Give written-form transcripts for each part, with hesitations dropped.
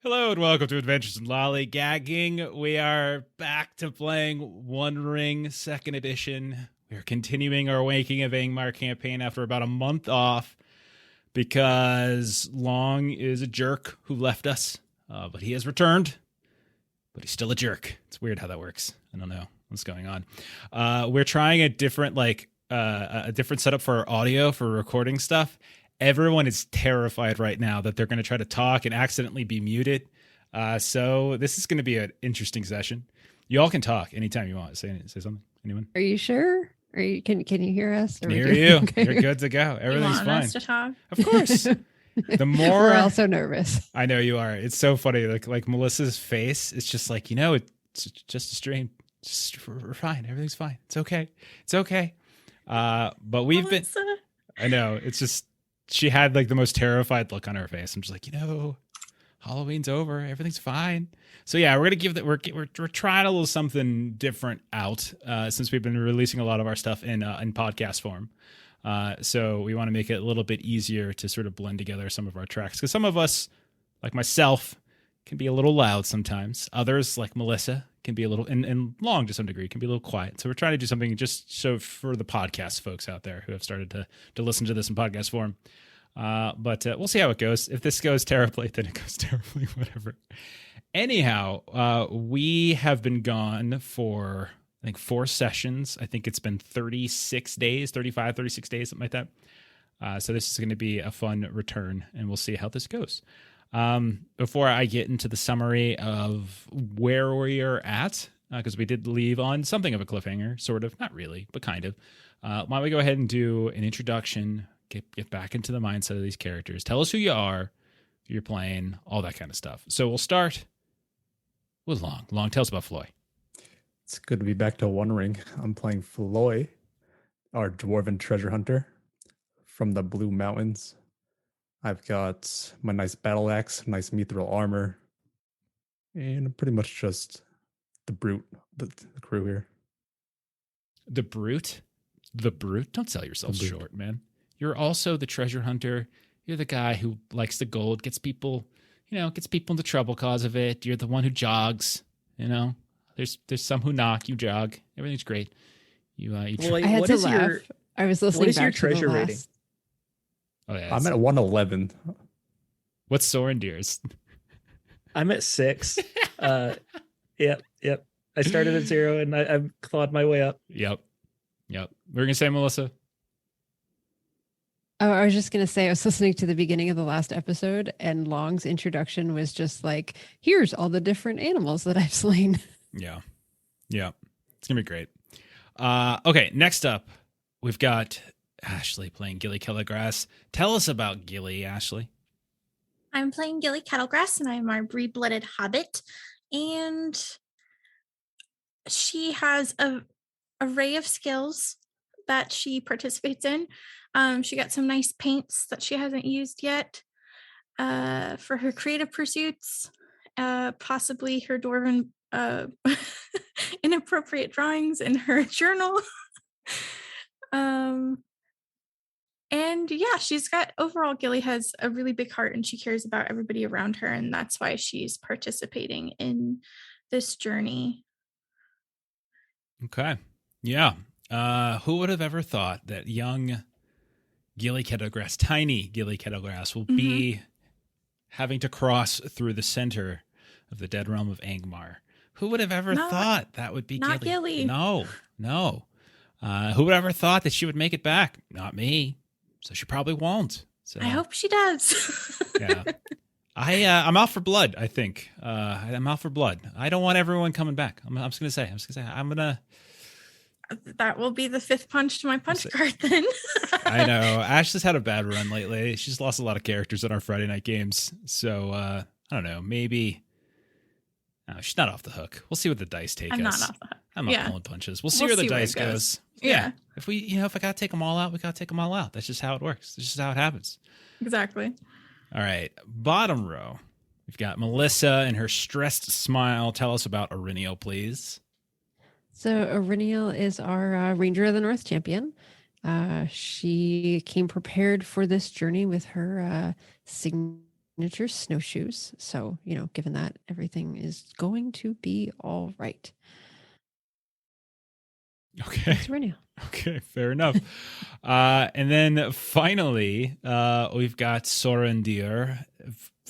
Hello and welcome to Adventures in Lollygagging. We are back to playing One Ring Second Edition. We are continuing our Waking of Angmar campaign after about a month off because Long is a jerk who left us, but he has returned, but he's still a jerk. It's weird how that works. I don't know what's going on. We're trying a different setup for our audio for recording stuff. Everyone is terrified right now that they're going to try to talk and accidentally be muted. So this is going to be an interesting session. You all can talk anytime you want. Say something. Anyone? Are you sure? Can you hear us? Can hear you. Okay. You're good to go. Everything's you want fine. us to talk? Of course. The more we're all so nervous. I know you are. It's so funny. Like Melissa's face. It's just like, it's just a stream. We're fine. Everything's fine. It's okay. It's okay. But we've Melissa. been. I know. It's just. She had like the most terrified look on her face. I'm just like, Halloween's over. Everything's fine. So yeah, we're gonna give that. We're trying a little something different out since we've been releasing a lot of our stuff in podcast form. So we want to make it a little bit easier to sort of blend together some of our tracks because some of us, like myself, can be a little loud sometimes. Others, like Melissa, can be a little and Long to some degree can be a little quiet. So we're trying to do something just so for the podcast folks out there who have started to listen to this in podcast form. But we'll see how it goes. If this goes terribly, then it goes terribly, whatever. Anyhow, we have been gone for, I think, 4 sessions. I think it's been 36 days, 35, 36 days, something like that. So this is going to be a fun return, and we'll see how this goes. Before I get into the summary of where we are at, because we did leave on something of a cliffhanger, sort of, not really, but kind of. Why don't we go ahead and do an introduction, get back into the mindset of these characters. Tell us who you are, who you're playing, all that kind of stuff. So we'll start with Long. Long, tell us about Floy. It's good to be back to One Ring. I'm playing Floy, our dwarven treasure hunter from the Blue Mountains. I've got my nice battle axe, nice mithril armor, and pretty much just the brute, the crew here. The brute? The brute? Don't sell yourself short, man. You're also the treasure hunter. You're the guy who likes the gold, gets people into trouble cause of it. You're the one who jogs, There's some who knock, you jog. Everything's great. I had to laugh. I was listening. What is back your to treasure the rating? last... Oh yeah. I'm at 111. What's Sorendeer's? I'm at 6. Yep. I started at 0 and I've clawed my way up. Yep. We're gonna say Melissa. Oh, I was just going to say, I was listening to the beginning of the last episode and Long's introduction was just like, here's all the different animals that I've slain. Yeah. It's going to be great. Okay, next up, we've got Ashley playing Gilly Kettlegrass. Tell us about Gilly, Ashley. I'm playing Gilly Kettlegrass, and I'm our breed-blooded hobbit. And she has a array of skills that she participates in. She got some nice paints that she hasn't used yet for her creative pursuits, possibly her dwarven inappropriate drawings in her journal. And yeah, she's got overall, Gilly has a really big heart and she cares about everybody around her. And that's why she's participating in this journey. Okay. Yeah. Who would have ever thought that young Gilly Kettlegrass, tiny Gilly Kettlegrass, will be having to cross through the center of the dead realm of Angmar? Who would have ever thought that would be not Gilly? No. Who would have ever thought that she would make it back? Not me. So she probably won't. So I hope she does. Yeah. I'm out for blood, I think. I'm out for blood. I don't want everyone coming back. I'm just going to say, that will be the 5th punch to my punch card then. I know. Ash has had a bad run lately. She's lost a lot of characters in our Friday night games. So, I don't know. Maybe. No, she's not off the hook. We'll see what the dice take us. I'm not off the hook. I'm not pulling punches. We'll see where the dice goes. Yeah. If I got to take them all out, we got to take them all out. That's just how it works. That's just how it happens. Exactly. All right. Bottom row. We've got Melissa and her stressed smile. Tell us about Auriniel, please. So Auriniel is our Ranger of the North champion. She came prepared for this journey with her signature miniature snowshoes. So, given that, everything is going to be all right. Okay. Thanks, Renee. Okay, fair enough. And then finally, we've got Sorendir,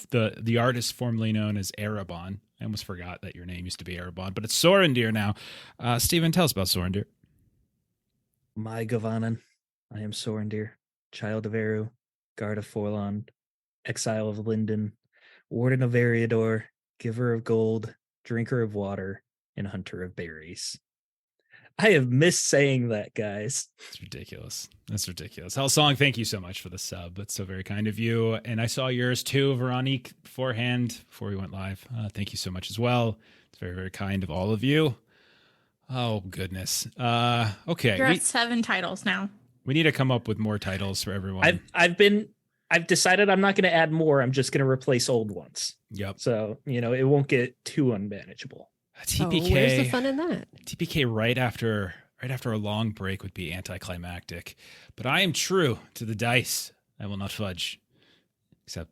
the artist formerly known as Erebon. I almost forgot that your name used to be Erebon, but it's Sorendir now. Stephen, tell us about Sorendir. My Gavanan, I am Sorendir, child of Eru, guard of Forlond, exile of Linden, warden of Eriador, giver of gold, drinker of water, and hunter of berries. I have missed saying that, guys. It's ridiculous. That's ridiculous. Hell Song, thank you so much for the sub. That's so very kind of you. And I saw yours too, Veronique, beforehand, before we went live. Thank you so much as well. It's very, very kind of all of you. Oh, goodness. Okay. You're at 7 titles now. We need to come up with more titles for everyone. I've decided I'm not going to add more. I'm just going to replace old ones. Yep. So, it won't get too unmanageable. TPK. Where's the fun in that? TPK right after a long break would be anticlimactic. But I am true to the dice. I will not fudge. Except,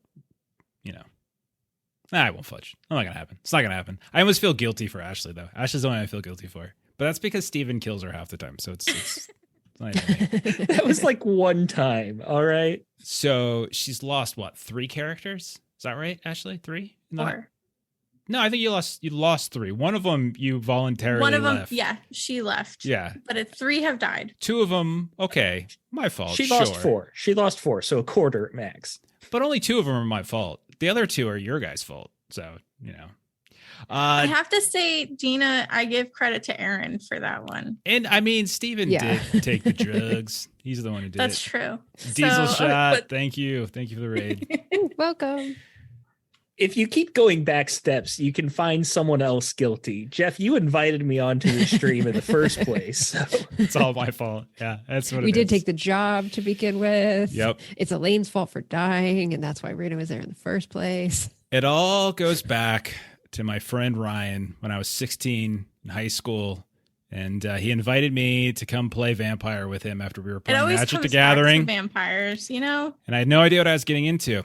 I won't fudge. It's not going to happen. It's not going to happen. I almost feel guilty for Ashley, though. Ashley's the one I feel guilty for. But that's because Steven kills her half the time. So it's not even me. That was like one time. All right. So she's lost, 3 characters? Is that right, Ashley? 3? 4. No, I think you lost 3. One of them you voluntarily One of them, left. yeah, she left. Yeah. But 3 have died. 2 of them, okay, my fault. She lost 4. She lost 4, so a quarter at max. But only 2 of them are my fault. The other 2 are your guys' fault. So, I have to say, Gina, I give credit to Aaron for that one. And I mean, Steven did take the drugs. He's the one who did That's it. true. Diesel shot. Thank you. Thank you for the raid. Welcome. If you keep going back steps, you can find someone else guilty. Jeff, you invited me onto the stream in the first place. So. It's all my fault. Yeah, that's what we it did is. take the job to begin with. Yep. It's Elaine's fault for dying, and that's why Rita was there in the first place. It all goes back to my friend Ryan when I was 16 in high school. And he invited me to come play vampire with him after we were playing Magic the Gathering. Vampires, And I had no idea what I was getting into.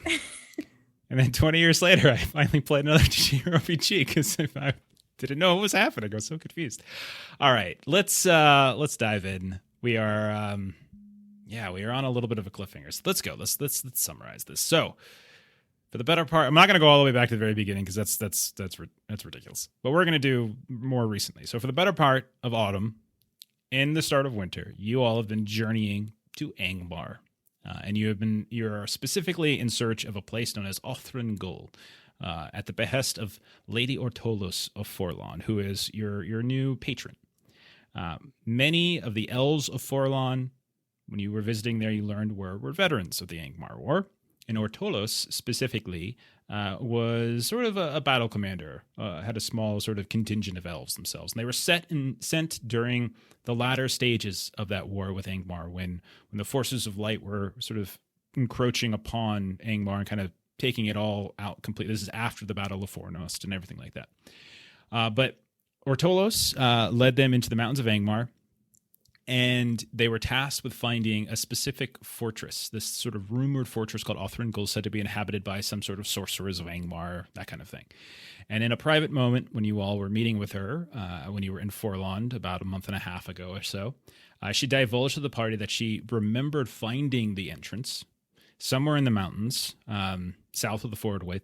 And then 20 years later, I finally played another ttrpg because I didn't know what was happening. I was so confused. All right, let's dive in. We are on a little bit of a cliffhanger. So let's go. Let's summarize this. So for the better part, I'm not going to go all the way back to the very beginning because that's ridiculous. But we're going to do more recently. So for the better part of autumn, in the start of winter, you all have been journeying to Angmar. And you are specifically in search of a place known as Othrin Gul, at the behest of Lady Ortolos of Forlon, who is your new patron. Many of the elves of Forlon, when you were visiting there, you learned were veterans of the Angmar War. And Ortolos specifically was sort of a battle commander, had a small sort of contingent of elves themselves. And they were sent during the latter stages of that war with Angmar when the forces of light were sort of encroaching upon Angmar and kind of taking it all out completely. This is after the Battle of Fornost and everything like that. But Ortolos led them into the mountains of Angmar, and they were tasked with finding a specific fortress, this sort of rumored fortress called Othrin Gul, said to be inhabited by some sort of sorcerers of Angmar, that kind of thing. And in a private moment, when you all were meeting with her, when you were in Forlond about a month and a half ago or so, she divulged to the party that she remembered finding the entrance somewhere in the mountains, south of the Fordway.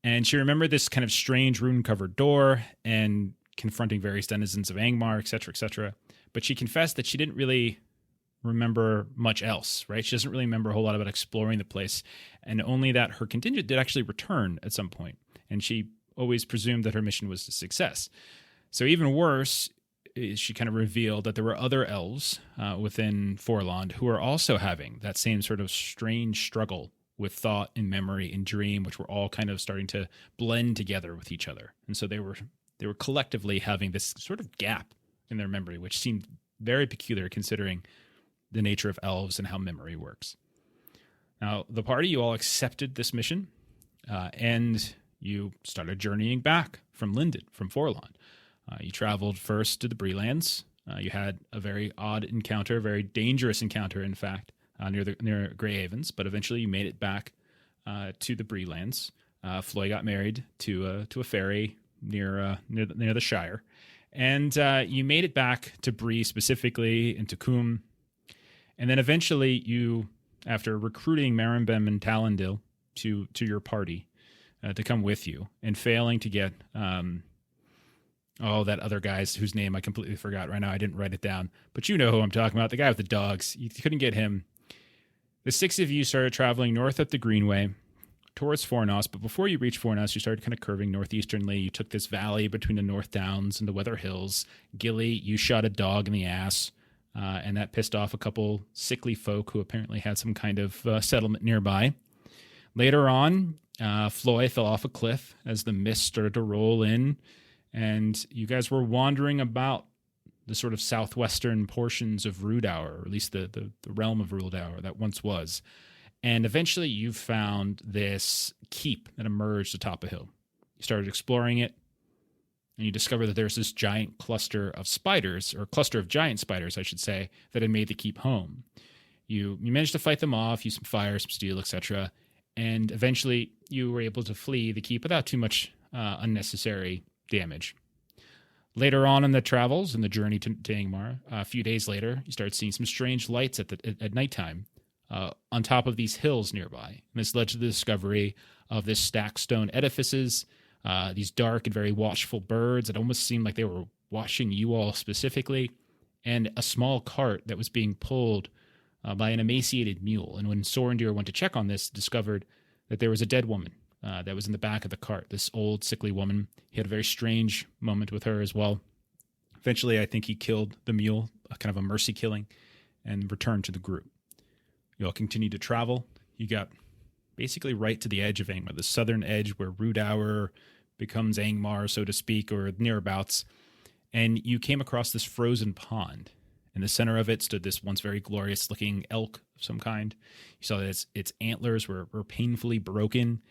And she remembered this kind of strange rune-covered door and confronting various denizens of Angmar, etc., etc. But she confessed that she didn't really remember much else, right? She doesn't really remember a whole lot about exploring the place, and only that her contingent did actually return at some point, and she always presumed that her mission was a success. So even worse, she kind of revealed that there were other elves within Forlond who were also having that same sort of strange struggle with thought and memory and dream, which were all kind of starting to blend together with each other. And so they were collectively having this sort of gap in their memory, which seemed very peculiar considering the nature of elves and how memory works. Now, the party, you all accepted this mission, and you started journeying back from Linden, from Forlond. You traveled first to the Brelands. You had a very odd encounter, a very dangerous encounter, in fact, near Grey Havens, but eventually you made it back to the Bree lands. Floy got married to a fairy near the Shire, and you made it back to Bree, specifically into Coombe, and then eventually you, after recruiting Marimbem and Talendil to your party to come with you, and failing to get that other guy's whose name I completely forgot right now. I didn't write it down, but you know who I'm talking about. The guy with the dogs. You couldn't get him. The 6 of you started traveling north up the Greenway towards Fornos, but before you reached Fornos, you started kind of curving northeasternly. You took this valley between the North Downs and the Weather Hills. Gilly, you shot a dog in the ass, and that pissed off a couple sickly folk who apparently had some kind of settlement nearby. Later on, Floy fell off a cliff as the mist started to roll in, and you guys were wandering about the sort of southwestern portions of Rudour, or at least the realm of Rudour that once was. And eventually you found this keep that emerged atop a hill. You started exploring it, and you discovered that there's this giant cluster of spiders, or cluster of giant spiders, I should say, that had made the keep home. You managed to fight them off, use some fire, some steel, etc., and eventually you were able to flee the keep without too much unnecessary damage. Later on in the travels, in the journey to Angmar, a few days later, you started seeing some strange lights at nighttime on top of these hills nearby. And this led to the discovery of this stacked stone edifices, these dark and very watchful birds that almost seemed like they were watching you all specifically, and a small cart that was being pulled by an emaciated mule. And when Sorendir went to check on this, discovered that there was a dead woman that was in the back of the cart, this old, sickly woman. He had a very strange moment with her as well. Eventually, I think he killed the mule, a kind of a mercy killing, and returned to the group. You all continued to travel. You got basically right to the edge of Angmar, the southern edge where Rudour becomes Angmar, so to speak, or nearabouts. And you came across this frozen pond. In the center of it stood this once very glorious-looking elk of some kind. You saw that its antlers were painfully broken.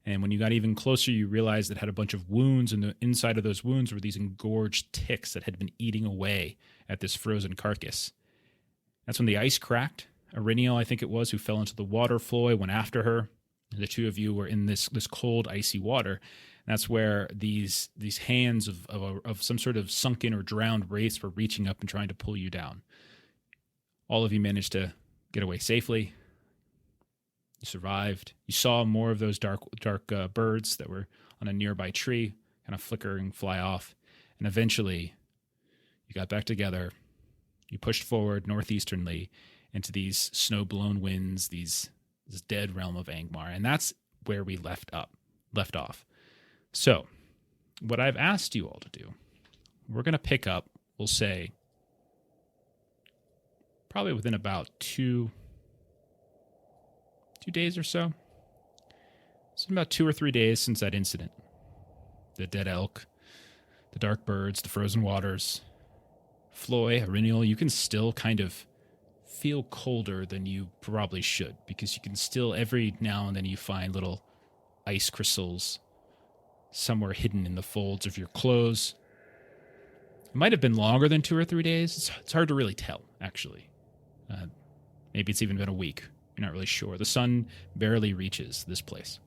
And when you got even closer, you realized it had a bunch of wounds, and the inside of those wounds were these engorged ticks that had been eating away at this frozen carcass. That's when the ice cracked. Iriniel, I think it was, who fell into the water. Floy went after her. The two of you were in this cold, icy water. That's where these hands of some sort of sunken or drowned wraiths were reaching up and trying to pull you down. All of you managed to get away safely. You survived. You saw more of those dark birds that were on a nearby tree, kind of flicker and fly off. And eventually, you got back together. You pushed forward northeasternly into these snow-blown winds, this dead realm of Angmar. And that's where we left off. So, what I've asked you all to do, we're going to pick up, we'll say, probably within about two days or so. It's been about 2 or 3 days since that incident. The dead elk, the dark birds, the frozen waters. Floy, Iriniel, you can still kind of feel colder than you probably should, because you can still, every now and then you find little ice crystals somewhere hidden in the folds of your clothes. It might have been longer than 2 or 3 days. It's hard to really tell, actually. Maybe it's even been a week. You're not really sure. The sun barely reaches this place.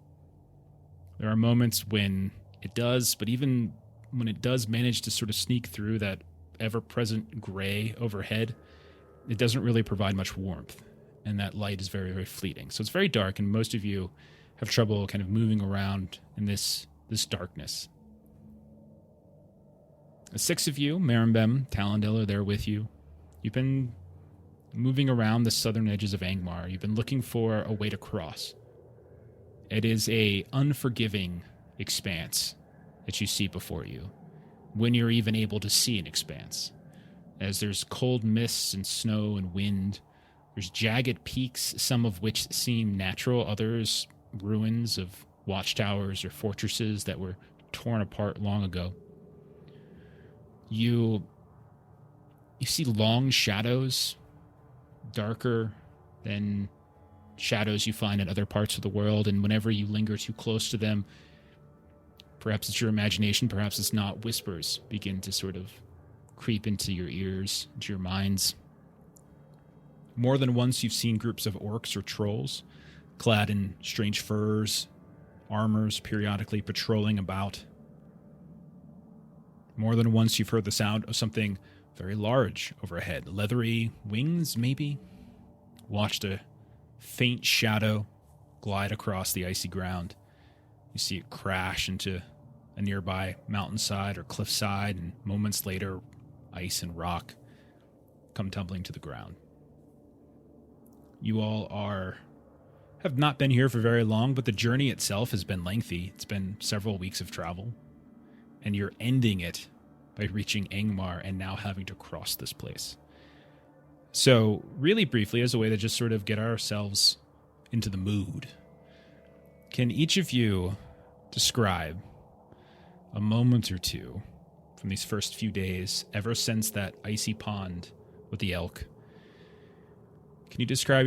There are moments when it does, but even when it does manage to sort of sneak through that ever-present gray overhead, it doesn't really provide much warmth, and that light is very, very fleeting. So it's very dark, and most of you have trouble kind of moving around in this darkness. The 6 of you, Marimbem, Talendil, are there with you. You've been moving around the southern edges of Angmar. You've been looking for a way to cross. It is a unforgiving expanse that you see before you, when you're even able to see an expanse. As there's cold mists and snow and wind, there's jagged peaks, some of which seem natural, others ruins of watchtowers or fortresses that were torn apart long ago. You see long shadows, darker than shadows you find in other parts of the world, and whenever you linger too close to them, perhaps it's your imagination, perhaps it's not, whispers begin to sort of creep into your ears, into your minds. More than once you've seen groups of orcs or trolls clad in strange furs, armors periodically patrolling about. More than once you've heard the sound of something very large overhead. Leathery wings, maybe? Watched a faint shadow glide across the icy ground. You see it crash into a nearby mountainside or cliffside, and moments later, ice and rock come tumbling to the ground. You all have not been here for very long, but the journey itself has been lengthy. It's been several weeks of travel, and you're ending it by reaching Angmar and now having to cross this place. So, really briefly, as a way to just sort of get ourselves into the mood, can each of you describe a moment or two from these first few days, ever since that icy pond with the elk? Can you describe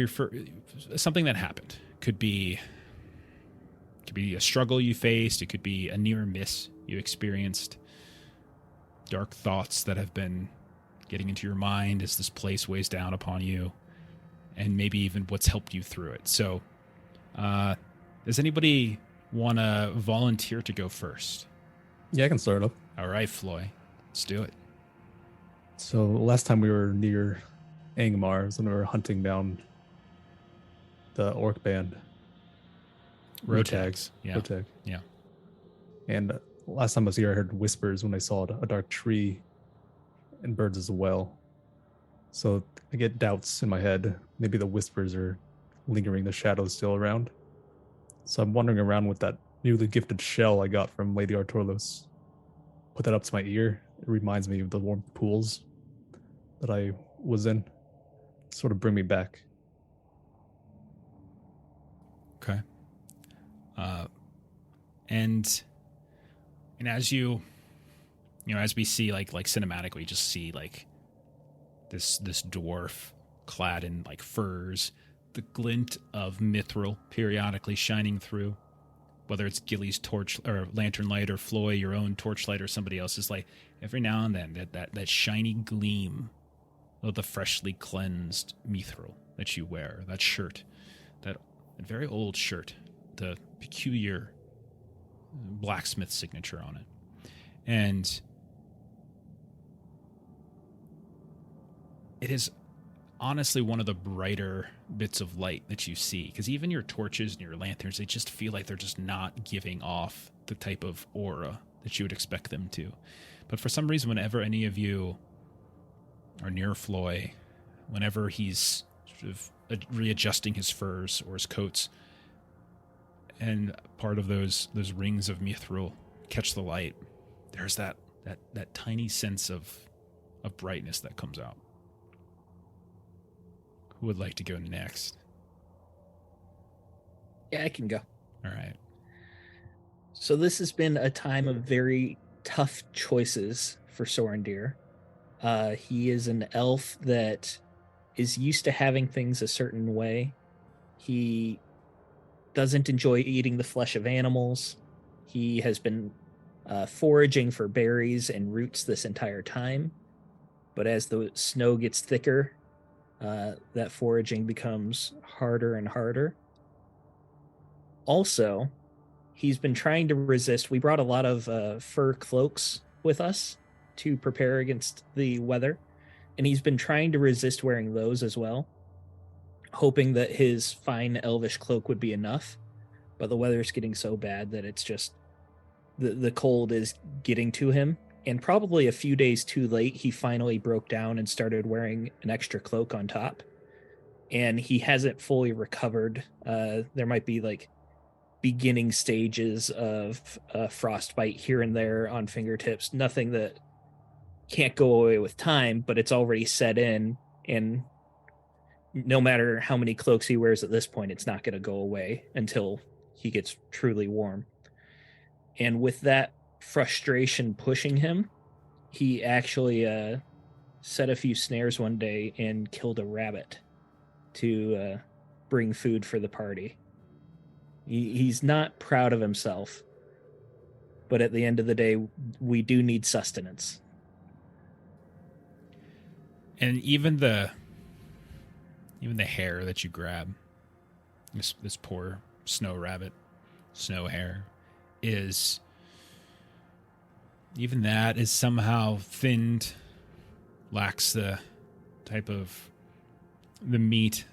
something that happened? Could be a struggle you faced. It could be a near miss you experienced. Dark thoughts that have been getting into your mind as this place weighs down upon you, and maybe even what's helped you through it. So, does anybody want to volunteer to go first? Yeah, I can start up. All right, Floy, let's do it. So last time we were near Angmar was when we were hunting down the orc band. Rotags. Yeah. Rotag. Yeah. And last time I was here, I heard whispers when I saw a dark tree and birds as well. So I get doubts in my head. Maybe the whispers are lingering, the shadows still around. So I'm wandering around with that newly gifted shell I got from Lady Artorlos. Put that up to my ear. It reminds me of the warm pools that I was in. Sort of bring me back. Okay. And as as we see like cinematically, just see like this dwarf clad in like furs, the glint of mithril periodically shining through, whether it's Gilly's torch or lantern light or Floy, your own torchlight, or somebody else's light. Every now and then that shiny gleam of the freshly cleansed mithril that you wear, that shirt, that very old shirt, the peculiar blacksmith signature on it. And it is honestly one of the brighter bits of light that you see, because even your torches and your lanterns, they just feel like they're just not giving off the type of aura that you would expect them to. But for some reason, whenever any of you are near Floy, whenever he's sort of readjusting his furs or his coats, and part of those rings of mithril catch the light, there's that tiny sense of brightness that comes out. Who would like to go next? Yeah, I can go. All right. So this has been a time of very tough choices for Sorendir. He is an elf that is used to having things a certain way. He doesn't enjoy eating the flesh of animals. He has been foraging for berries and roots this entire time. But as the snow gets thicker, that foraging becomes harder and harder. Also, he's been trying to resist. We brought a lot of fur cloaks with us to prepare against the weather, and he's been trying to resist wearing those as well, hoping that his fine elvish cloak would be enough. But the weather's getting so bad that it's just the cold is getting to him. And probably a few days too late, he finally broke down and started wearing an extra cloak on top. And he hasn't fully recovered. There might be like beginning stages of frostbite here and there on fingertips. Nothing that can't go away with time, but it's already set in. And no matter how many cloaks he wears at this point, it's not going to go away until he gets truly warm. And with that frustration pushing him, he actually set a few snares one day and killed a rabbit to bring food for the party. He's not proud of himself, but at the end of the day, we do need sustenance. And even the hair that you grab, this poor snow rabbit, snow hare, is even that is somehow thinned, lacks the type of the meat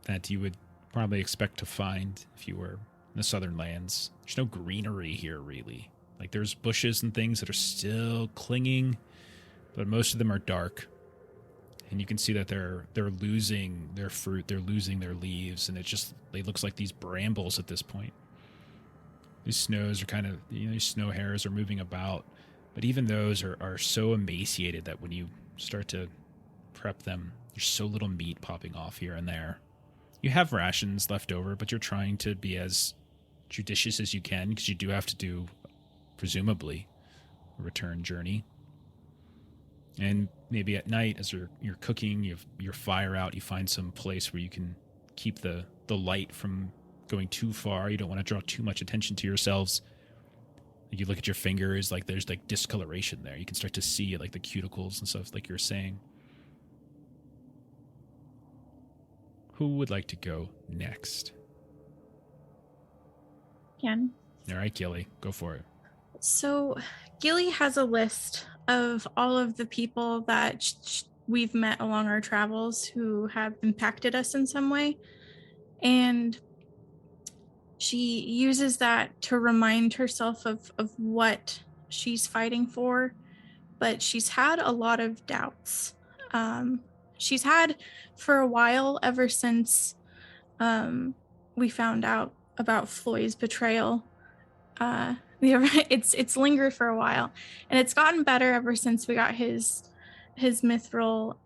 that you would probably expect to find if you were in the southern lands. There's no greenery here, really. Like, there's bushes and things that are still clinging, but most of them are dark. And you can see that they're losing their fruit, they're losing their leaves, and it looks like these brambles at this point. These snows are kind of, these snow hares are moving about, but even those are so emaciated that when you start to prep them, there's so little meat popping off here and there. You have rations left over, but you're trying to be as judicious as you can because you do have to do, presumably, a return journey. And maybe at night, as you're cooking, you have your fire out, you find some place where you can keep the light from going too far. You don't want to draw too much attention to yourselves. Like, you look at your fingers, like there's like discoloration there. You can start to see like the cuticles and stuff, like you're saying. Who would like to go next? Ken. All right, Gilly, go for it. So Gilly has a list of all of the people that we've met along our travels who have impacted us in some way. And she uses that to remind herself of what she's fighting for. But she's had a lot of doubts. She's had for a while, ever since we found out about Floyd's betrayal. It's lingered for a while, and it's gotten better ever since we got his mithril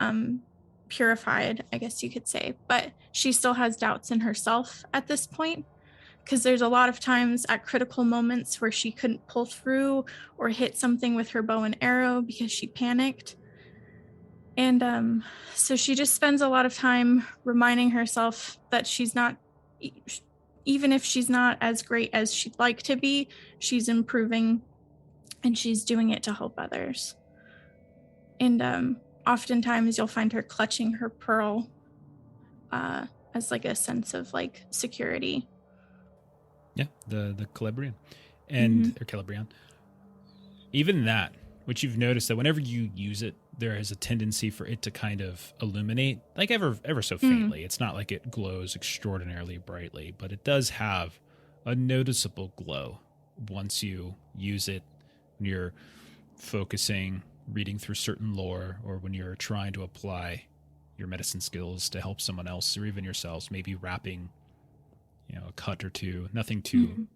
purified, I guess you could say. But she still has doubts in herself at this point, because there's a lot of times at critical moments where she couldn't pull through or hit something with her bow and arrow because she panicked. And so she just spends a lot of time reminding herself that she's not, even if she's not as great as she'd like to be, she's improving and she's doing it to help others. And oftentimes you'll find her clutching her pearl as like a sense of like security. Yeah, the Calabrian. And or Calabrian. Even that, which you've noticed that whenever you use it, there is a tendency for it to kind of illuminate, like ever so faintly. It's not like it glows extraordinarily brightly, but it does have a noticeable glow once you use it when you're focusing, reading through certain lore, or when you're trying to apply your medicine skills to help someone else or even yourselves, maybe wrapping, a cut or two, nothing too.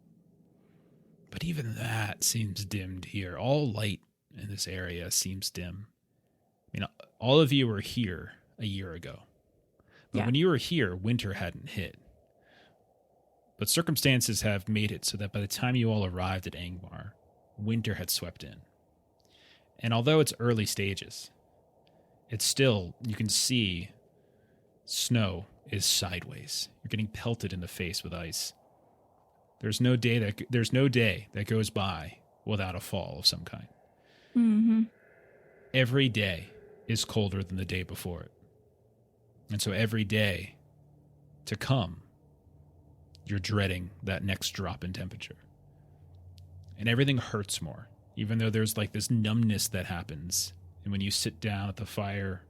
But even that seems dimmed here. All light in this area seems dim. I mean, all of you were here a year ago. But when you were here, winter hadn't hit. But circumstances have made it so that by the time you all arrived at Angmar, winter had swept in. And although it's early stages, it's still, you can see snow is sideways. You're getting pelted in the face with ice. There's no day that goes by without a fall of some kind. Every day is colder than the day before it. And so every day to come, you're dreading that next drop in temperature. And everything hurts more, even though there's like this numbness that happens. And when you sit down at the fire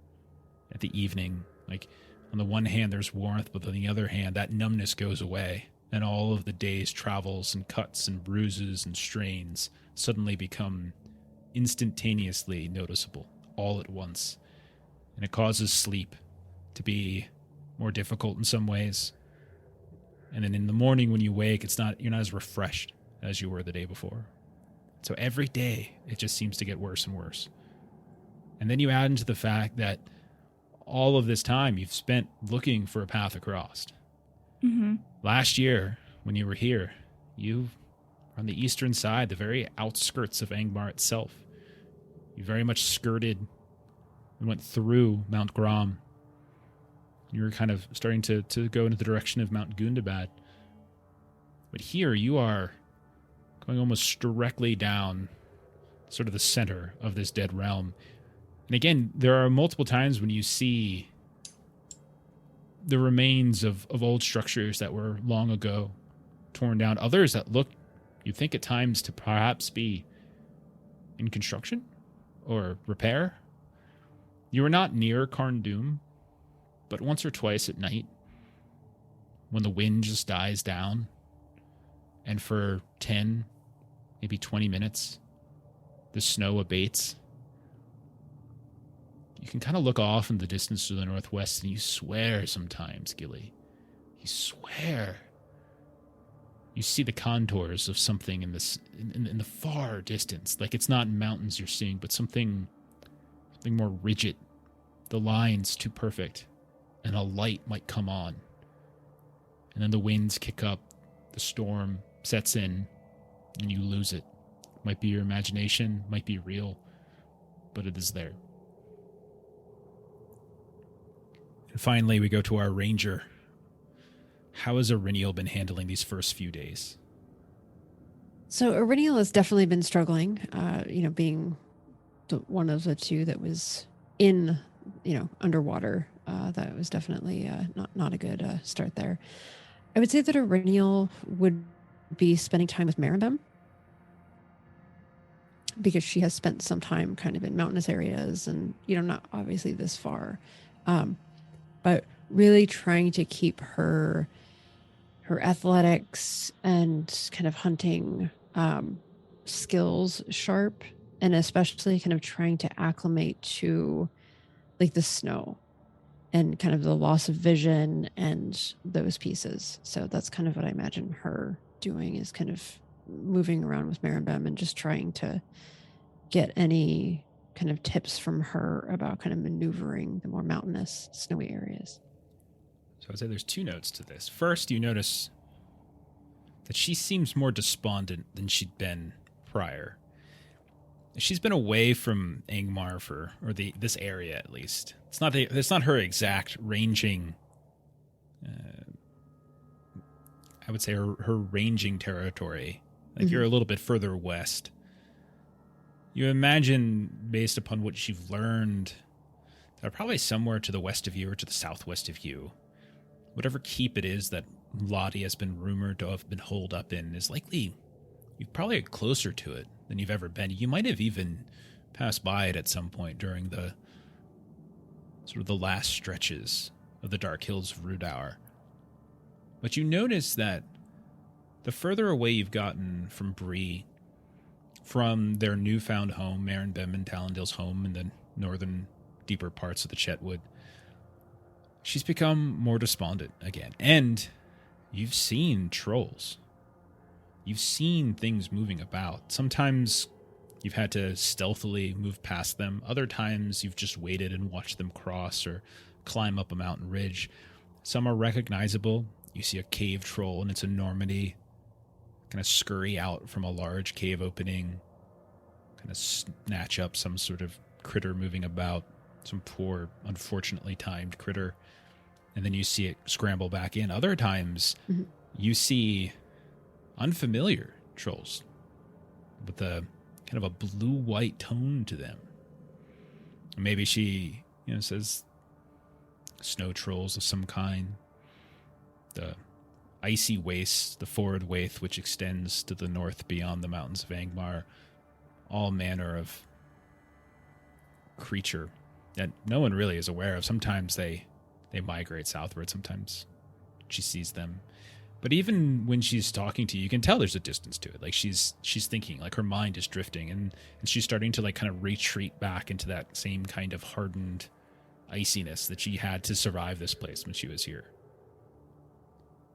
at the evening, like on the one hand there's warmth, but on the other hand that numbness goes away. And all of the day's travels and cuts and bruises and strains suddenly become instantaneously noticeable all at once. And it causes sleep to be more difficult in some ways. And then in the morning when you wake, you're not as refreshed as you were the day before. So every day it just seems to get worse and worse. And then you add into the fact that all of this time you've spent looking for a path across. Last year, when you were here, you were on the eastern side, the very outskirts of Angmar itself. You very much skirted and went through Mount Grom. You were kind of starting to go into the direction of Mount Gundabad. But here you are going almost directly down sort of the center of this dead realm. And again, there are multiple times when you see the remains of old structures that were long ago torn down. Others that look, you think at times, to perhaps be in construction or repair. You are not near Carn-Dûm, but once or twice at night, when the wind just dies down, and for 10, maybe 20 minutes, the snow abates, you can kind of look off in the distance to the northwest, and you swear sometimes, Gilly. You swear. You see the contours of something in the far distance. Like it's not mountains you're seeing, but something more rigid. The lines too perfect. And a light might come on. And then the winds kick up. The storm sets in. And you lose it. Might be your imagination. Might be real. But it is there. And finally, we go to our ranger. How has Iriniel been handling these first few days? So Iriniel has definitely been struggling, being one of the two that was in, underwater. That was definitely not a good start there. I would say that Iriniel would be spending time with Maribem, because she has spent some time kind of in mountainous areas and, not obviously this far. But really trying to keep her athletics and kind of hunting skills sharp, and especially kind of trying to acclimate to like the snow and kind of the loss of vision and those pieces. So that's kind of what I imagine her doing, is kind of moving around with Maribem and just trying to get any kind of tips from her about kind of maneuvering the more mountainous, snowy areas. So I'd say there's two notes to this. First, you notice that she seems more despondent than she'd been prior. She's been away from Angmar this area at least. It's not her exact ranging. I would say her ranging territory. Like you're a little bit further west. You imagine, based upon what you've learned, that probably somewhere to the west of you or to the southwest of you, whatever keep it is that Lottie has been rumored to have been holed up in is likely, you're probably closer to it than you've ever been. You might have even passed by it at some point during the sort of the last stretches of the Dark Hills of Rudour. But you notice that the further away you've gotten from Bree, from their newfound home, Maribem and Talendale's home in the northern, deeper parts of the Chetwood, she's become more despondent again. And you've seen trolls. You've seen things moving about. Sometimes you've had to stealthily move past them. Other times you've just waited and watched them cross or climb up a mountain ridge. Some are recognizable. You see a cave troll in its enormity kind of scurry out from a large cave opening, kind of snatch up some sort of critter moving about, some poor, unfortunately timed critter, and then you see it scramble back in. Other times, you see unfamiliar trolls with a kind of a blue-white tone to them. Maybe she, says snow trolls of some kind. The icy waste, the forward waith which extends to the north beyond the mountains of Angmar, all manner of creature that no one really is aware of. Sometimes they migrate southward, sometimes she sees them. But even when she's talking to you, you can tell there's a distance to it. Like she's thinking, like her mind is drifting, and she's starting to like kind of retreat back into that same kind of hardened iciness that she had to survive this place when she was here.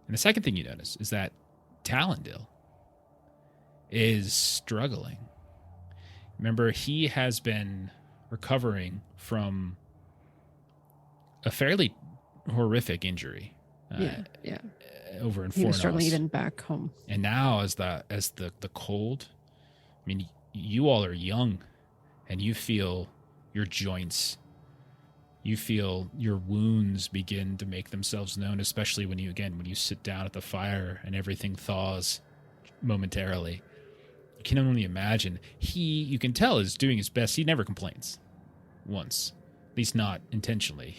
And the second thing you notice is that Talendale is struggling. Remember, he has been recovering from a fairly horrific injury. Over in Fornos. He was struggling even back home. And now as the cold, I mean, you all are young, and you feel your joints, you feel your wounds begin to make themselves known, especially when you sit down at the fire and everything thaws momentarily. You can only imagine. You can tell, is doing his best. He never complains once, at least not intentionally.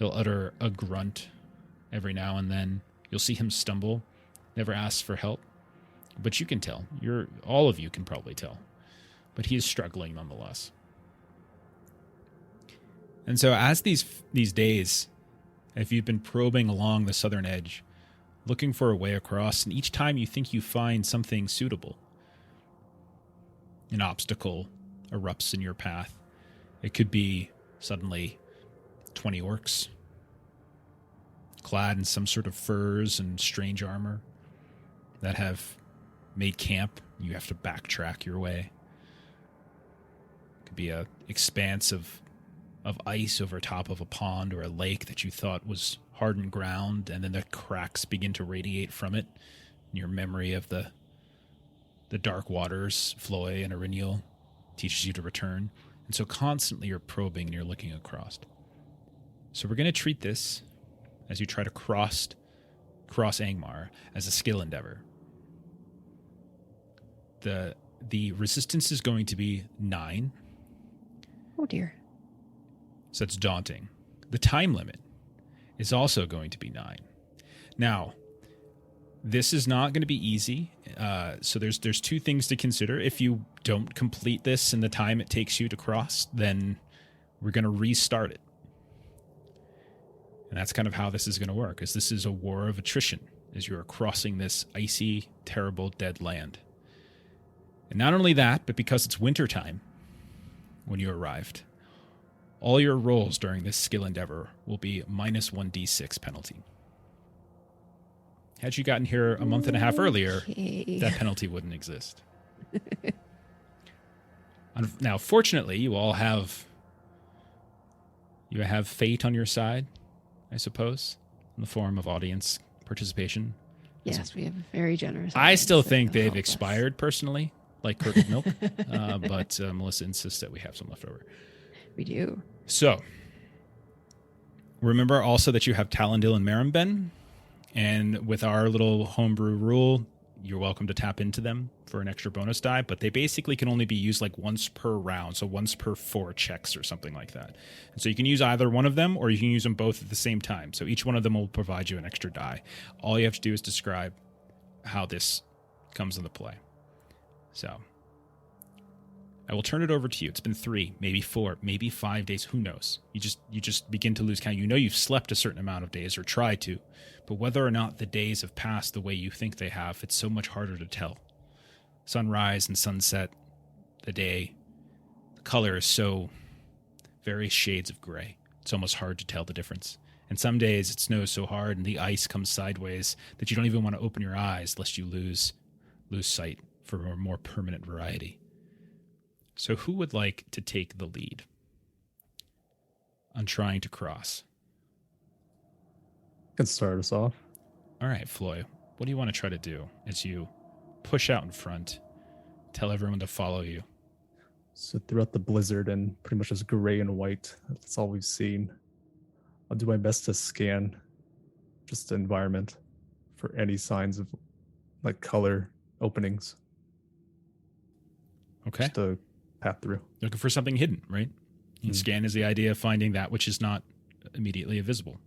He'll utter a grunt every now and then. You'll see him stumble, never asks for help. But you can tell. All of you can probably tell. But he is struggling nonetheless. And so as these days, if you've been probing along the southern edge, looking for a way across, and each time you think you find something suitable, an obstacle erupts in your path. It could be suddenly 20 orcs, clad in some sort of furs and strange armor, that have made camp. You have to backtrack your way. It could be a expanse of ice over top of a pond or a lake that you thought was hardened ground, and then the cracks begin to radiate from it. And your memory of the dark waters, Floy and Erinyll, teaches you to return. And so constantly you're probing and you're looking across. So we're going to treat this, as you try to cross Angmar, as a skill endeavor. The resistance is going to be 9. Oh dear. So that's daunting. The time limit is also going to be 9. Now, this is not going to be easy. So there's 2 things to consider. If you don't complete this in the time it takes you to cross, then we're going to restart it. And that's kind of how this is going to work, is this is a war of attrition as you are crossing this icy, terrible, dead land. And not only that, but because it's wintertime when you arrived, all your rolls during this skill endeavor will be minus 1d6 penalty. Had you gotten here a month and a half earlier, that penalty wouldn't exist. Now, fortunately, you have fate on your side, I suppose, in the form of audience participation. Yes, we have a very generous. I still audience that think will they've help us. expired personally, like curdled milk, but Melissa insists that we have some left over. We do. So, remember also that you have Talendil and Marimben, and with our little homebrew rule, you're welcome to tap into them for an extra bonus die, but they basically can only be used like once per round, so once per 4 checks or something like that. And so you can use either one of them, or you can use them both at the same time. So each one of them will provide you an extra die. All you have to do is describe how this comes into play. So I will turn it over to you. It's been 3, maybe 4, maybe 5 days. Who knows? You just begin to lose count. You know you've slept a certain amount of days or tried to, but whether or not the days have passed the way you think they have, it's so much harder to tell. Sunrise and sunset, the day, the color is so various shades of gray. It's almost hard to tell the difference. And some days it snows so hard and the ice comes sideways that you don't even want to open your eyes lest you lose sight for a more permanent variety. So who would like to take the lead on trying to cross? Can start us off. All right, Floy, what do you want to try to do as you push out in front, tell everyone to follow you? So throughout the blizzard and pretty much just gray and white, that's all we've seen. I'll do my best to scan just the environment for any signs of like color openings. Okay. Just to path through. Looking for something hidden, right? And scan is the idea of finding that which is not immediately visible.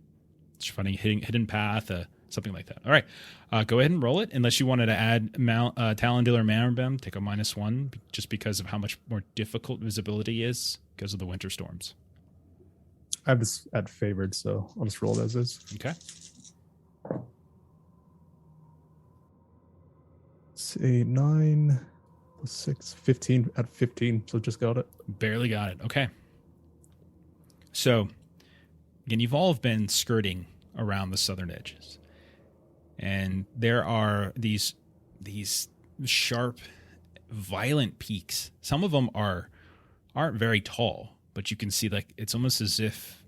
It's finding a hidden path, something like that. All right. Go ahead and roll it. Unless you wanted to add Talendil or Maribem, take a -1 just because of how much more difficult visibility is because of the winter storms. I have this at favored, so I'll just roll it as is. Okay. Say 9 plus 6, 15 at 15, so just got it. Barely got it. Okay. So, again, you've all been skirting around the southern edges. And there are these sharp, violent peaks. Some of them aren't very tall, but you can see like it's almost as if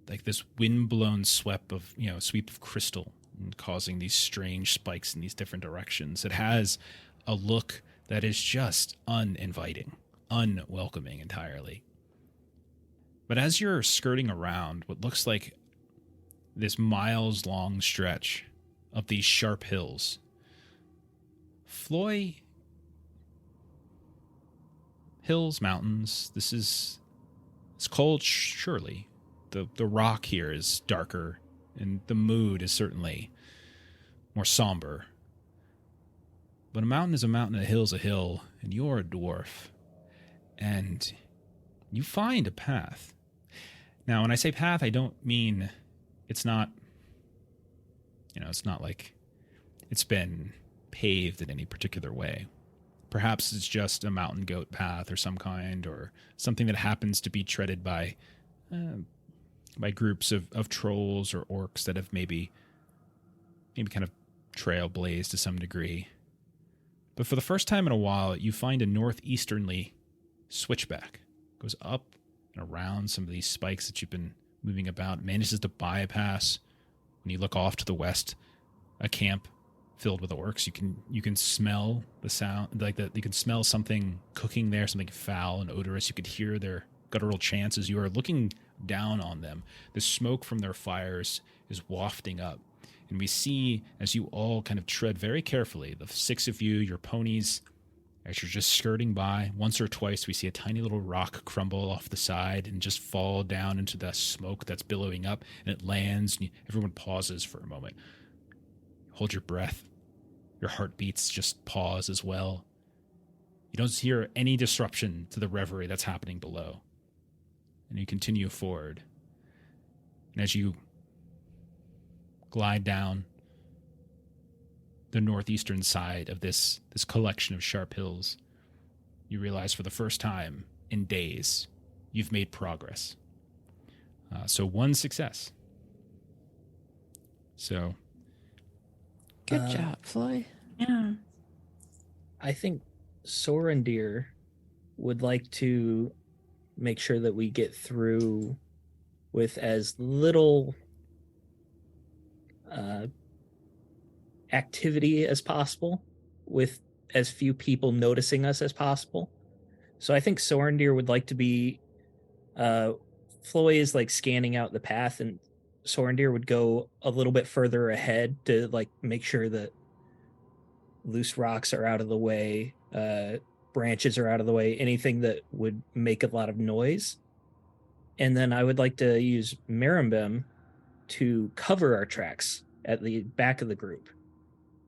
like this wind-blown sweep of crystal and causing these strange spikes in these different directions. It has a look that is just uninviting, unwelcoming entirely. But as you're skirting around what looks like this miles-long stretch of these sharp hills, Floy, hills, mountains, it's cold, surely, the rock here is darker, and the mood is certainly more somber. But a mountain is a mountain, a hill's a hill, and you're a dwarf. And you find a path. Now, when I say path, I don't mean it's not, it's not like it's been paved in any particular way. Perhaps it's just a mountain goat path or some kind, or something that happens to be treaded by groups of trolls or orcs that have maybe kind of trailblazed to some degree. But for the first time in a while, you find a northeasternly switchback. It goes up and around some of these spikes that you've been moving about, manages to bypass, when you look off to the west, a camp filled with orcs. You can smell the sound, like that. You can smell something cooking there, something foul and odorous. You could hear their guttural chants as you are looking down on them. The smoke from their fires is wafting up. And we see, as you all kind of tread very carefully, the 6 of you, your ponies, as you're just skirting by, once or twice we see a tiny little rock crumble off the side and just fall down into the smoke that's billowing up, and it lands, and everyone pauses for a moment. Hold your breath. Your heartbeats just pause as well. You don't hear any disruption to the reverie that's happening below. And you continue forward. And as you glide down the northeastern side of this collection of sharp hills, you realize for the first time in days, you've made progress. So 1 success. So Good job, Floy. Yeah. I think Sorendir would like to make sure that we get through with as little activity as possible, with as few people noticing us as possible. So I think Sorendir would like to be Floy is like scanning out the path, and Sorendir would go a little bit further ahead to like make sure that loose rocks are out of the way, branches are out of the way, anything that would make a lot of noise. And then I would like to use Marimbem to cover our tracks at the back of the group.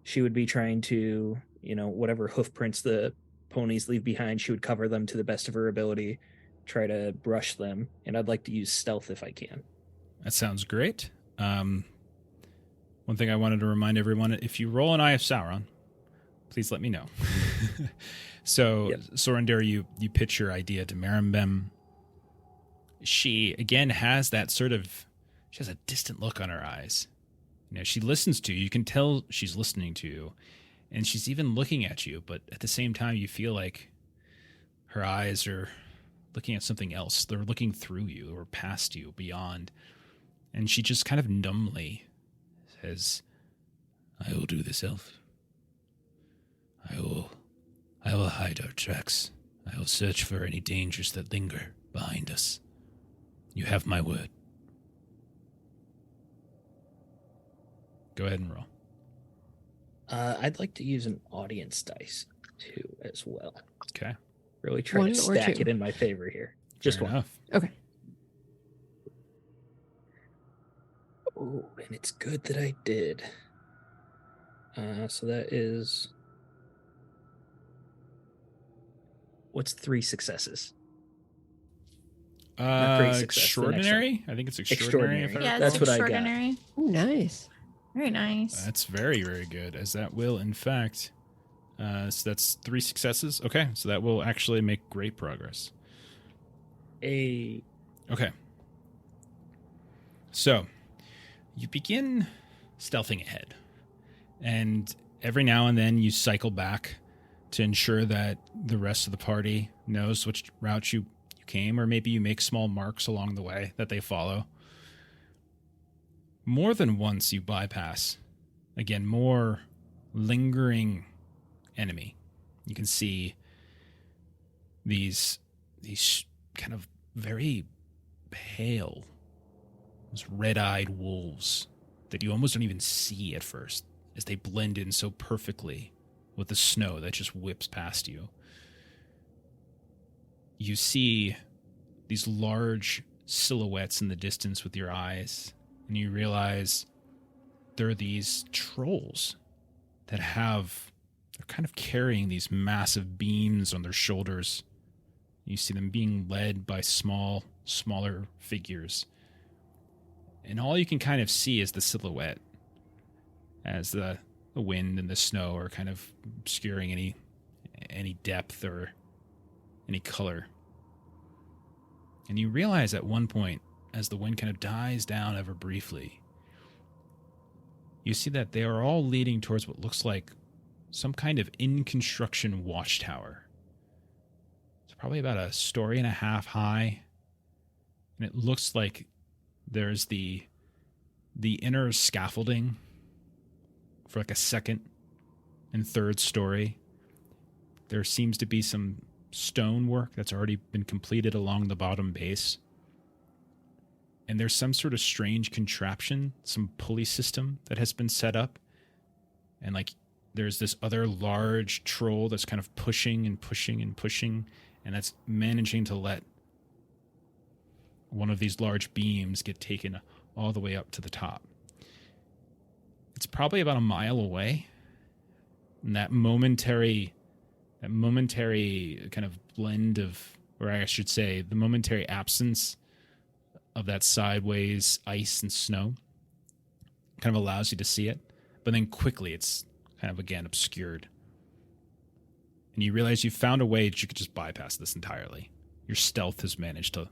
She would be trying to, whatever hoof prints the ponies leave behind, she would cover them to the best of her ability, try to brush them. And I'd like to use stealth if I can. that sounds great. One thing I wanted to remind everyone, if you roll an Eye of Sauron, please let me know. So, yep. Sorendir, you pitch your idea to Marimbem. She, again, has that she has a distant look on her eyes. She listens to you. You can tell she's listening to you. And she's even looking at you. But at the same time, you feel like her eyes are looking at something else. They're looking through you or past you, beyond. And she just kind of numbly says, I will do this, elf. I will hide our tracks. I will search for any dangers that linger behind us. You have my word. Go ahead and roll. I'd like to use an audience dice too, as well. Okay. Really try to stack it in my favor here. Just Fair one. enough. Okay. Oh, and it's good that I did. So that is... What's 3 successes? Not great success, extraordinary? I think it's extraordinary. If I Yeah, recall. That's it's what I got. extraordinary. Ooh, nice. Very nice. That's very, very good, as that will, in fact... so that's 3 successes. Okay, so that will actually make great progress. Okay. So, you begin stealthing ahead. And every now and then you cycle back to ensure that the rest of the party knows which route you came, or maybe you make small marks along the way that they follow. More than once you bypass, again, more lingering enemy. You can see these kind of very pale, those red-eyed wolves that you almost don't even see at first, as they blend in so perfectly with the snow that just whips past you. You see these large silhouettes in the distance with your eyes, and you realize there are these trolls that they're kind of carrying these massive beams on their shoulders. You see them being led by smaller figures. And all you can kind of see is the silhouette as the wind and the snow are kind of obscuring any depth or any color. And you realize at one point, as the wind kind of dies down ever briefly, you see that they are all leading towards what looks like some kind of in-construction watchtower. It's probably about a story and a half high, and it looks like there's the inner scaffolding for like a second and third story. There seems to be some stonework that's already been completed along the bottom base. And there's some sort of strange contraption, some pulley system that has been set up. And like there's this other large troll that's kind of pushing and pushing and pushing, and that's managing to let one of these large beams get taken all the way up to the top. It's probably about a mile away. And that momentary kind of blend of, or I should say, the momentary absence of that sideways ice and snow kind of allows you to see it. But then quickly it's kind of again obscured. And you realize you found a way that you could just bypass this entirely. Your stealth has managed to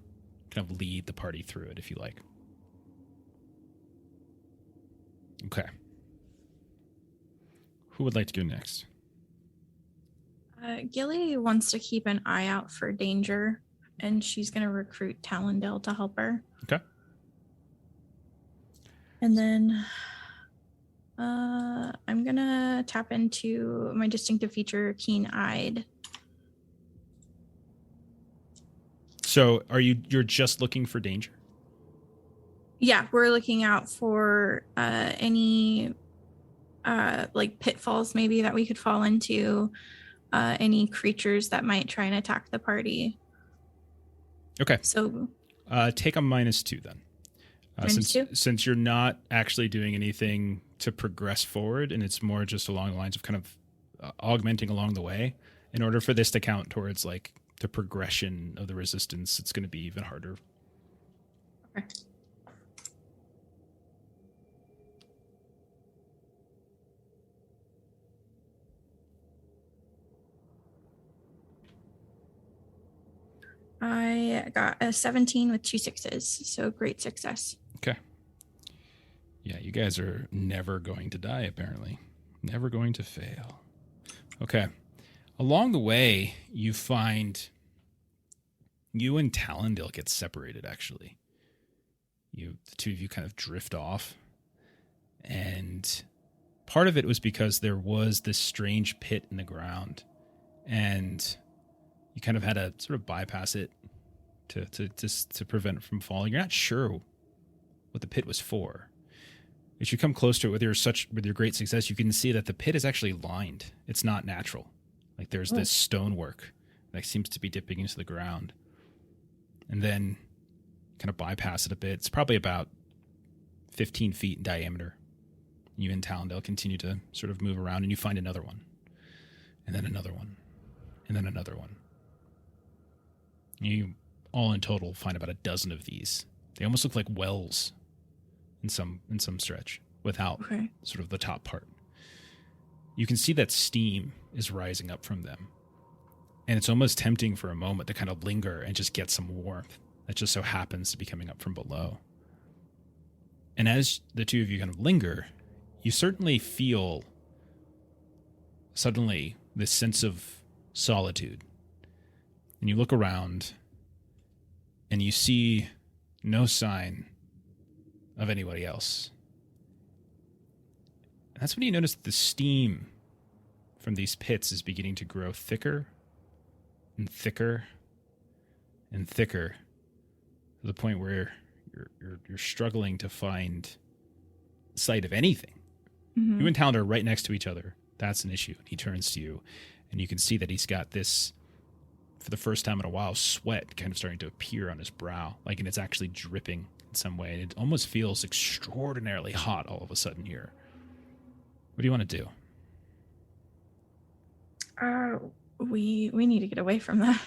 kind of lead the party through it, if you like. Okay. Who would like to go next? Gilly wants to keep an eye out for danger, and she's going to recruit Talondale to help her. Okay. And then I'm going to tap into my distinctive feature, Keen-Eyed. So you're just looking for danger? Yeah, we're looking out for any like pitfalls maybe that we could fall into, any creatures that might try and attack the party. Okay. So take a -2 then. -2? Since you're not actually doing anything to progress forward, and it's more just along the lines of kind of augmenting along the way, in order for this to count towards like the progression of the resistance, it's going to be even harder. Okay. I got a 17 with 2 6s, so great success. Okay. Yeah, you guys are never going to die, apparently. Never going to fail. Okay. Along the way, you find you and Talondale get separated, actually. The two of you kind of drift off. And part of it was because there was this strange pit in the ground. And you kind of had to sort of bypass it to prevent it from falling. You're not sure what the pit was for. As you come close to it with your great success, you can see that the pit is actually lined. It's not natural. Like there's this stonework that seems to be dipping into the ground. And then kind of bypass it a bit. It's probably about 15 feet in diameter. You and Talondale continue to sort of move around, and you find another one. And then another one. And then another one. You all in total find about a dozen of these. They almost look like wells in some stretch without sort of the top part. You can see that steam is rising up from them. And it's almost tempting for a moment to kind of linger and just get some warmth that just so happens to be coming up from below. And as the two of you kind of linger, you certainly feel suddenly this sense of solitude. And you look around and you see no sign of anybody else. And that's when you notice that the steam from these pits is beginning to grow thicker and thicker and thicker to the point where you're struggling to find sight of anything. Mm-hmm. You and Talon are right next to each other. That's an issue. He turns to you, and you can see that he's got this for the first time in a while, sweat kind of starting to appear on his brow, like, and it's actually dripping in some way. And it almost feels extraordinarily hot all of a sudden here. What do you want to do? We need to get away from that.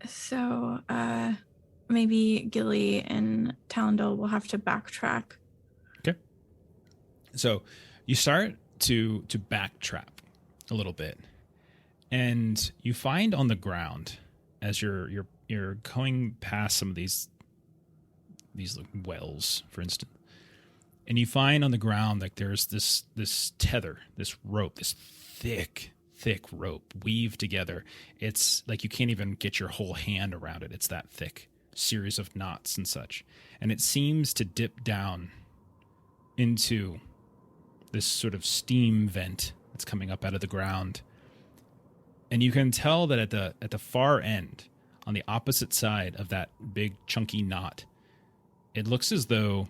So, maybe Gilly and Talendale will have to backtrack. Okay. So you start to backtrack a little bit, and you find on the ground as you're going past some of these like wells, for instance, and you find on the ground like there's this tether, this rope, this thick rope weaved together. It's like you can't even get your whole hand around it. It's that thick, series of knots and such, and it seems to dip down into this sort of steam vent that's coming up out of the ground. And you can tell that at the far end, on the opposite side of that big chunky knot, it looks as though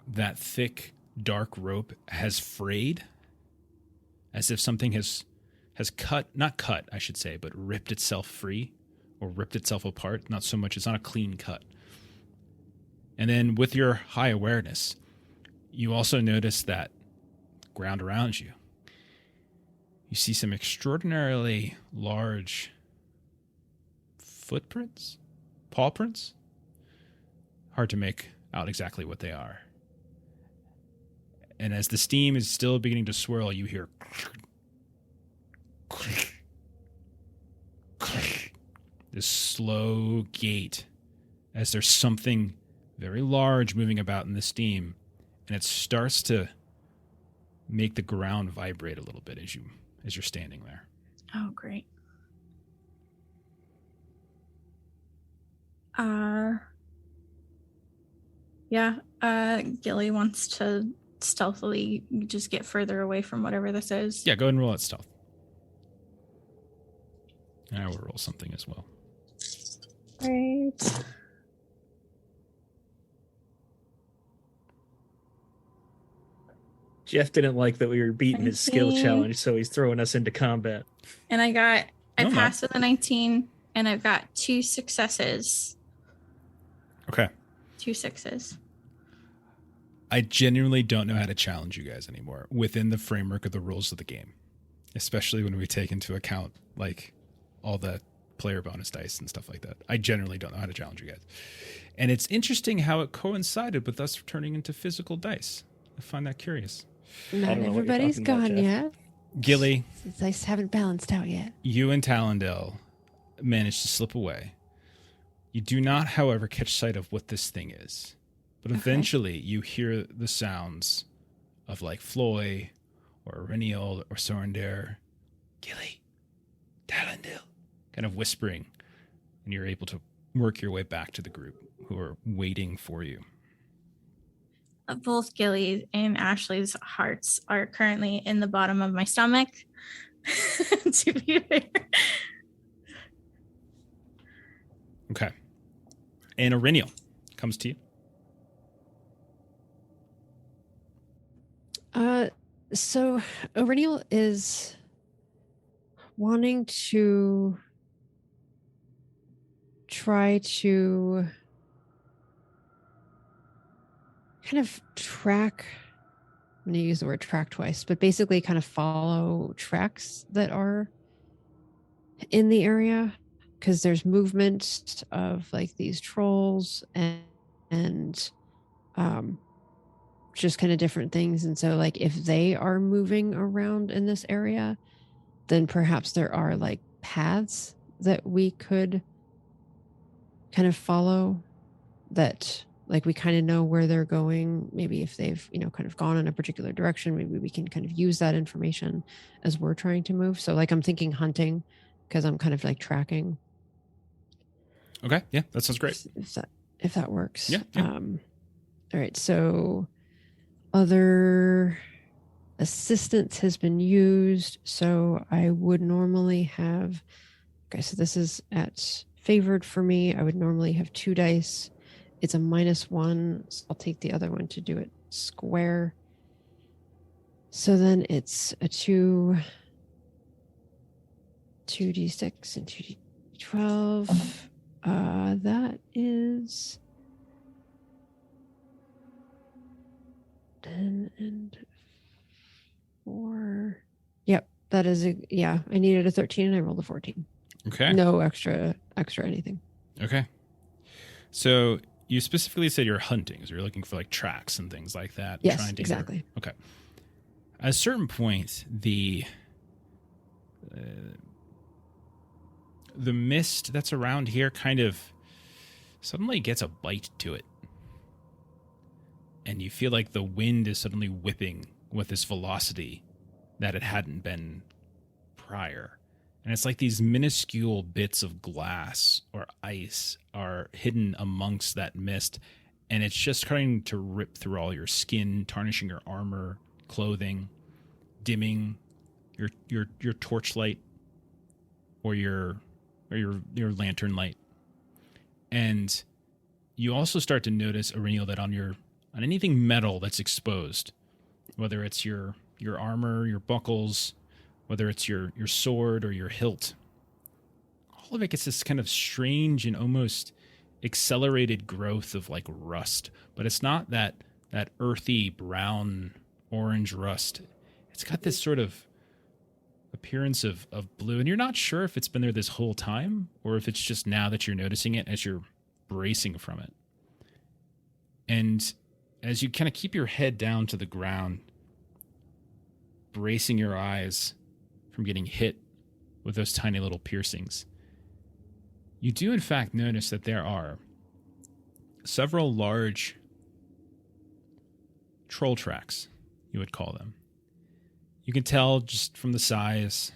that thick dark rope has frayed, as if something has not cut, I should say, but ripped itself free or ripped itself apart. Not so much, it's not a clean cut. And then with your high awareness, you also notice that ground around you, you see some extraordinarily large footprints, paw prints. Hard to make out exactly what they are. And as the steam is still beginning to swirl, you hear this slow gate as there's something very large moving about in the steam, and it starts to make the ground vibrate a little bit as you're standing there. Oh, great. Gilly wants to stealthily just get further away from whatever this is. Yeah, go ahead and roll at stealth. And I will roll something as well. Right. Jeff didn't like that we were beating his skill 19. challenge, so he's throwing us into combat. And I No. passed with a 19, and I've got 2 successes. Okay. 2 6s. I genuinely don't know how to challenge you guys anymore within the framework of the rules of the game, especially when we take into account like all the player bonus dice and stuff like that. I generally don't know how to challenge you guys. And it's interesting how it coincided with us turning into physical dice. I find that curious. Not don't know what you're everybody's talking about, gone Jeff. yet. Gilly, The dice haven't balanced out yet. you and Talendale managed to slip away. You do not, however, catch sight of what this thing is. But Okay. eventually you hear the sounds of like Floy or Reniel or Sorendare, Gilly, Talendale, kind of whispering. And you're able to work your way back to the group who are waiting for you. Both Gilly and Ashley's hearts are currently in the bottom of my stomach. To be fair. Okay. And Reniel comes to you. So Aurenial is wanting to try to kind of track, I'm going to use the word track twice, but basically kind of follow tracks that are in the area, because there's movement of like these trolls and just kind of different things. And so like if they are moving around in this area, then perhaps there are like paths that we could kind of follow, that like we kind of know where they're going. Maybe if they've, kind of gone in a particular direction, maybe we can kind of use that information as we're trying to move. So like I'm thinking hunting, because I'm kind of like tracking. Okay. Yeah, that sounds great. If that works. Yeah. All right. So other assistance has been used. So I would normally have, okay, so this is at favored for me. I would normally have 2 dice. It's a -1. So I'll take the other one to do it square. So then it's a 2 2d6 and 2d12. That is 10 and 4. Yep, that is yeah. I needed a 13 and I rolled a 14. Okay. No extra anything. Okay. So you specifically said you're hunting, so you're looking for like tracks and things like that. Yes, trying to exactly. Okay. At a certain point, the mist that's around here kind of suddenly gets a bite to it. And you feel like the wind is suddenly whipping with this velocity that it hadn't been prior. And it's like these minuscule bits of glass or ice are hidden amongst that mist. And it's just starting to rip through all your skin, tarnishing your armor, clothing, dimming your torchlight or your lantern light. And you also start to notice, Aureliel, that on anything metal that's exposed, whether it's your armor, your buckles, whether it's your sword or your hilt, all of it gets this kind of strange and almost accelerated growth of like rust. But it's not that earthy brown orange rust. It's got this sort of appearance of blue, and you're not sure if it's been there this whole time or if it's just now that you're noticing it as you're bracing from it. And as you kind of keep your head down to the ground, bracing your eyes from getting hit with those tiny little piercings, you do in fact notice that there are several large troll tracks, you would call them. You can tell just from the size,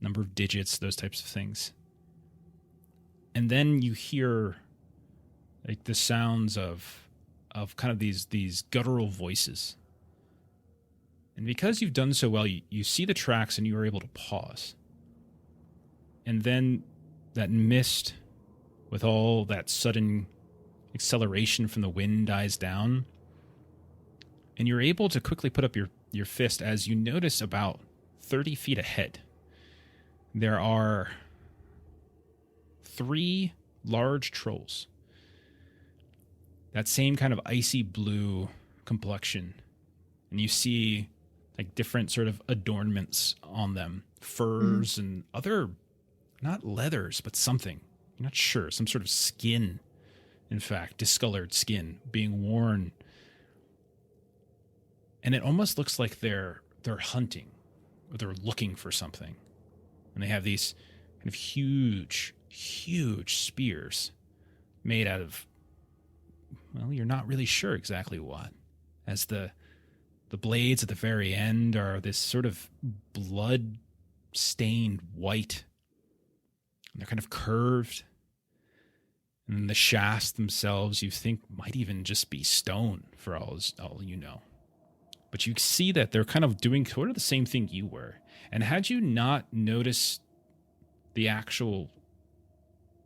number of digits, those types of things. And then you hear like the sounds of kind of these guttural voices. And because you've done so well, you see the tracks and you are able to pause. And then that mist with all that sudden acceleration from the wind dies down. And you're able to quickly put up your fist as you notice about 30 feet ahead. There are 3 large trolls. That same kind of icy blue complexion. And you see like different sort of adornments on them. Furs and other, not leathers, but something. You're not sure. Some sort of skin, in fact, discolored skin being worn. And it almost looks like they're hunting or they're looking for something. And they have these kind of huge spears made out of, well, you're not really sure exactly what. As the blades at the very end are this sort of blood-stained white. And they're kind of curved. And the shafts themselves you think might even just be stone for all you know. But you see that they're kind of doing sort of the same thing you were. And had you not noticed the actual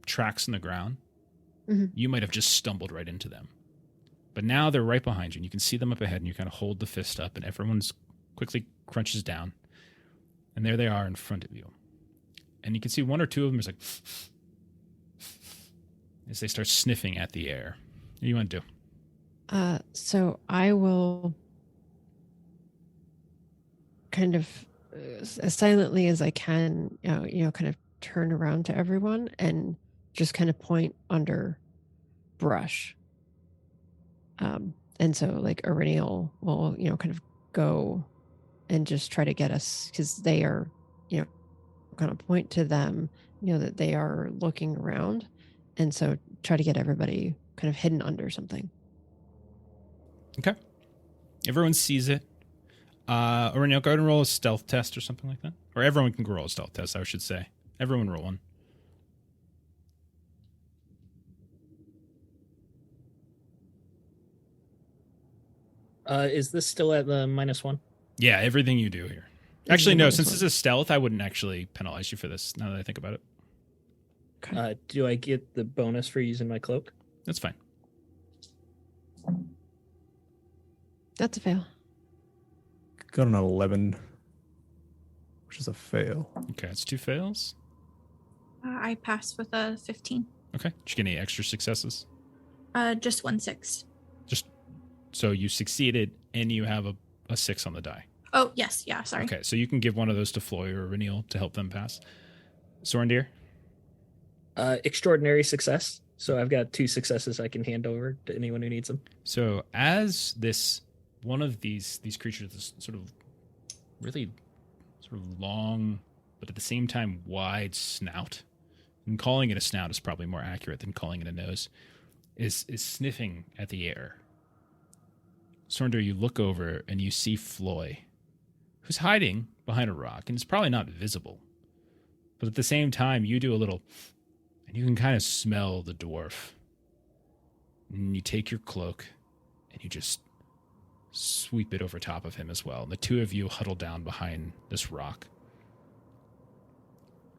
tracks in the ground, you might have just stumbled right into them. But now they're right behind you, and you can see them up ahead, and you kind of hold the fist up, and everyone's quickly crunches down. And there they are in front of you. And you can see 1 or 2 of them is like, as they start sniffing at the air. What do you want to do? So I will kind of as silently as I can, kind of turn around to everyone and just kind of point under brush. And so like Aureliel will, kind of go and just try to get us, because they are, kind of point to them, that they are looking around. And so try to get everybody kind of hidden under something. Okay. Everyone sees it. Aureliel, go ahead and roll a stealth test or something like that. Or everyone can roll a stealth test, I should say. Everyone roll one. Is this still at the -1? Yeah, everything you do here. Actually, no, since this is stealth, I wouldn't actually penalize you for this, now that I think about it. Okay. Do I get the bonus for using my cloak? That's fine. That's a fail. Got an 11. which is a fail. Okay, it's 2 fails. I passed with a 15. Okay. Did you get any extra successes? Just 1 6. Just so you succeeded and you have a 6 on the die. Oh, yes. Yeah, sorry. Okay, so you can give one of those to Floy or Renil to help them pass. Sorendir? Extraordinary success. So I've got 2 successes I can hand over to anyone who needs them. So as this one of these creatures, this sort of really sort of long, but at the same time wide snout, and calling it a snout is probably more accurate than calling it a nose, is sniffing at the air. Sorendir, you look over and you see Floy, who's hiding behind a rock and is probably not visible. But at the same time, you do a little, and you can kind of smell the dwarf. And you take your cloak and you just sweep it over top of him as well. And the 2 of you huddle down behind this rock.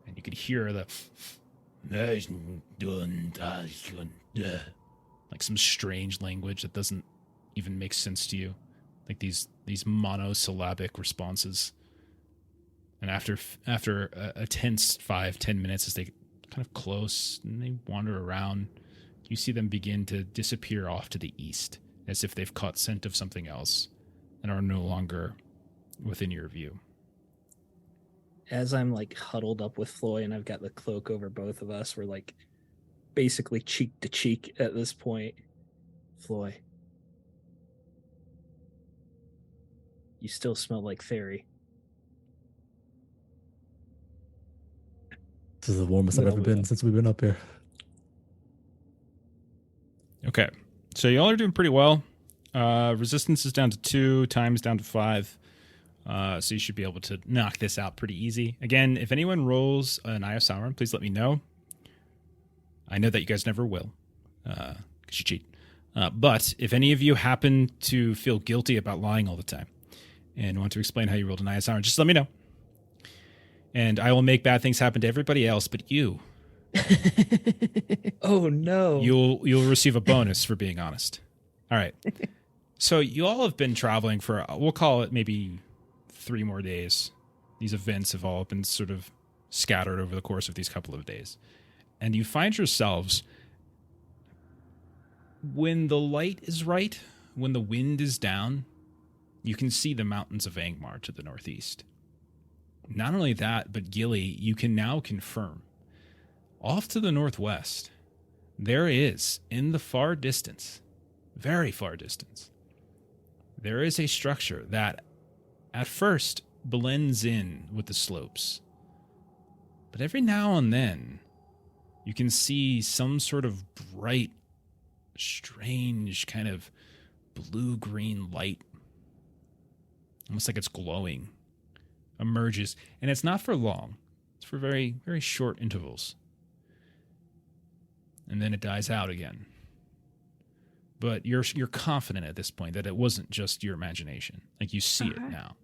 And you could hear the like some strange language that doesn't even make sense to you. Like these monosyllabic responses. And after a tense 5-10 minutes as they get kind of close and they wander around, you see them begin to disappear off to the east, as if they've caught scent of something else and are no longer within your view. As I'm like huddled up with Floy and I've got the cloak over both of us, we're like basically cheek to cheek at this point. Floy, you still smell like fairy. This is the warmest I've ever been since we've been up here. Okay, so y'all are doing pretty well. Resistance is down to 2, time's down to 5. So you should be able to knock this out pretty easy. Again, if anyone rolls an Eye of Sauron, please let me know. I know that you guys never will, because you cheat. But if any of you happen to feel guilty about lying all the time and want to explain how you rolled an Eye of Sauron, just let me know. And I will make bad things happen to everybody else but you. Oh, no. You'll receive a bonus for being honest. All right. So you all have been traveling for, we'll call it maybe 3 more days. These events have all been sort of scattered over the course of these couple of days. And you find yourselves, when the light is right, when the wind is down, you can see the mountains of Angmar to the northeast. Not only that, but Gilly, you can now confirm, off to the northwest, there is, in the far distance, very far distance, there is a structure that at first blends in with the slopes. But every now and then, you can see some sort of bright, strange kind of blue-green light, almost like it's glowing, emerges. And it's not for long. It's for very, very short intervals. And then it dies out again. But you're confident at this point that it wasn't just your imagination. Like, you see it now.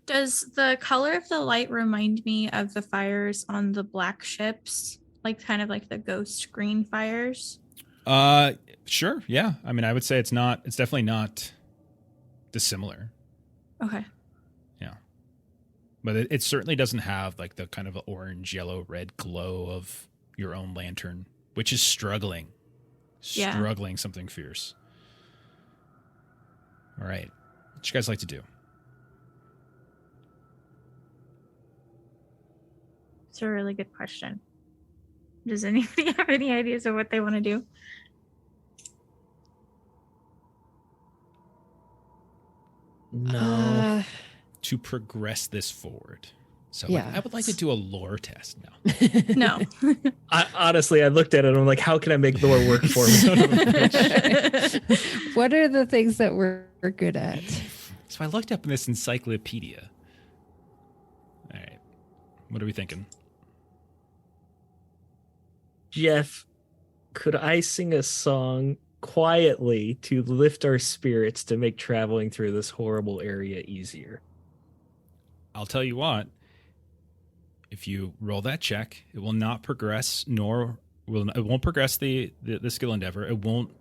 Does the color of the light remind me of the fires on the black ships? Like kind of like the ghost green fires? Sure, yeah. I mean, I would say it's definitely not dissimilar. Okay. Yeah. But it certainly doesn't have like the kind of orange, yellow, red glow of your own lantern, which is struggling something fierce. All right. What you guys like to do? It's a really good question. Does anybody have any ideas of what they want to do? No. To progress this forward. So Yeah. I would like to do a lore test now. No. Honestly, I looked at it and I'm like, how can I make lore work for me? What are the things that we're good at? So I looked up in this encyclopedia. All right. What are we thinking? Jeff, could I sing a song quietly to lift our spirits to make traveling through this horrible area easier? I'll tell you what. If you roll that check, it will not progress, it won't progress the skill endeavor. It won't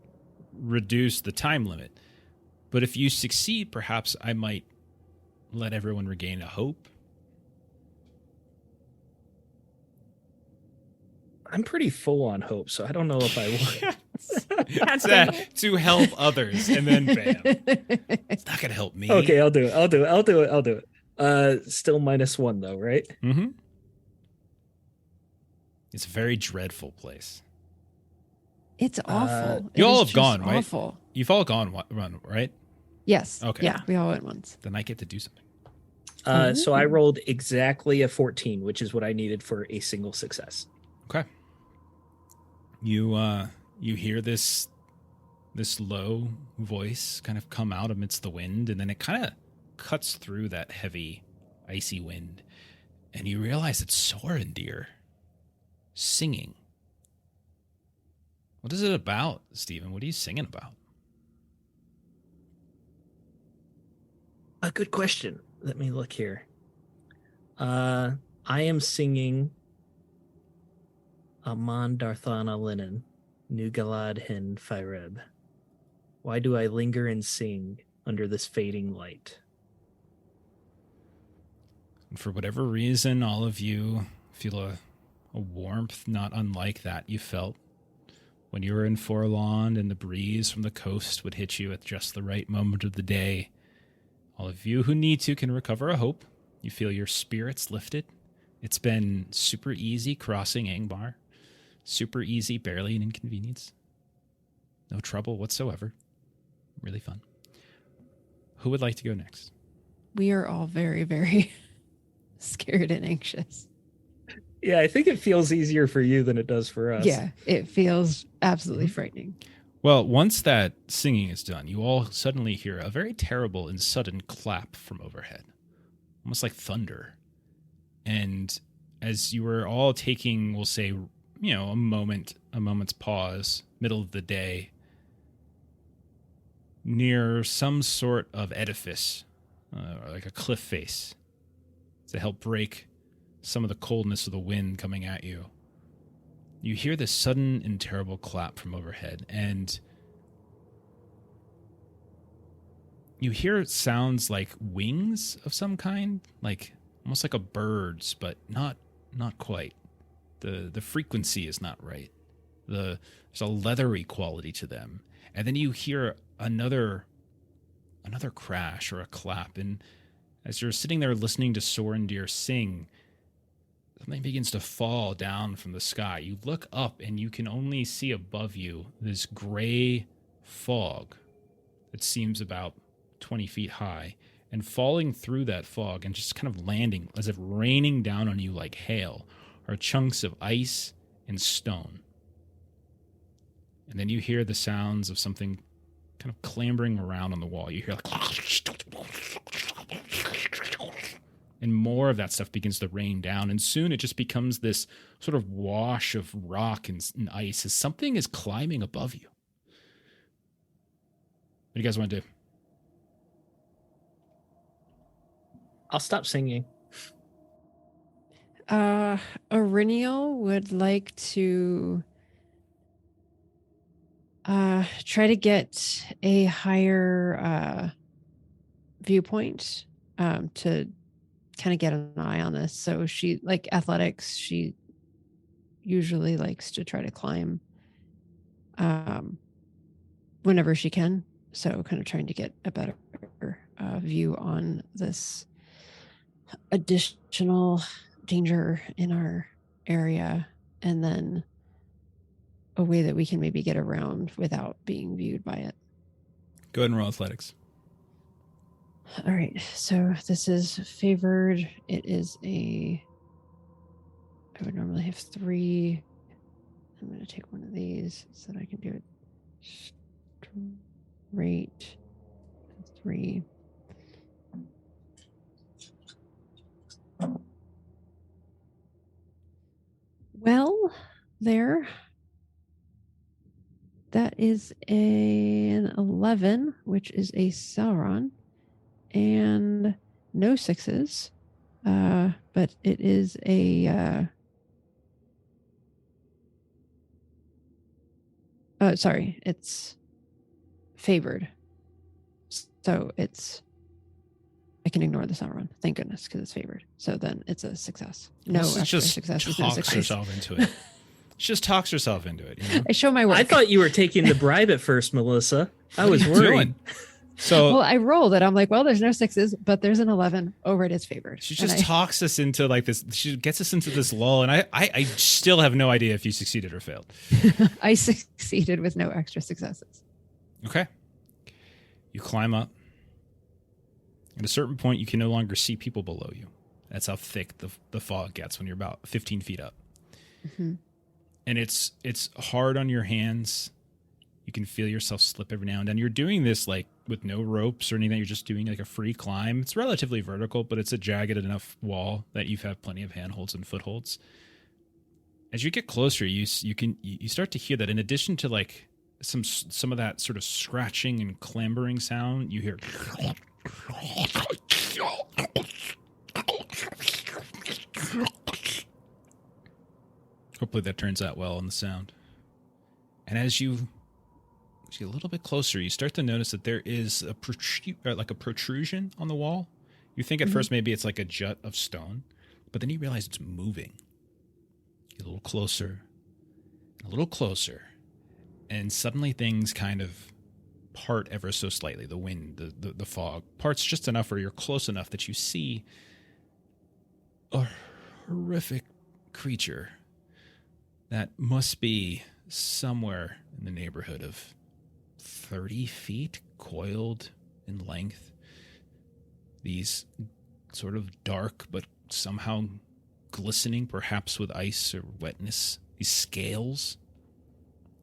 reduce the time limit. But if you succeed, perhaps I might let everyone regain a hope. I'm pretty full on hope, so I don't know if I will. To help others, and then bam. It's not gonna help me. Okay, I'll do it. Still -1 though, right? Mm-hmm. It's a very dreadful place. It's awful. You It all is have just gone, right? awful. You've all gone run, right? Yes. Okay. Yeah, we all went once. Then I get to do something. So I Ooh. rolled exactly a 14, which is what I needed for a single success. Okay. You hear this low voice kind of come out amidst the wind, and then it kind of cuts through that heavy, icy wind, and you realize it's Sorendir singing. What is it about, Stephen? What are you singing about? A good question. Let me look here. I am singing Amon Darthana Linen, Nugalad Hin Fireb. Why do I linger and sing under this fading light? And for whatever reason, all of you feel a warmth not unlike that you felt when you were in Forlond and the breeze from the coast would hit you at just the right moment of the day. All of you who need to can recover a hope. You feel your spirits lifted. It's been super easy crossing Angmar. Super easy, barely an inconvenience. No trouble whatsoever. Really fun. Who would like to go next? We are all very, very scared and anxious. Yeah, I think it feels easier for you than it does for us. Yeah, it feels absolutely frightening. Well, once that singing is done, you all suddenly hear a very terrible and sudden clap from overhead, almost like thunder. And as you were all taking, we'll say, a moment's pause, middle of the day, near some sort of edifice, like a cliff face, to help break some of the coldness of the wind coming at you, you hear this sudden and terrible clap from overhead, and you hear sounds like wings of some kind, like almost like a bird's, but not quite. The frequency is not right. There's a leathery quality to them, and then you hear another crash or a clap, and as you're sitting there listening to Sorendir sing, something begins to fall down from the sky. You look up and you can only see above you this gray fog that seems about 20 feet high, and falling through that fog and just kind of landing as if raining down on you like hail are chunks of ice and stone. And then you hear the sounds of something kind of clambering around on the wall. You hear and more of that stuff begins to rain down, and soon it just becomes this sort of wash of rock and ice as something is climbing above you. What do you guys want to do? I'll stop singing. Aurinial would like to try to get a higher viewpoint to kind of get an eye on this. So she, like athletics, she usually likes to try to climb whenever she can. So kind of trying to get a better view on this additional danger in our area, and then a way that we can maybe get around without being viewed by it. Go ahead and roll athletics. All right, so this is favored. It is I would normally have 3. I'm going to take one of these so that I can do it straight. 3. Well, there. That is an 11, which is a Sauron, and no 6s. But it is a sorry, it's favored. So I can ignore the Sauron. Thank goodness, because it's favored. So then it's a success. No This is extra just success. There's no talks success. yourself into it. She just talks herself into it. You know? I show my work. I thought you were taking the bribe at first, Melissa. I was What are you worried. doing? So well, I rolled it. I'm like, well, there's no 6s, but there's an 11. Over it is favored. she just talks us into like this. She gets us into this lull, and I still have no idea if you succeeded or failed. I succeeded with no extra successes. Okay. You climb up. At a certain point, you can no longer see people below you. That's how thick the fog gets when you're about 15 feet up. Mm-hmm. And it's hard on your hands. You can feel yourself slip every now and then. You're doing this like with no ropes or anything. You're just doing like a free climb. It's relatively vertical, but it's a jagged enough wall that you've had plenty of handholds and footholds. As you get closer, you start to hear that in addition to like some of that sort of scratching and clambering sound, you hear hopefully that turns out well on the sound. And as you get a little bit closer, you start to notice that there is a protrusion on the wall. You think at first maybe it's like a jut of stone, but then you realize it's moving. You get a little closer, and suddenly things kind of part ever so slightly. The wind, the fog parts just enough where you're close enough that you see a horrific creature that must be somewhere in the neighborhood of 30 feet, coiled in length. These sort of dark but somehow glistening, perhaps with ice or wetness, these scales.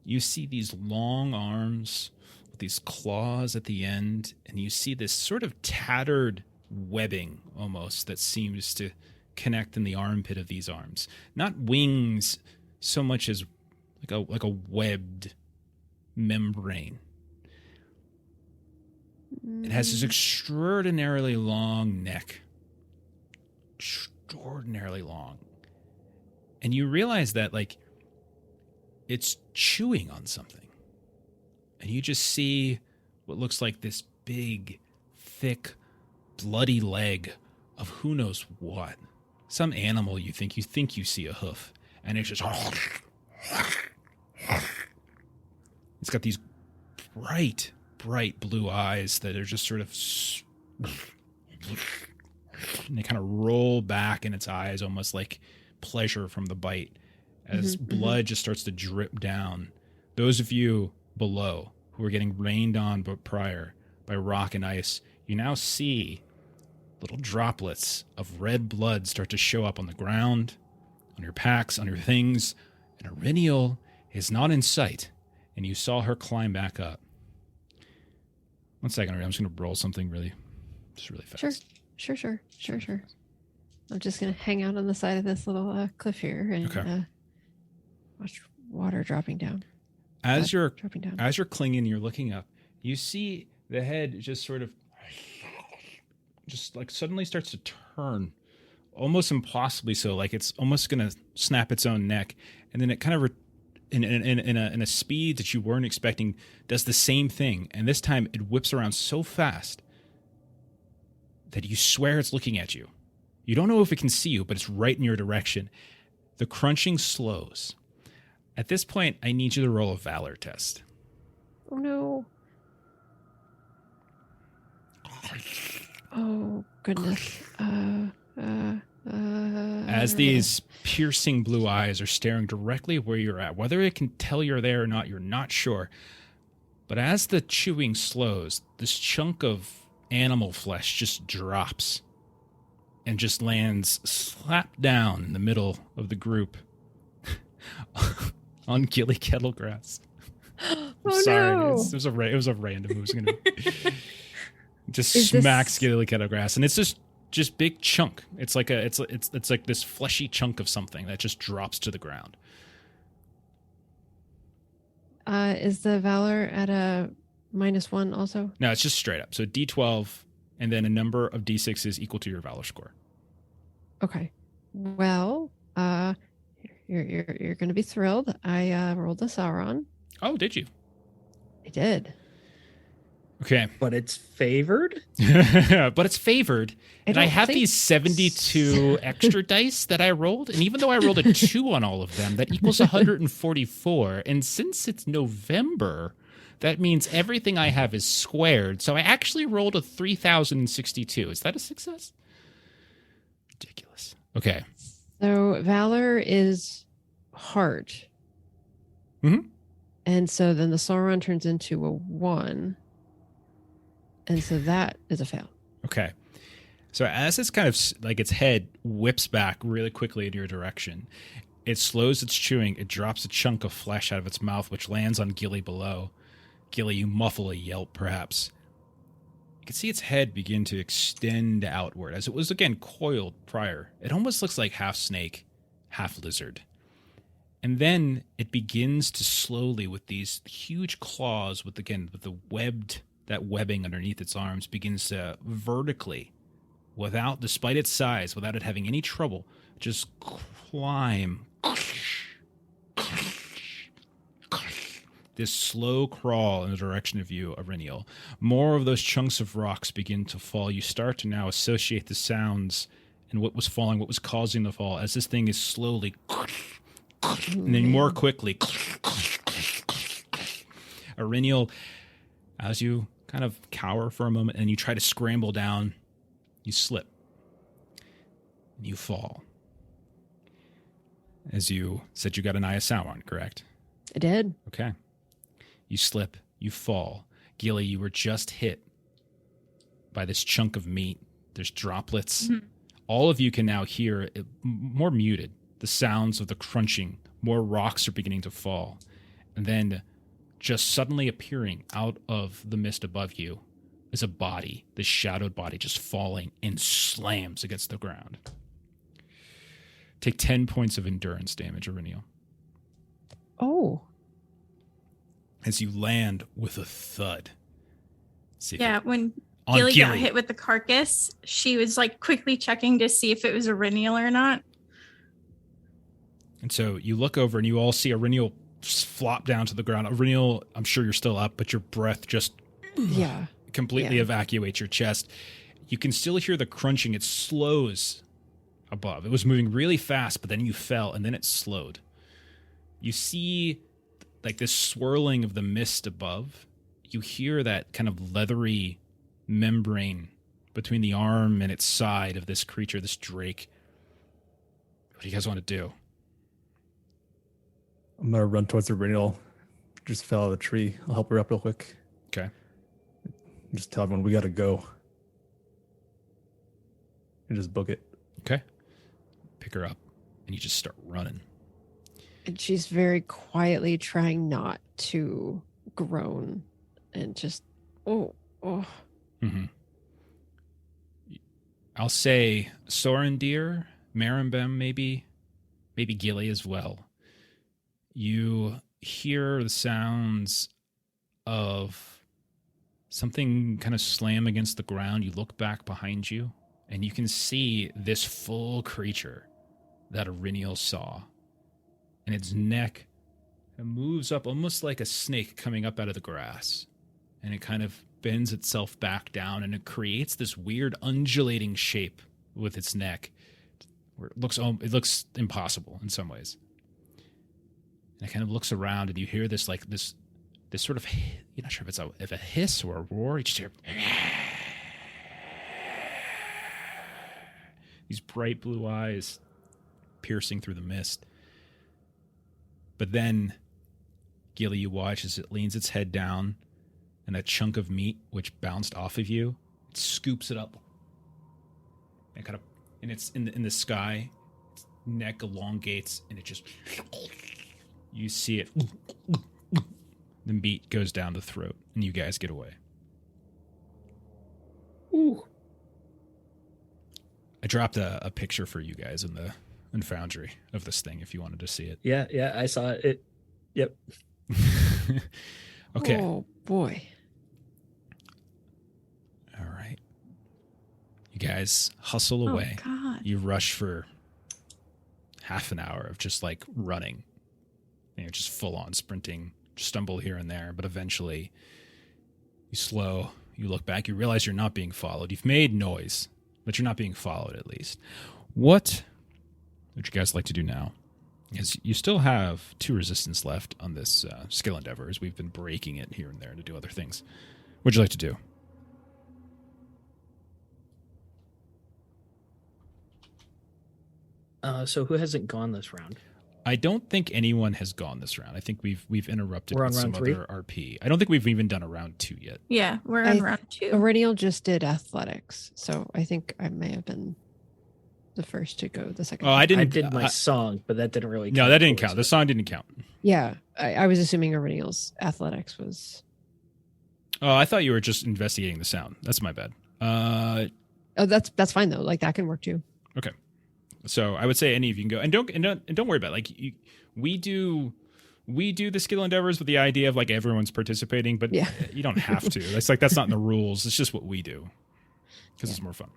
You see these long arms with these claws at the end, and you see this sort of tattered webbing almost that seems to connect in the armpit of these arms. Not wings so much as like a webbed membrane. It has this extraordinarily long neck. Extraordinarily long. And you realize that, like, it's chewing on something. And you just see what looks like this big, thick, bloody leg of who knows what. Some animal you think you see a hoof. And it's just... It's got these bright blue eyes that are just sort of... And they kind of roll back in its eyes, almost like pleasure from the bite, as blood just starts to drip down. Those of you below who were getting rained on but prior by rock and ice, you now see little droplets of red blood start to show up on the ground, on your packs, on your things, and Irinial is not in sight, and you saw her climb back up. 1 second, I'm just going to roll something really fast. Sure. I'm just going to hang out on the side of this little cliff here and watch water dropping down. As you're clinging, you're looking up, you see the head just sort of just like suddenly starts to turn, almost impossibly so, like it's almost going to snap its own neck, and then it kind of in a speed that you weren't expecting does the same thing, and this time it whips around so fast that you swear it's looking at you. You don't know if it can see you, but it's right in your direction. The crunching slows. At this point, I need you to roll a valor test. Oh no. Oh goodness. As these piercing blue eyes are staring directly where you're at, whether it can tell you're there or not, you're not sure. But as the chewing slows, this chunk of animal flesh just drops and just lands slap down in the middle of the group on Gilly Kettlegrass. Sorry, no. it was a random. It was gonna just smacks Gilly Kettlegrass, and it's just big chunk. It's like it's like this fleshy chunk of something that just drops to the ground. Is the valor at a -1 also? No, it's just straight up. So D12 and then a number of D6s equal to your valor score. Okay. Well, you're going to be thrilled. I rolled a Sauron. Oh, did you? I did. Okay. But it's favored? But it's favored. And I don't have think these 72 extra dice that I rolled. And even though I rolled a 2 on all of them, that equals 144. And since it's November, that means everything I have is squared. So I actually rolled a 3062. Is that a success? Ridiculous. Okay. So Valor is hard. Mhm. And so then the Sauron turns into a 1. And so that is a fail. Okay. So as it's kind of like its head whips back really quickly in your direction, it slows its chewing. It drops a chunk of flesh out of its mouth, which lands on Gilly below. Gilly, you muffle a yelp, perhaps. You can see its head begin to extend outward, as it was, again, coiled prior. It almost looks like half snake, half lizard. And then it begins to slowly, with these huge claws, with the that webbing underneath its arms, begins to vertically, despite its size, without it having any trouble, just climb. This slow crawl in the direction of you, Auriniel. More of those chunks of rocks begin to fall. You start to now associate the sounds and what was falling, what was causing the fall, as this thing is slowly, and then more quickly, Auriniel, as you kind of cower for a moment and you try to scramble down, you slip and you fall. As you said, you got an Sauron, correct? I did. Okay. You slip, you fall. Gilly, you were just hit by this chunk of meat. There's droplets. Mhm. All of you can now hear, more muted, the sounds of the crunching. More rocks are beginning to fall. And then just suddenly appearing out of the mist above you is a body, this shadowed body just falling and slams against the ground. Take 10 points of endurance damage, Auriniel. Oh. As you land with a thud. See Yeah, when on Gilly got Gilly. hit with the carcass, she was like quickly checking to see if it was a Renial or not. And so you look over and you all see Auriniel flop down to the ground. Auriniel, I'm sure you're still up, but your breath just Yeah. completely Yeah. evacuates your chest. You can still hear the crunching. It slows above. It was moving really fast, but then you fell and then it slowed. You see like this swirling of the mist above. You hear that kind of leathery membrane between the arm and its side of this creature, this drake. What do you guys want to do? I'm gonna run towards the Renial. Just fell out of the tree. I'll help her up real quick. Okay. Just tell everyone we gotta go. And just book it. Okay. Pick her up and you just start running. And she's very quietly trying not to groan and just, oh. Mm-hmm. I'll say Sorendir, Marimbem, maybe Gilly as well. You hear the sounds of something kind of slam against the ground. You look back behind you, and you can see this full creature that Auriniel saw. And its neck moves up almost like a snake coming up out of the grass. And it kind of bends itself back down, and it creates this weird undulating shape with its neck, where it looks impossible in some ways. And it kind of looks around, and you hear this sort of, you're not sure if a hiss or a roar. You just hear these bright blue eyes piercing through the mist. But then, Gilly, you watch as it leans its head down, and that chunk of meat which bounced off of you, it scoops it up, and it's in the sky. Its neck elongates, and it just, you see it. The meat goes down the throat, and you guys get away. Ooh. I dropped a picture for you guys in Foundry of this thing if you wanted to see it. Yeah, I saw it. Yep. Okay. Oh, boy. All right. You guys hustle away. Oh, God. You rush for half an hour of just like running. Just full on sprinting, stumble here and there, but eventually You slow. You look back. You realize you're not being followed. You've made noise, but you're not being followed, at least. What would you guys like to do now? Because you still have 2 resistance left on this skill endeavor, as we've been breaking it here and there to do other things. What would you like to do? So who hasn't gone this round? I don't think anyone has gone this round. I think we've interrupted We're on with some round 3? other RP. I don't think we've even done a round 2 yet. Yeah, we're I on round 2. Aurelial just did athletics, so I think I may have been the first to go the second. Oh, I didn't. I did my song, but that didn't really count. No, that didn't towards count. The it. song didn't count. Yeah, I was assuming Aurelial's athletics was. Oh, I thought you were just investigating the sound. That's my bad. Oh, that's fine though. Like that can work too. Okay. So I would say any of you can go, and don't worry about it. Like we do the skill endeavors with the idea of like everyone's participating, but Yeah. you don't have to. That's not in the rules. It's just what we do because Yeah. it's more fun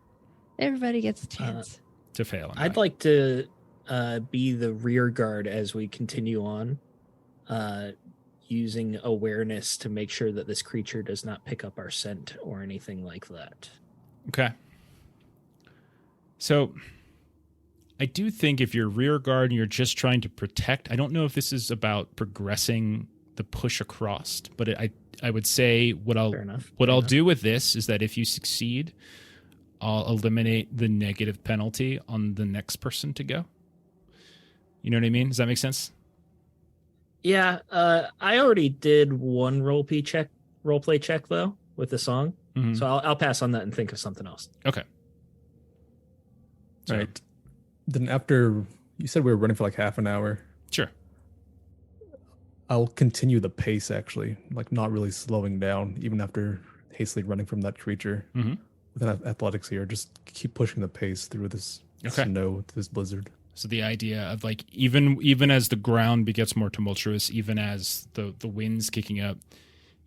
Everybody gets a chance. to fail. and I'd die. like to be the rear guard as we continue on, using awareness to make sure that this creature does not pick up our scent or anything like that. Okay. So I do think if you're rear guard and you're just trying to protect, I don't know if this is about progressing the push across, but I would say what Fair enough. I'll do with this is that if you succeed, I'll eliminate the negative penalty on the next person to go. You know what I mean? Does that make sense? Yeah, I already did one role play check though with the song, Mhm. so I'll pass on that and think of something else. Okay. So, Right. Then after you said we were running for like half an hour, Sure. I'll continue the pace actually, like not really slowing down even after hastily running from that creature. Mhm. With athletics here, just keep pushing the pace through this snow, this blizzard. So the idea of like even as the ground gets more tumultuous, even as the wind's kicking up,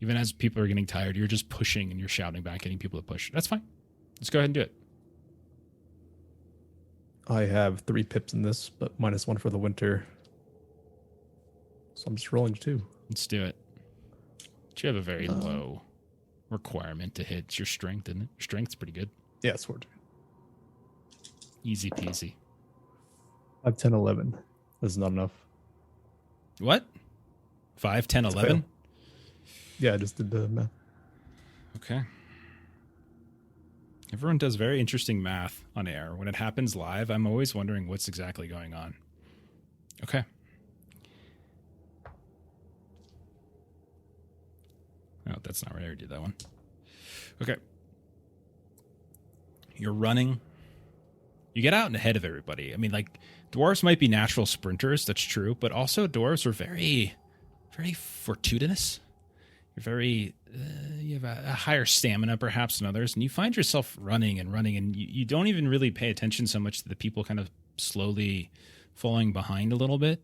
even as people are getting tired, you're just pushing and you're shouting back, getting people to push. That's fine. Let's go ahead and do it. I have 3 pips in this, but -1 for the winter. So I'm just rolling 2. Let's do it. But you have a very low requirement to hit. It's your strength, isn't it? Your strength's pretty good. Yeah, sword. Easy peasy. 5, 10, 11. This is not enough. What? 5, 10, It's a 11? fail. Yeah, I just did the math. Okay. Everyone does very interesting math on air. When it happens live, I'm always wondering what's exactly going on. Okay. Oh, that's not right. I already did that one. Okay. You're running. You get out and ahead of everybody. I mean, like, dwarves might be natural sprinters. That's true. But also, dwarves are very, very fortuitous. You're very, you have a higher stamina perhaps than others. And you find yourself running, and you don't even really pay attention so much to the people kind of slowly falling behind a little bit.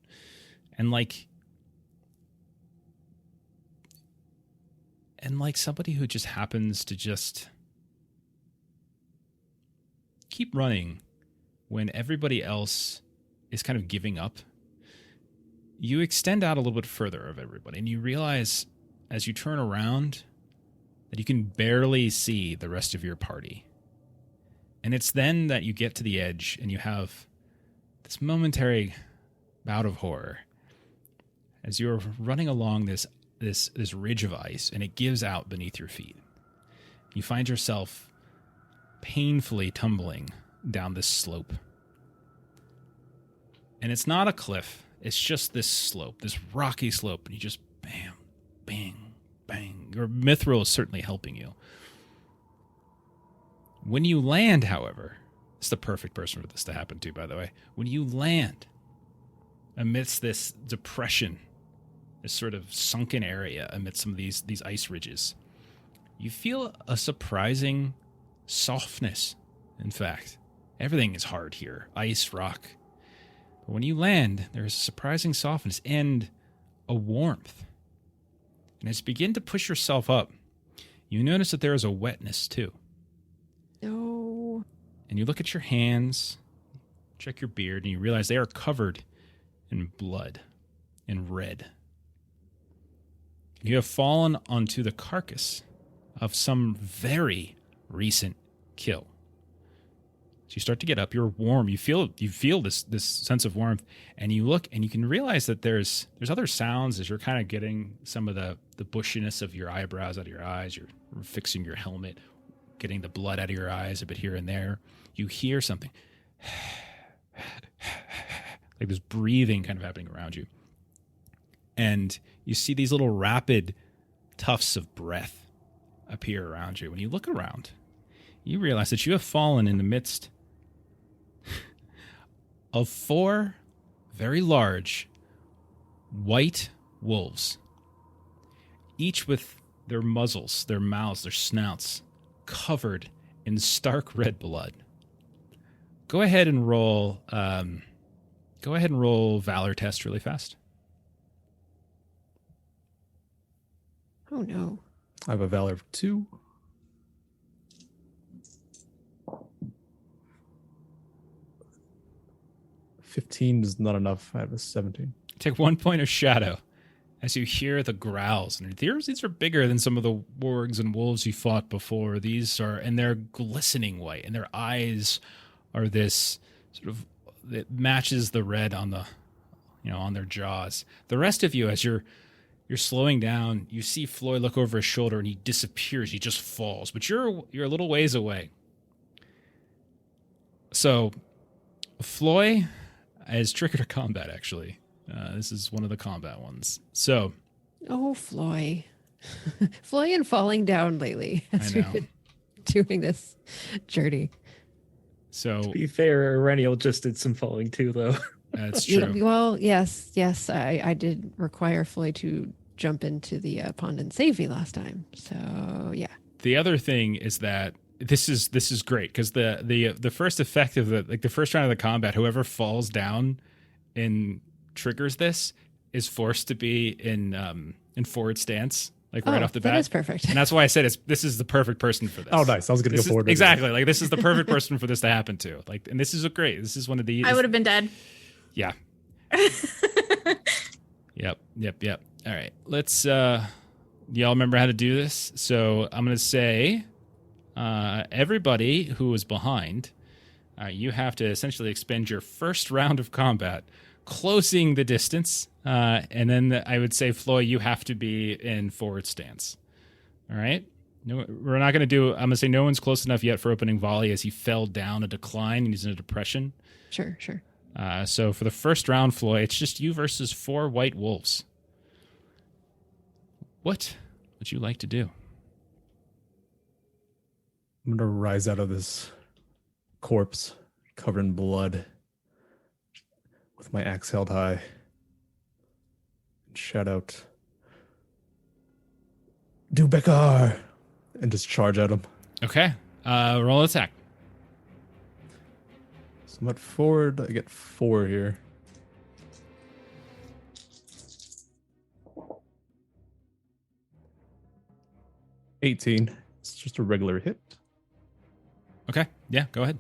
And like somebody who just happens to just keep running when everybody else is kind of giving up, you extend out a little bit further of everybody, and you realize as you turn around that you can barely see the rest of your party. And it's then that you get to the edge and you have this momentary bout of horror as you're running along this ridge of ice, and it gives out beneath your feet. You find yourself painfully tumbling down this slope. And it's not a cliff. It's just this slope, this rocky slope. And you just bam, bang, bang. Your mithril is certainly helping you. When you land, however, it's the perfect person for this to happen to, by the way. When you land amidst this depression, this sort of sunken area amidst some of these ice ridges, you feel a surprising softness. In fact, everything is hard here. Ice, rock. But when you land, there is a surprising softness and a warmth. And as you begin to push yourself up, you notice that there is a wetness too. No. And you look at your hands, check your beard, and you realize they are covered in blood and red. You have fallen onto the carcass of some very recent kill. So you start to get up. You're warm. You feel this sense of warmth, and you look and you can realize that there's other sounds as you're kind of getting some of the bushiness of your eyebrows out of your eyes. You're fixing your helmet, getting the blood out of your eyes a bit here and there. You hear something like this breathing kind of happening around you, and you see these little rapid tufts of breath appear around you. When you look around, you realize that you have fallen in the midst of 4 very large white wolves, each with their muzzles, their mouths, their snouts covered in stark red blood. Go ahead and roll Valor test really fast. Oh no. I have a Valor of 2. $15 is not enough. I have a 17. Take 1 point of shadow as you hear the growls. And these are bigger than some of the wargs and wolves you fought before. And they're glistening white, and their eyes are this sort of, it matches the red on the, on their jaws. The rest of you, as you're slowing down, you see Floyd look over his shoulder and he disappears. He just falls, but you're a little ways away. So Floyd is triggered a combat, actually. This is one of the combat ones. So. Oh, Floy. Floy and falling down lately as I know. we've been doing this journey. So. To be fair, Reniel just did some falling too, though. That's true. Well, yes. I did require Floy to jump into the pond and save me last time. So, yeah. The other thing is that this is great because the first effect of the first round of the combat, whoever falls down and triggers this is forced to be in forward stance, like right off the bat. That is perfect. And that's why I said this is the perfect person for this. Oh, nice. I was going to go forward. Exactly. Like this is the perfect person for this to happen to. Like, and this is great. This is one of the. I would have been dead. Yeah. Yep. All right. Let's. Y'all remember how to do this? So I'm going to say. Everybody who was behind, you have to essentially expend your first round of combat, closing the distance, and then I would say, Floyd, you have to be in forward stance. All right? No, we're not going to do. I'm going to say no one's close enough yet for opening volley as he fell down a decline and he's in a depression. Sure. So for the first round, Floyd, it's just you versus 4 white wolves. What would you like to do? I'm going to rise out of this corpse covered in blood with my axe held high and shout out, Dubekar, and just charge at him. Okay. Roll attack. So I'm at forward. I get 4 here. $18. It's just a regular hit. Okay. Yeah, go ahead.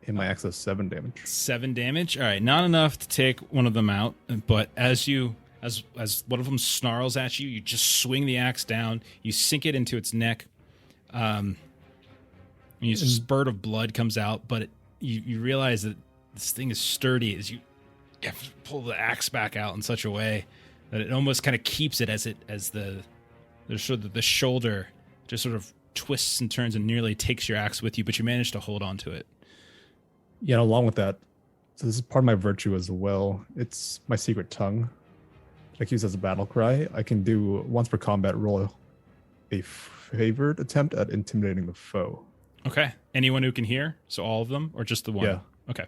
And my axe does 7 damage. 7 damage. All right, not enough to take one of them out, but as one of them snarls at you, you just swing the axe down. You sink it into its neck. And a spurt of blood comes out, but you realize that this thing is sturdy as you have to pull the axe back out in such a way that it almost kind of keeps it as the shoulder just sort of twists and turns and nearly takes your axe with you, but you manage to hold on to it. Yeah, and along with that, so this is part of my virtue as well. It's my secret tongue. I can use as a battle cry. I can do once per combat roll a favored attempt at intimidating the foe. Okay. Anyone who can hear? So all of them, or just the one? Yeah. Okay.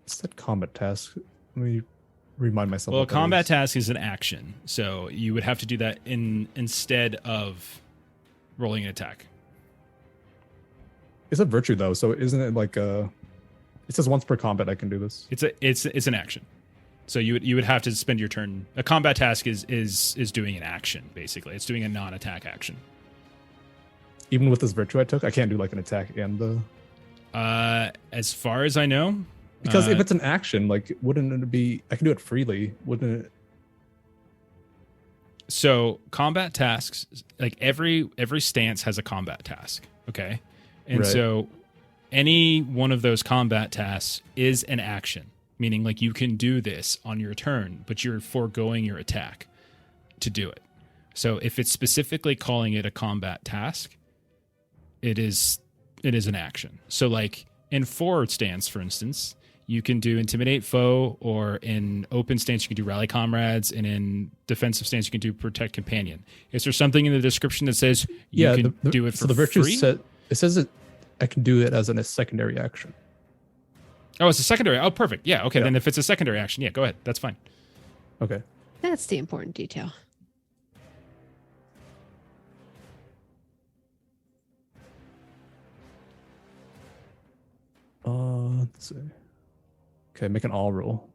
What's that combat task? Let me remind myself. Well, a what that combat is. task is an action, so you would have to do that instead of rolling an attack. It's a virtue though, so isn't it like a? It says once per combat I can do this. It's an action. So you would have to spend your turn. A combat task is doing an action basically. It's doing a non-attack action. Even with this virtue I took, I can't do like an attack and the. As far as I know, Because if it's an action, like, wouldn't it be? I can do it freely, wouldn't it? So combat tasks, like every stance has a combat task. Okay. And Right. so any one of those combat tasks is an action, meaning like you can do this on your turn, but you're foregoing your attack to do it. So if it's specifically calling it a combat task, it is an action. So like in forward stance, for instance, you can do intimidate foe, or in open stance you can do rally comrades, and in defensive stance you can do protect companion. Is there something in the description that says you can do it for so the virtue free? set, it says that I can do it as a secondary action. Oh, it's a secondary. Oh, perfect. Yeah. Okay. Yeah. Then if it's a secondary action, yeah, go ahead. That's fine. Okay. That's the important detail. Let's see. Okay, make an all roll.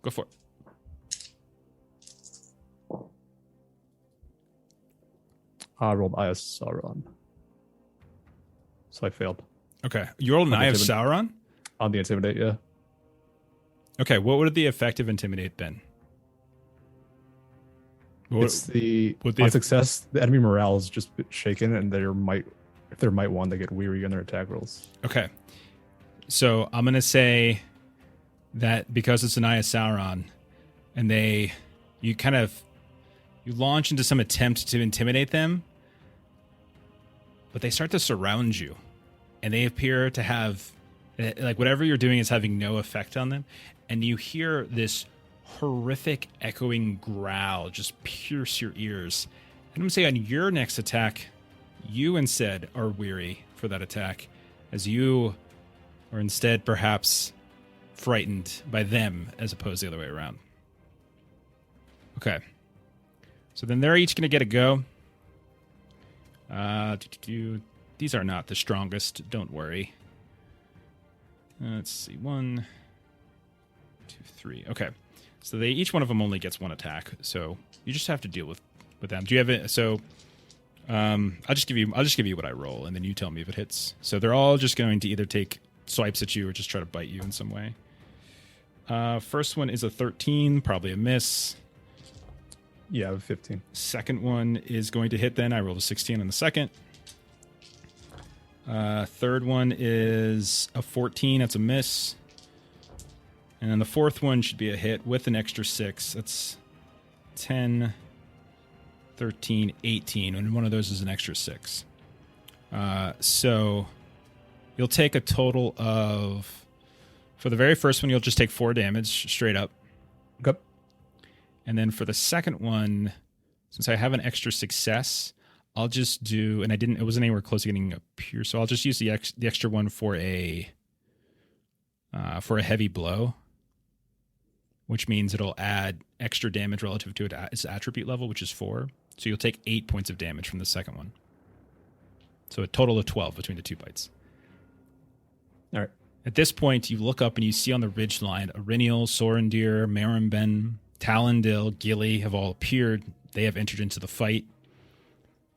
Go for it. I rolled Eye of Sauron. So I failed. Okay. You rolled an On the Eye of intimidate. Sauron? On the intimidate, yeah. Okay. What would the effect of intimidate been? It's the what the- on success, the enemy morale is just shaken, and if they're might one, they get weary on their attack rolls. Okay. So I'm going to say that because it's an Eye of Sauron, and you launch into some attempt to intimidate them, but they start to surround you, and they appear to have, like, whatever you're doing is having no effect on them, and you hear this horrific echoing growl just pierce your ears. And I'm going to say on your next attack, you instead are weary for that attack, as you are instead perhaps frightened by them as opposed to the other way around. Okay. So then they're each going to get a go. These are not the strongest, don't worry. Let's see. 1, 2, 3. Okay. So each one of them only gets one attack. So you just have to deal with them. Do you have it? So I'll just give you what I roll, and then you tell me if it hits. So they're all just going to either take swipes at you or just try to bite you in some way. First one is a 13, probably a miss. Yeah, I have 15. Second one is going to hit then. I rolled a 16 on the second. Third one is a 14. That's a miss. And then the fourth one should be a hit with an extra 6. That's 10, 13, 18. And one of those is an extra 6. So you'll take a total of... For the very first one, you'll just take 4 damage straight up. Okay. And then for the second one, since I have an extra success, I'll just do, and it wasn't anywhere close to getting a pure, so I'll just use the extra one for a heavy blow, which means it'll add extra damage relative to its attribute level, which is 4. So you'll take 8 points of damage from the second one. So a total of 12 between the 2 bites. All right. At this point, you look up and you see on the ridge line, Aryniel, Sorindir, Marimben, Talendil, Gilly have all appeared. They have entered into the fight.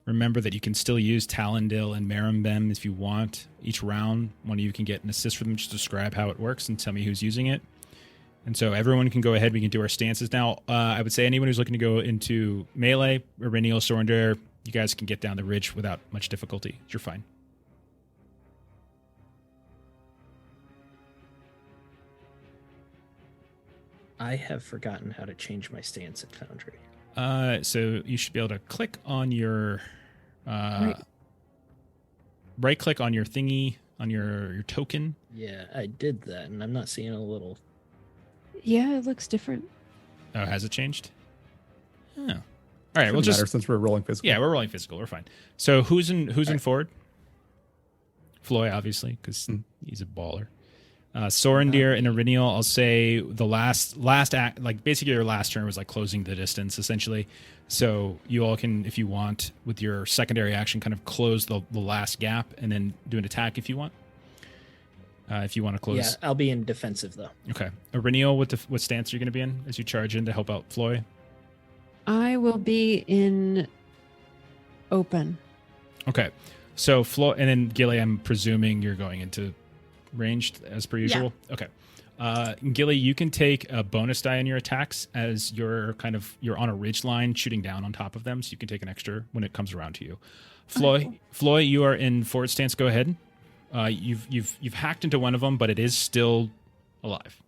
Remember that you can still use Talendil and Marimben if you want. Each round, one of you can get an assist from them. Just describe how it works and tell me who's using it. And so everyone can go ahead. We can do our stances now. I would say anyone who's looking to go into melee, Aryniel, Sorindir, you guys can get down the ridge without much difficulty. You're fine. I have forgotten how to change my stance at Foundry. So you should be able to click on your right click on your thingy, on your token. Yeah, I did that, and I'm not seeing a little. Yeah, it looks different. Oh, has it changed? Oh. All right, Shouldn't we'll just matter since we're rolling physical. yeah, we're rolling physical. We're fine. So who's in forward? Floy, obviously, because he's a baller. Sorindir and Aryniel, I'll say the last act, like basically your last turn was like closing the distance, essentially. So you all can, if you want, with your secondary action, kind of close the last gap and then do an attack if you want. If you want to close. Yeah, I'll be in defensive though. Okay. Aryniel, what stance are you going to be in as you charge in to help out Floy? I will be in open. Okay. So Floy, and then Gilly, I'm presuming you're going into ranged as per usual. Okay. Gilly, you can take a bonus die on your attacks as you're on a ridge line shooting down on top of them, so you can take an extra when it comes around to you. Floy, you are in forward stance. Go ahead. You've hacked into one of them, but it is still alive.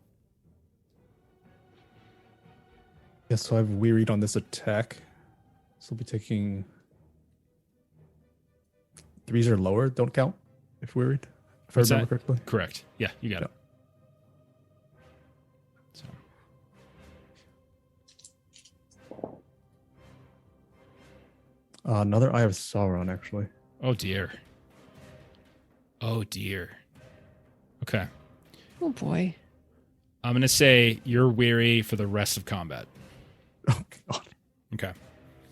Yeah, so I've wearied on this attack. So I'll be taking 3s or lower. Don't count if wearied. If I remember correctly. Correct. Yeah, you got it. Another Eye of Sauron, actually. Oh dear. Okay. Oh boy. I'm gonna say you're weary for the rest of combat. Oh god. Okay.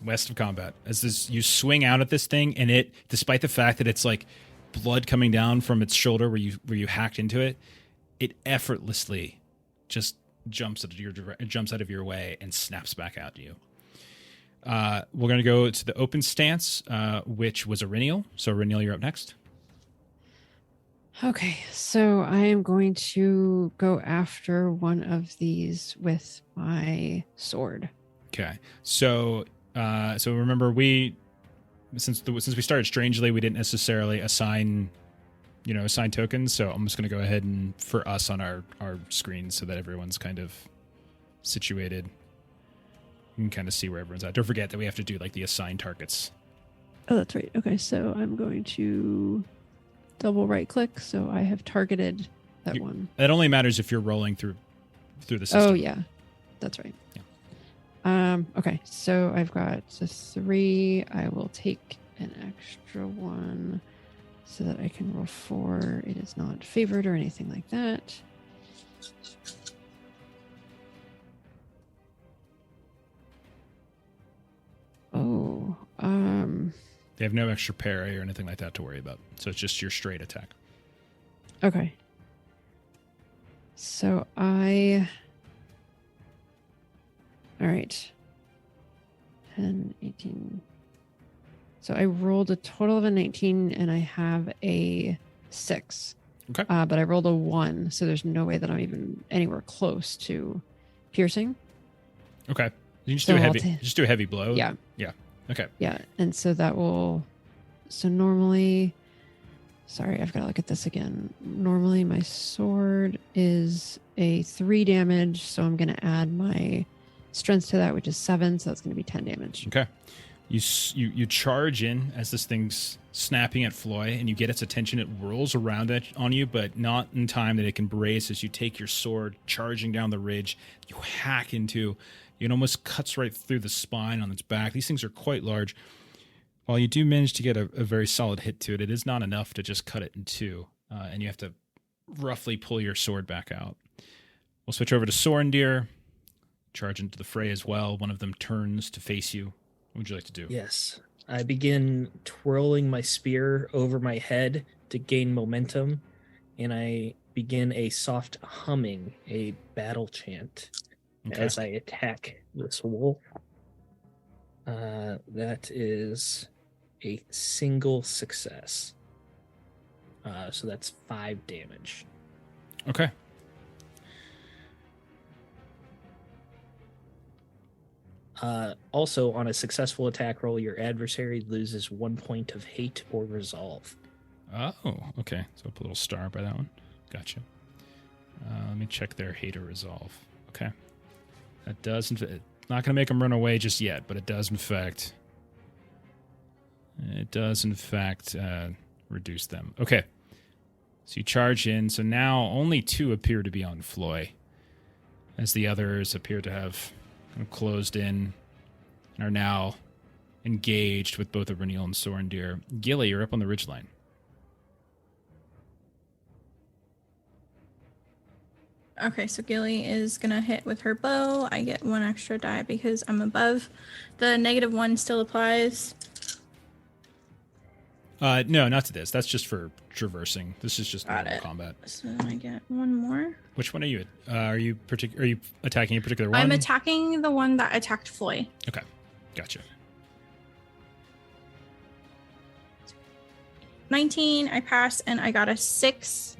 West of combat. As this, you swing out at this thing, and it, despite the fact that it's like blood coming down from its shoulder where you hacked into it, it effortlessly just jumps out of your way and snaps back at you. We're going to go to the open stance, which was Iriniel. So Iriniel, you're up next. Okay, so I am going to go after one of these with my sword. Okay. So remember, since we started strangely, we didn't necessarily assign tokens. So I'm just going to go ahead and for us on our screen so that everyone's kind of situated. You can kind of see where everyone's at. Don't forget that we have to do like the assigned targets. Oh, that's right. Okay, so I'm going to double right click. So I have targeted that one. That only matters if you're rolling through the system. Oh yeah, that's right. Yeah. Okay, so I've got the 3. I will take an extra one so that I can roll 4. It is not favored or anything like that. Oh, They have no extra parry or anything like that to worry about. So it's just your straight attack. okay. So all right. 10, 18. So I rolled a total of a 19 and I have a 6. Okay. But I rolled a 1, so there's no way that I'm even anywhere close to piercing. Okay. You can just So do a I'll heavy. Just do a heavy blow. Yeah. Yeah. Okay. Yeah, and so that will. So normally, sorry, I've got to look at this again. Normally, my sword is a 3 damage, so I'm going to add my strength to that, which is 7, so that's going to be 10 damage. Okay. You charge in as this thing's snapping at Floy, and you get its attention. It whirls around on you, but not in time that it can brace. As you take your sword, charging down the ridge, you hack into. It almost cuts right through the spine on its back. These things are quite large. While you do manage to get a very solid hit to it, it is not enough to just cut it in two, and you have to roughly pull your sword back out. We'll switch over to Sorendir. Charge into the fray as well. One of them turns to face you. What would you like to do? Yes. I begin twirling my spear over my head to gain momentum, and I begin a soft humming, a battle chant, as I attack this wolf. That is a single success. So that's 5 damage. Okay. Also, on a successful attack roll, your adversary loses 1 point of hate or resolve. Oh, okay. So I'll put a little star by that one. Gotcha. Let me check their hate or resolve. Okay. That does, not going to make them run away just yet, but it does, in fact, reduce them. Okay. So you charge in. So now only 2 appear to be on Floy, as the others appear to have kind of closed in and are now engaged with both Iriniel and Sorendir. Gilly, you're up on the ridgeline. Okay, so Gilly is going to hit with her bow. I get 1 extra die because I'm above. The -1 still applies. No, not to this. That's just for traversing. This is just normal combat. So I get 1 more. Which one are you at? Are you attacking a particular one? I'm attacking the one that attacked Floy. Okay, gotcha. 19, I passed, and I got a 6.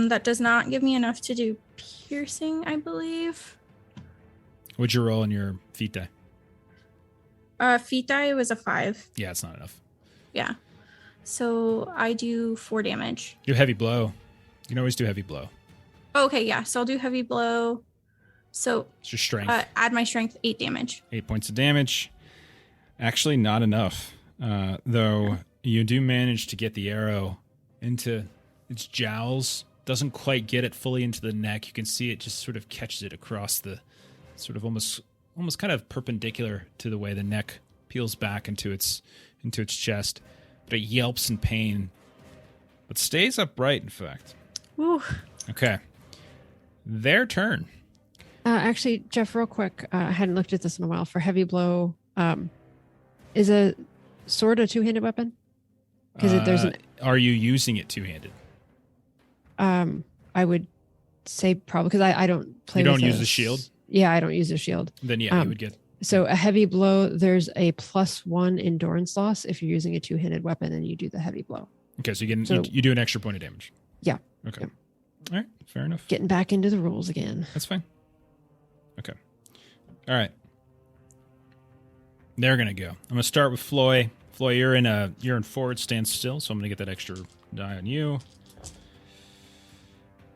That does not give me enough to do piercing, I believe. What'd you roll on your feet die? Feet die was a 5. Yeah, it's not enough. Yeah. So I do 4 damage. You heavy blow. You can always do heavy blow. Okay, yeah. So I'll do heavy blow. So It's your strength. add my strength, 8 damage. 8 points of damage. Actually, not enough. Though you do manage to get the arrow into its jowls. Doesn't quite get it fully into the neck. You can see it just sort of catches it across the sort of almost kind of perpendicular to the way the neck peels back into its chest. But it yelps in pain. But stays upright, in fact. Ooh. Okay. Their turn. Actually, Jeff, real quick, I hadn't looked at this in a while. For heavy blow, is a sword a two-handed weapon? Because there's Are you using it two-handed? I would say probably because I don't play. You don't with use the shield? Yeah, I don't use a shield. Then yeah, you would get. So a heavy blow, there's a +1 endurance loss if you're using a two-handed weapon and you do the heavy blow. Okay, so you do an extra point of damage. Yeah. Okay. Yep. All right, fair enough. Getting back into the rules again. That's fine. Okay. All right. They're gonna go. I'm gonna start with Floy. Floy, you're in forward stance still, so I'm gonna get that extra die on you.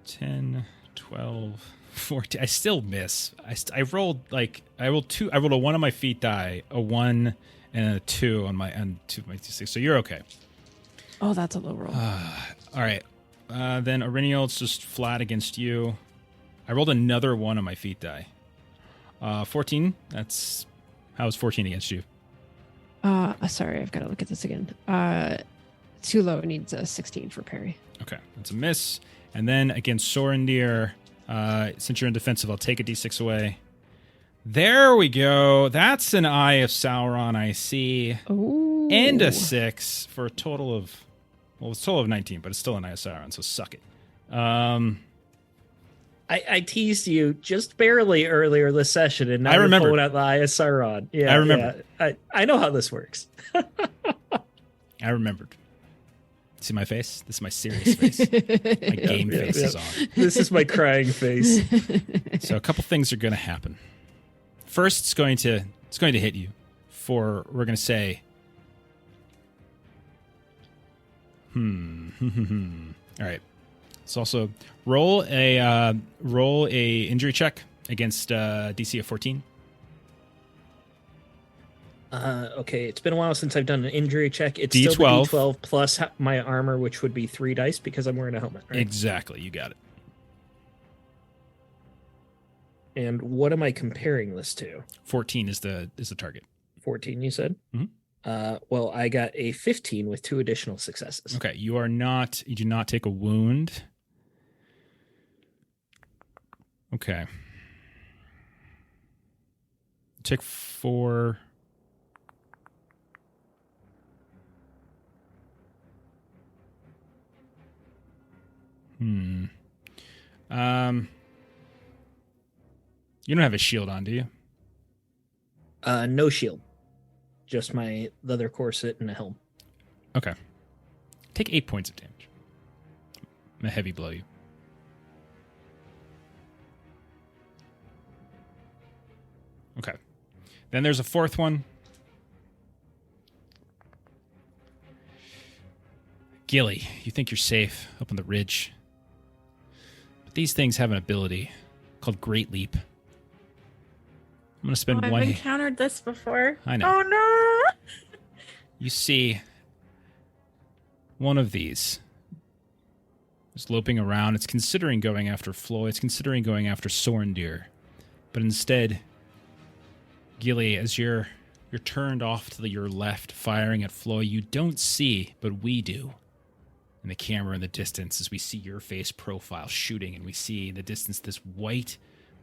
10, 12, 14. I still miss. I rolled two. I rolled a 1 on my feet die, a 1 and a 2 on my D6. So you're okay. Oh, that's a low roll. All right. Then Auriniel, it's just flat against you. I rolled another 1 on my feet die. 14. How's 14 against you? Sorry, I've got to look at this again. Too low. It needs a 16 for parry. Okay, that's a miss. And then against Sorendir, since you're in defensive, I'll take a D6 away. There we go. That's an Eye of Sauron, I see. Ooh. And a 6 for a total of, it's a total of 19, but it's still an Eye of Sauron, so suck it. I teased you just barely earlier this session, and now I remember. you're pulling out the Eye of Sauron. Yeah, I remember. Yeah. I know how this works. I remembered. See my face? This is my serious face. My game face is on. This is my crying face. So a couple things are going to happen. First, it's going to hit you. We're going to say, All right. Let's also roll a injury check against DC of 14. Okay, it's been a while since I've done an injury check. It's D12. still the D12 plus my armor, which would be 3 dice because I'm wearing a helmet, right? Exactly, you got it. And what am I comparing this to? 14 is the target. 14, you said? Mm-hmm. Well, I got a 15 with 2 additional successes. Okay, you do not take a wound. Okay. Take 4. You don't have a shield on, do you? No shield. Just my leather corset and a helm. Okay. Take 8 points of damage. I'm gonna heavy blow you. Okay. Then there's a fourth one. Gilly, you think you're safe up on the ridge. But these things have an ability called Great Leap. I'm going to spend I've one... encountered this before. I know. Oh, no! You see one of these is loping around. It's considering going after Floyd. It's considering going after Sorendir. But instead, Gilly, as you're turned off to your left, firing at Floyd, you don't see, but we do. In the camera in the distance, as we see your face profile shooting, and we see in the distance this white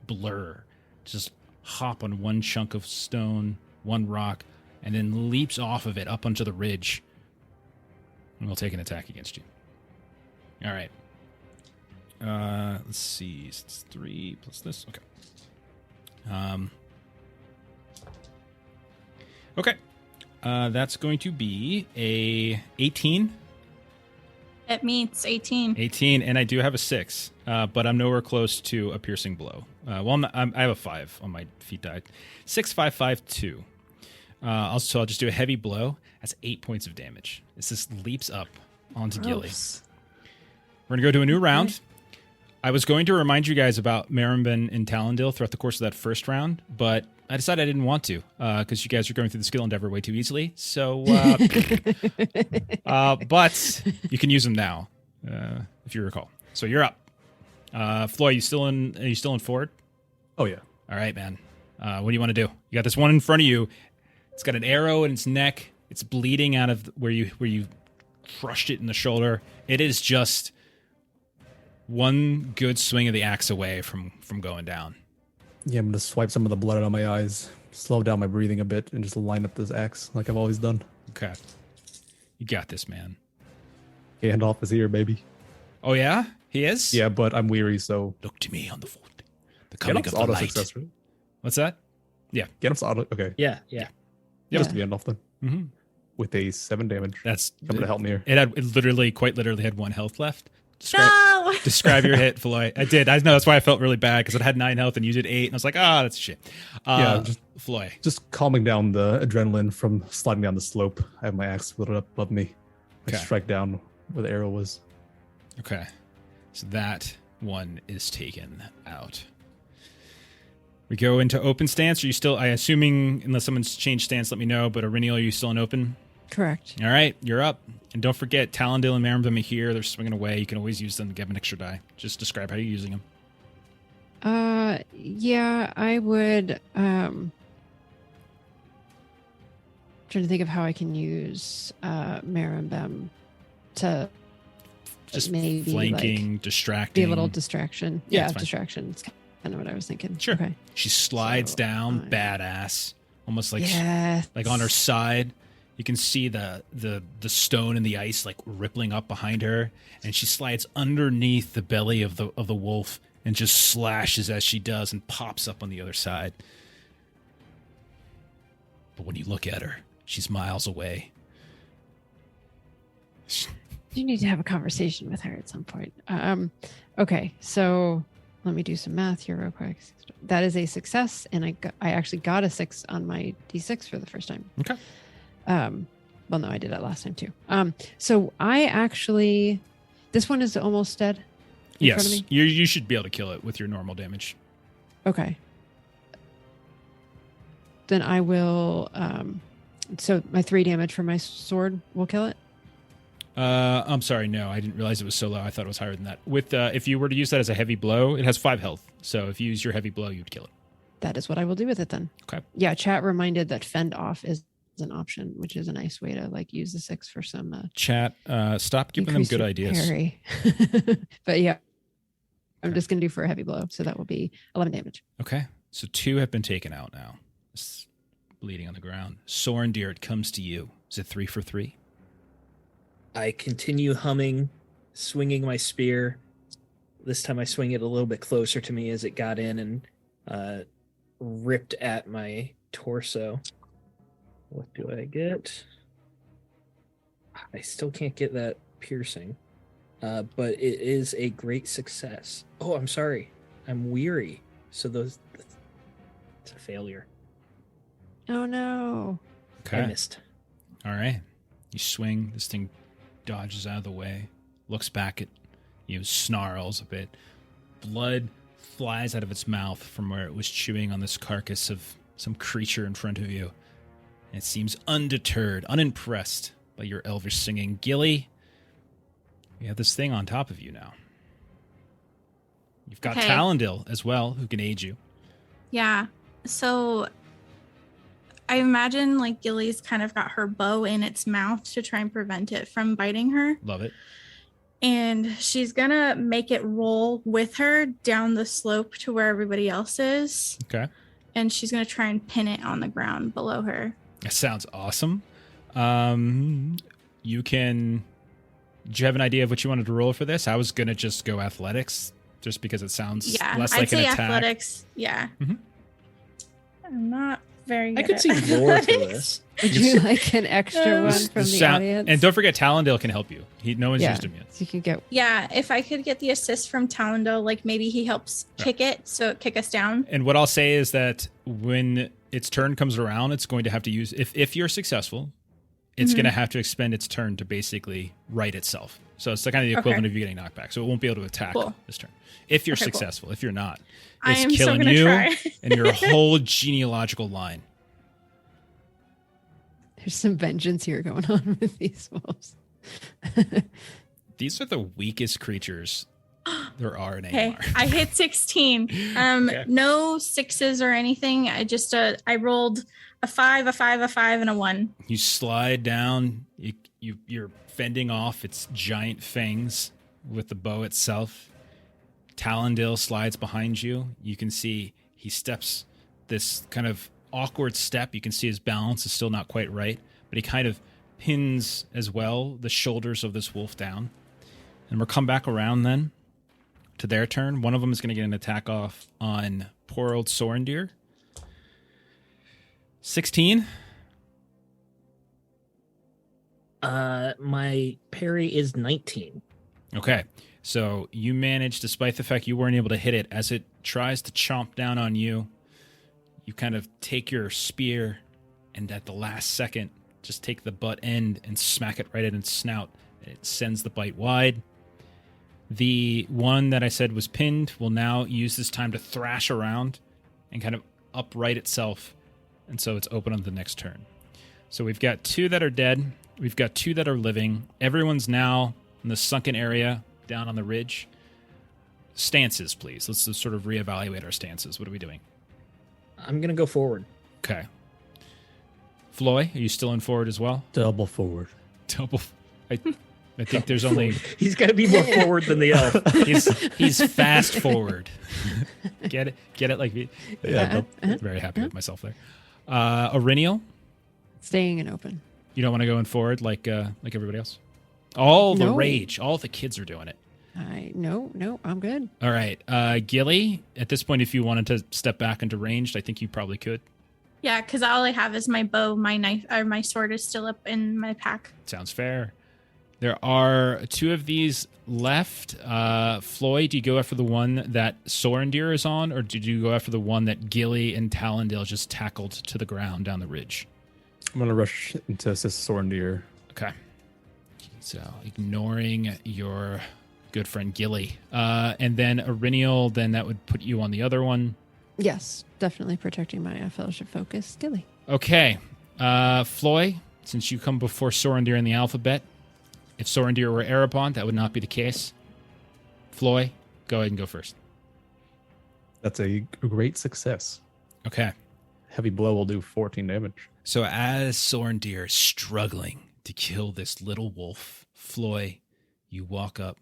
blur just hop on one chunk of stone, one rock, and then leaps off of it up onto the ridge. And we'll take an attack against you. All right. Let's see. It's 3 plus this. Okay. Okay. That's going to be a 18. It meets 18. 18, and I do have a 6, but I'm nowhere close to a piercing blow. Well, I have a 5 on my feat die. 6, 5, 5, 2. Also, I'll just do a heavy blow. That's 8 points of damage. This just leaps up onto Gilly. Gross. We're going to go to a new round. I was going to remind you guys about Marimben and Talendil throughout the course of that first round, but I decided I didn't want to because you guys are going through the skill endeavor way too easily. So, but you can use them now if you recall. So you're up. Floyd, are you still in forward? Oh yeah. All right, man. What do you want to do? You got this one in front of you. It's got an arrow in its neck. It's bleeding out of where you crushed it in the shoulder. It is just one good swing of the axe away from going down. Yeah, I'm gonna swipe some of the blood out of my eyes, slow down my breathing a bit, and just line up this axe like I've always done. Okay. You got this, man. Gandalf is here, baby. Oh, yeah? He is? Yeah, but I'm weary, so Look to me on the foot. The coming Gandalf's of the auto light. success, right? What's that? Gandalf's auto. Okay, Yeah. Yeah. just Gandalf then Mm-hmm. with a 7 damage. That's Coming to help me here. It quite literally had 1 health left. No! Describe your hit, Floyd. I did. I know that's why I felt really bad because it had 9 health and you did 8, and I was like, that's shit. Yeah, Floyd. Just calming down the adrenaline from sliding down the slope. I have my axe loaded up above me. I Okay. strike down where the arrow was. Okay. So that one is taken out. We go into open stance. Are you still, I assuming, unless someone's changed stance, let me know, but Auriniel, are you still in open? Correct. All right, you're up. And don't forget, Talendil and Marimben are here. They're swinging away. You can always use them to get an extra die. Just describe how you're using them. Yeah, I would trying to think of how I can use Marimbem to Just maybe flanking, distracting. be a little distraction. Yeah, Yeah, it's fine. distraction. It's kind of what I was thinking. Sure. Okay. She slides So, down, badass, almost like yes. like on her side. You can see the stone and the ice like rippling up behind her, and she slides underneath the belly of the wolf and just slashes as she does and pops up on the other side. But when you look at her, she's miles away. You need to have a conversation with her at some point. Okay, so let me do some math here real quick. That is a success, and I actually got a 6 on my D6 for the first time. Okay. Well, no, I did that last time too. So I actually, this one is almost dead. In front of Yes, me? you should be able to kill it with your normal damage. Okay. Then I will. So my 3 damage from my sword will kill it. I'm sorry, no, I didn't realize it was so low. I thought it was higher than that. With if you were to use that as a heavy blow, it has 5 health. So if you use your heavy blow, you'd kill it. That is what I will do with it then. Okay. Yeah, chat reminded that fend off is an option, which is a nice way to like use the 6 for some. Chat, stop giving them increase good your ideas. parry. But yeah, I'm just gonna do for a heavy blow, so that will be 11 damage. Okay, so 2 have been taken out now. It's bleeding on the ground. Sorendir, it comes to you. Is it 3 for 3? I continue humming, swinging my spear. This time I swing it a little bit closer to me as it got in and ripped at my torso. What do I get? I still can't get that piercing, but it is a great success. Oh, I'm sorry. I'm weary. So it's a failure. Oh no! Okay. I missed. All right. You swing. This thing dodges out of the way, looks back at you, snarls a bit. Blood flies out of its mouth from where it was chewing on this carcass of some creature in front of you. And it seems undeterred, unimpressed by your elvish singing. Gilly, you have this thing on top of you now. You've got Okay. Talendil as well, who can aid you. Yeah. So I imagine like Gilly's kind of got her bow in its mouth to try and prevent it from biting her. Love it. And she's gonna make it roll with her down the slope to where everybody else is. Okay. And she's gonna try and pin it on the ground below her. That sounds awesome. You can. Do you have an idea of what you wanted to roll for this? I was gonna just go athletics, just because it sounds Yeah, less I'd like an say attack. athletics. Yeah. Mhm. I'm not very good. I could at see more to athletics. this. Would you like an extra one from the sound- audience? And don't forget, Talondale can help you. No one's used him yet. So you can get. Yeah, if I could get the assist from Talendale, like maybe he helps kick it, so it kick us down. And what I'll say is that when its turn comes around, it's going to have to use, if you're successful, it's going to have to expend its turn to basically right itself. So it's kind of the equivalent of you getting knocked back. So it won't be able to attack this turn. If you're successful. If you're not, I it's am so killing gonna you try. and your whole genealogical line. There's some vengeance here going on with these wolves. These are the weakest creatures there are in Okay, Angmar. I hit 16. No sixes or anything. I just I rolled a 5, a 5, a 5, and a 1. You slide down. You're fending off its giant fangs with the bow itself. Talondale slides behind you. You can see he steps this kind of awkward step. You can see his balance is still not quite right, but he kind of pins as well the shoulders of this wolf down. And we'll come back around then to their turn. One of them is going to get an attack off on poor old Sorendir. 16. My parry is 19. Okay. So you manage, despite the fact you weren't able to hit it, as it tries to chomp down on you, you kind of take your spear and at the last second, just take the butt end and smack it right in its snout. It sends the bite wide. The one that I said was pinned will now use this time to thrash around and kind of upright itself. And so it's open on the next turn. So we've got 2 that are dead. We've got 2 that are living. Everyone's now in the sunken area down on the ridge. Stances, please. Let's just sort of reevaluate our stances. What are we doing? I'm going to go forward. Okay. Floy, are you still in forward as well? Double forward. Double. I think there's only... He's got to be more forward than the elf. He's fast forward. Get it? Like, Yeah. very happy with myself there. Aurinial, Staying and open. you don't want to go in forward like everybody else? All the No. rage. All the kids are doing it. No, I'm good. All right. Gilly, at this point, if you wanted to step back into ranged, I think you probably could. Yeah, because all I have is my bow, my knife, or my sword is still up in my pack. Sounds fair. There are 2 of these left. Floyd, do you go after the one that Sorendir is on, or did you go after the one that Gilly and Talondale just tackled to the ground down the ridge? I'm going to rush into assist Sorendir. Okay. So ignoring your good friend Gilly. And then Aurinial, then that would put you on the other one. Yes, definitely protecting my fellowship focus. Gilly. Okay. Floy, since you come before Sorendir in the alphabet, if Sorendir were Erebon, that would not be the case. Floy, go ahead and go first. That's a great success. Okay. Heavy blow will do 14 damage. So as Sorendir is struggling to kill this little wolf, Floy, you walk up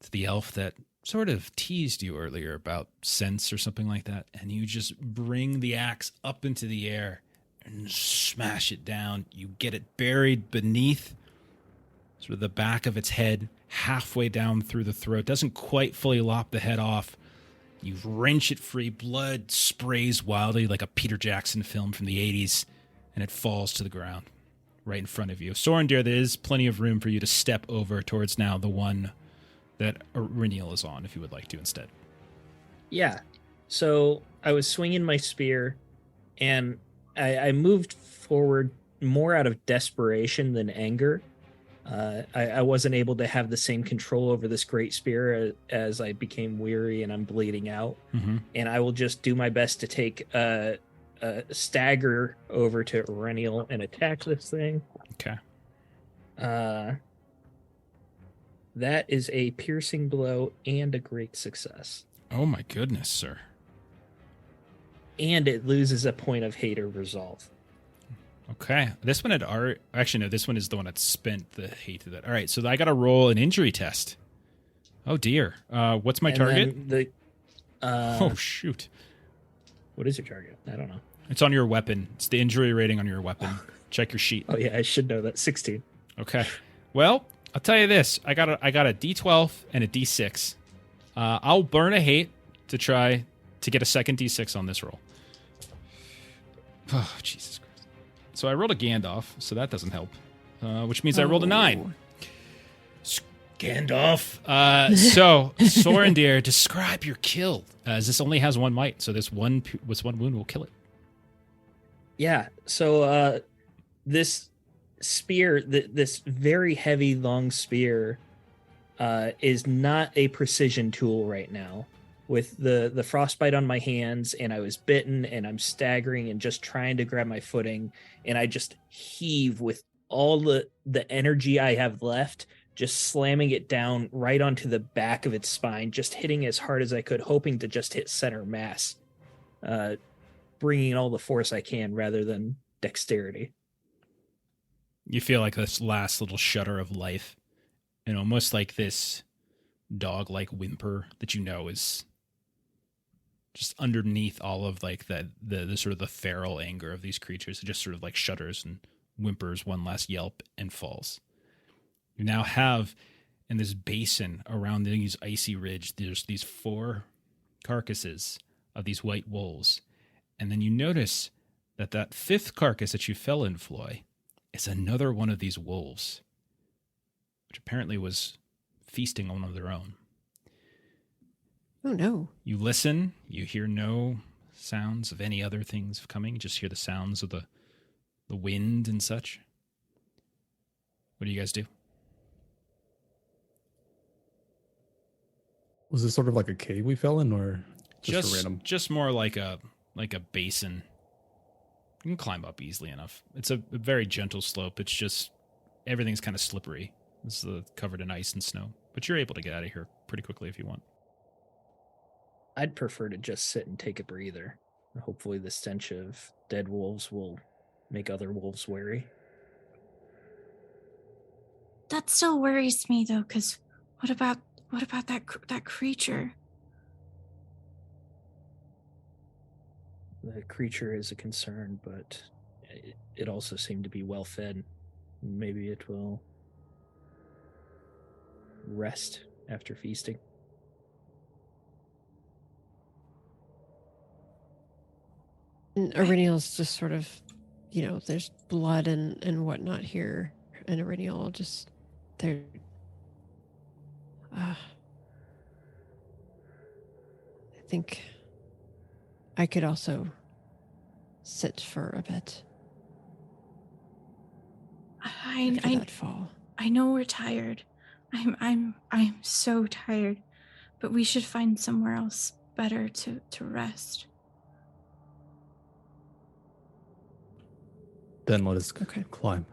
to the elf that sort of teased you earlier about sense or something like that, and you just bring the axe up into the air and smash it down. You get it buried beneath sort of the back of its head, halfway down through the throat. Doesn't quite fully lop the head off. You wrench it free. Blood sprays wildly like a Peter Jackson film from the 80s, and it falls to the ground right in front of you. Sorendir, there is plenty of room for you to step over towards now the one that Aurinial is on, if you would like to instead. Yeah. So I was swinging my spear, and I moved forward more out of desperation than anger. I wasn't able to have the same control over this great spear as I became weary and I'm bleeding out. Mm-hmm. And I will just do my best to take a stagger over to Aurinial and attack this thing. Okay. That is a piercing blow and a great success. Oh my goodness, sir. And it loses a point of hate or resolve. Okay. This one had actually no, this one is the one that spent the hate of that. All right, so I got to roll an injury test. Oh dear. What's my And target? then Oh shoot. What is your target? I don't know. It's on your weapon. It's the injury rating on your weapon. Check your sheet. Oh yeah, I should know that. 16. Okay. Well, I'll tell you this. I got a D12 and a D6. I'll burn a hate to try to get a second D6 on this roll. Oh, Jesus Christ. So I rolled a Gandalf, so that doesn't help. Which means I rolled a 9. Gandalf. So, Sorendir, describe your kill. As this only has 1 might, so this one wound will kill it. Yeah. So this spear, this very heavy, long spear, is not a precision tool right now. With the frostbite on my hands, and I was bitten, and I'm staggering and just trying to grab my footing, and I just heave with all the energy I have left, just slamming it down right onto the back of its spine, just hitting as hard as I could, hoping to just hit center mass, bringing all the force I can rather than dexterity. You feel like this last little shudder of life, and almost like this dog-like whimper that you know is just underneath all of like the sort of the feral anger of these creatures. It just sort of like shudders and whimpers one last yelp and falls. You now have in this basin around these icy ridge, there's these 4 carcasses of these white wolves. And then you notice that 5th carcass that you fell in, Floy, is another one of these wolves, which apparently was feasting on one of their own. Oh, no. You listen, you hear no sounds of any other things coming, you just hear the sounds of the wind and such. What do you guys do? Was this sort of like a cave we fell in, or just a random? Just more like a basin. You can climb up easily enough. It's a very gentle slope. It's just everything's kind of slippery. It's covered in ice and snow, but you're able to get out of here pretty quickly if you want. I'd prefer to just sit and take a breather. Hopefully the stench of dead wolves will make other wolves wary. That still worries me though, because what about that creature? The creature is a concern, but it also seemed to be well fed. Maybe it will rest after feasting. And Iriniel's just sort of, there's blood and whatnot here. And Iriniel just, they're, I think I could also sit for a bit. After that fall. I know we're tired. I'm so tired, but we should find somewhere else better to rest. Then let us climb.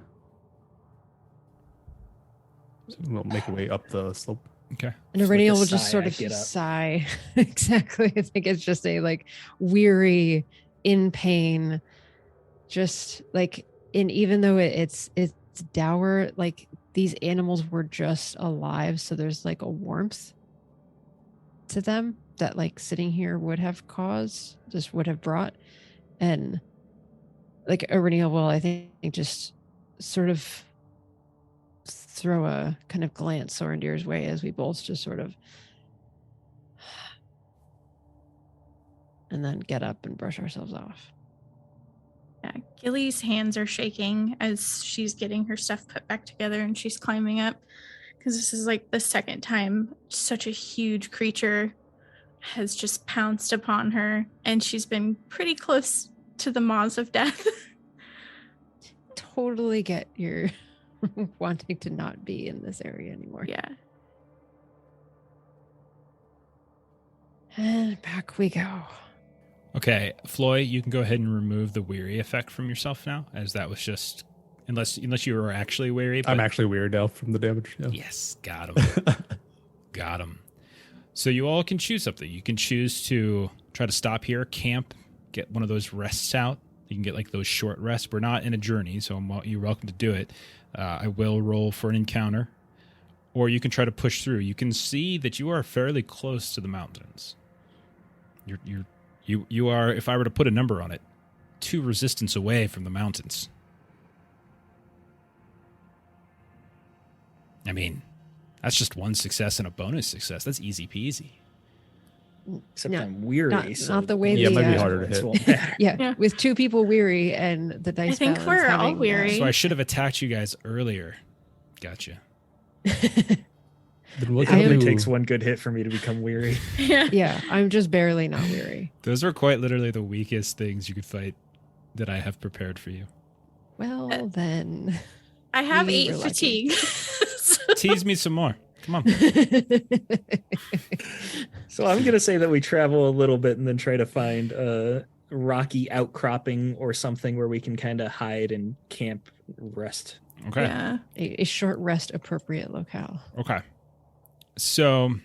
So we'll make our way up the slope. Okay. And Iriniel will just sort of sigh. Exactly. I think it's just a weary, in pain, just and even though it's dour, these animals were just alive, so there's a warmth to them that sitting here would have brought. And Iriniel will, I think, just sort of throw a kind of glance Sorendir's way as we both just sort of, and then get up and brush ourselves off. Yeah, Gilly's hands are shaking as she's getting her stuff put back together and she's climbing up, because this is the second time such a huge creature has just pounced upon her, and she's been pretty close to the maws of death. Totally get your wanting to not be in this area anymore. Yeah. And back we go. Okay, Floy, you can go ahead and remove the weary effect from yourself now, as that was just unless you were actually weary. I'm actually weary now from the damage. Yeah. Yes, got him. Got him. So you all can choose something. You can choose to try to stop here, camp, get one of those rests out. You can get those short rests. We're not in a journey, so you're welcome to do it. I will roll for an encounter, or you can try to push through. You can see that you are fairly close to the mountains. You are, if I were to put a number on it, 2 resistance away from the mountains. I mean, that's just 1 success and a bonus success. That's easy peasy. Except No, I'm weary. not the way Yeah, it the, might be harder to points hit. won't matter. Yeah, Yeah. with 2 people weary and the dice think balance we're all having, weary. So I should have attacked you guys earlier. Gotcha. Then what It I only am- takes one good hit for me to become weary. Yeah. Yeah, I'm just barely not weary. Those are quite literally the weakest things you could fight that I have prepared for you. Well, then. I have We 8 were lucky. fatigue. Tease me some more. Come on. So I'm gonna say that we travel a little bit and then try to find a rocky outcropping or something where we can kind of hide and camp, rest. Okay. Yeah. A short rest appropriate locale. Okay. So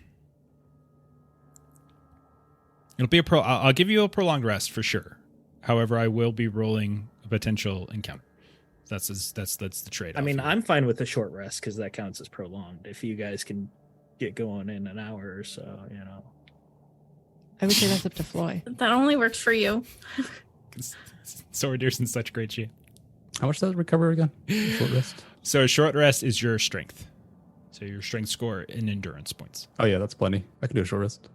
it'll be I'll give you a prolonged rest for sure. However, I will be rolling a potential encounter. That's the trade. I mean, I'm fine with a short rest because that counts as prolonged. If you guys can get going in an hour or so, you know. I would say that's up to Floy. That only works for you. Swordier's in such great shape. How much does it recover again? Short rest. So a short rest is your strength. So your strength score and endurance points. Oh yeah, that's plenty. I can do a short rest.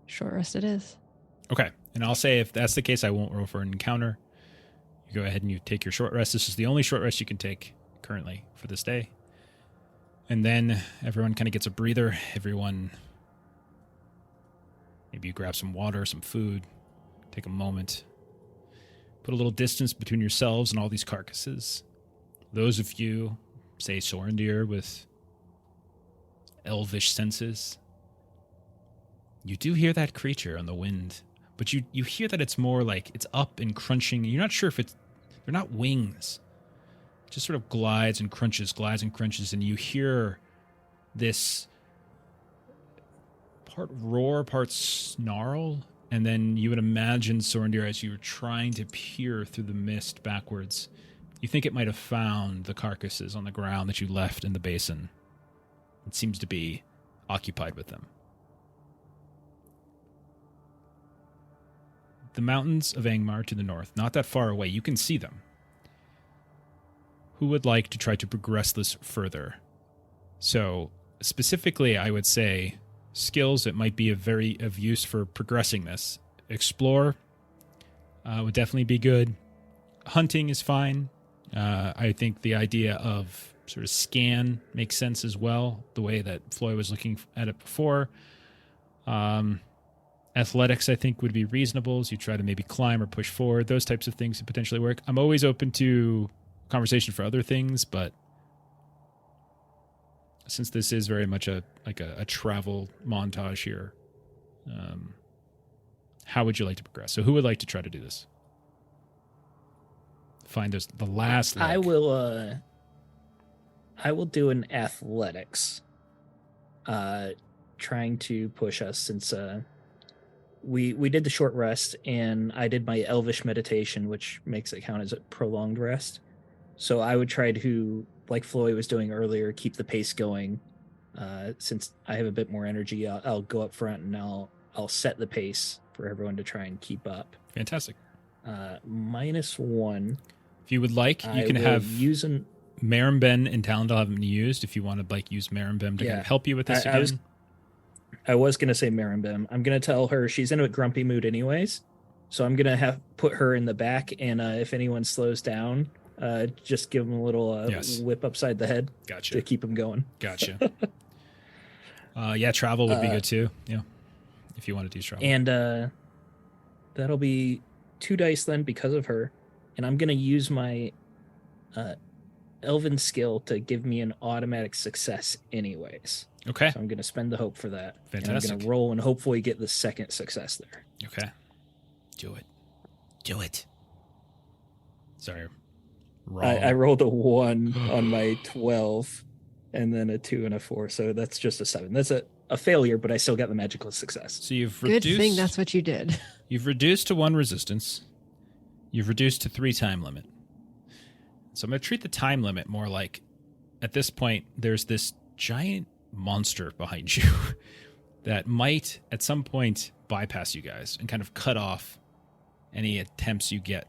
Short rest it is. Okay. And I'll say if that's the case, I won't roll for an encounter. You go ahead and you take your short rest. This is the only short rest you can take currently for this day. And then everyone kind of gets a breather. Everyone, maybe you grab some water, some food, take a moment, put a little distance between yourselves and all these carcasses. Those of you, say Sorendir, with elvish senses, you do hear that creature on the wind, but you hear that it's more like it's up and crunching. You're not sure if they're not wings. It just sort of glides and crunches, and you hear this part roar, part snarl, and then you would imagine, Sorendir, as you were trying to peer through the mist backwards, you think it might have found the carcasses on the ground that you left in the basin. It seems to be occupied with them. The mountains of Angmar to the north, not that far away, you can see them. Who would like to try to progress this further? So, specifically, I would say skills that might be of use for progressing this. Explore would definitely be good. Hunting is fine. I think the idea of sort of scan makes sense as well, the way that Floy was looking at it before. Athletics, I think, would be reasonable as you try to maybe climb or push forward. Those types of things could potentially work. I'm always open to conversation for other things, but since this is very much a travel montage here, how would you like to progress? So who would like to try to do this? Find the last leg. I will do an athletics, trying to push us since we did the short rest and I did my elvish meditation, which makes it count as a prolonged rest. So I would try to, like Floy was doing earlier, keep the pace going. Since I have a bit more energy, I'll go up front and I'll set the pace for everyone to try and keep up. Fantastic. -1. If you would like, you can have using Marimben and Talendal haven't been used. If you want to use Marimben to kind of help you with this again. I was gonna say Marimbem. I'm gonna tell her she's in a grumpy mood anyways, so I'm gonna put her in the back, and if anyone slows down, just give them a little whip upside the head. Gotcha. To keep them going. Gotcha. Yeah, travel would be good too. Yeah, if you want to do travel. And that'll be 2 dice then because of her, and I'm gonna use my Elven skill to give me an automatic success anyways. Okay. So I'm going to spend the hope for that. Fantastic. And I'm going to roll and hopefully get the second success there. Okay. Do it. Sorry. I rolled a 1 on my 12 and then a 2 and a 4. So that's just a 7. That's a failure, but I still got the magical success. So you've Good reduced... thing that's what you did. You've reduced to 1 resistance. You've reduced to 3 time limit. So I'm going to treat the time limit more like, at this point, there's this giant monster behind you that might at some point bypass you guys and kind of cut off any attempts you get.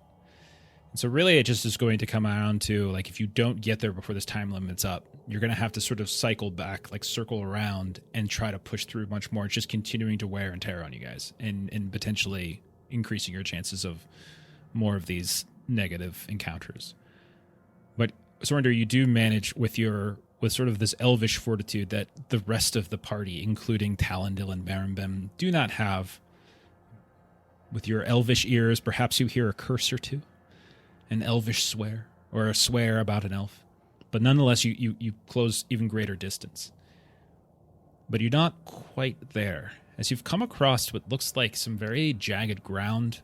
So really, it just is going to come down to, like, if you don't get there before this time limit's up, you're going to have to sort of cycle back, like circle around and try to push through much more. It's just continuing to wear and tear on you guys and potentially increasing your chances of more of these negative encounters. But Sorinder, you do manage with sort of this elvish fortitude that the rest of the party, including Talendil and Marimbem, do not have. With your elvish ears, perhaps you hear a curse or two, an elvish swear, or a swear about an elf. But nonetheless, you close even greater distance. But you're not quite there, as you've come across what looks like some very jagged ground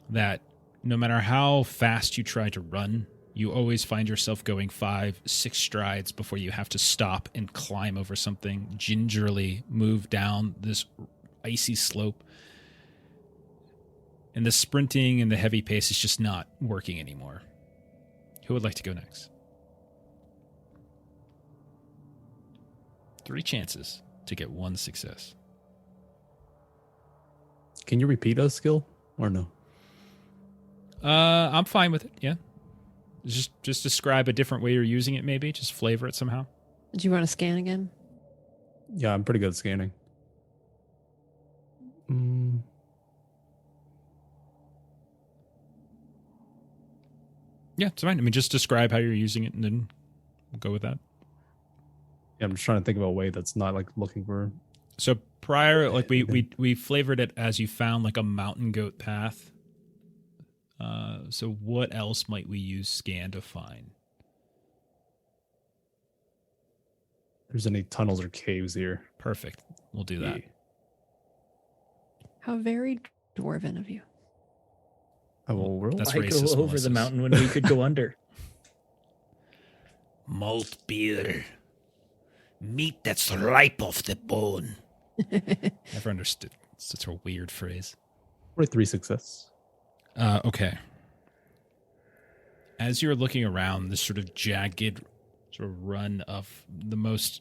that no matter how fast you try to run, you always find yourself going 5-6 strides before you have to stop and climb over something, gingerly move down this icy slope. And the sprinting and the heavy pace is just not working anymore. Who would like to go next? 3 chances to get 1 success. Can you repeat a skill or no? I'm fine with it, yeah. Just describe a different way you're using it, maybe. Just flavor it somehow. Do you want to scan again? Yeah, I'm pretty good at scanning. Yeah, it's fine. I mean, just describe how you're using it, and then we'll go with that. Yeah, I'm just trying to think of a way that's not like looking for. So prior, like we flavored it as you found like a mountain goat path. So what else might we use scan to find? There's any tunnels or caves here. Perfect. We'll do that. How very dwarven of you. I will roll. That's Why racist, go over Melissa's. the mountain when we could go under? Malt beer. Meat that's ripe off the bone. Never understood such a weird phrase. 43 success. Okay. As you're looking around this sort of jagged sort of run of the most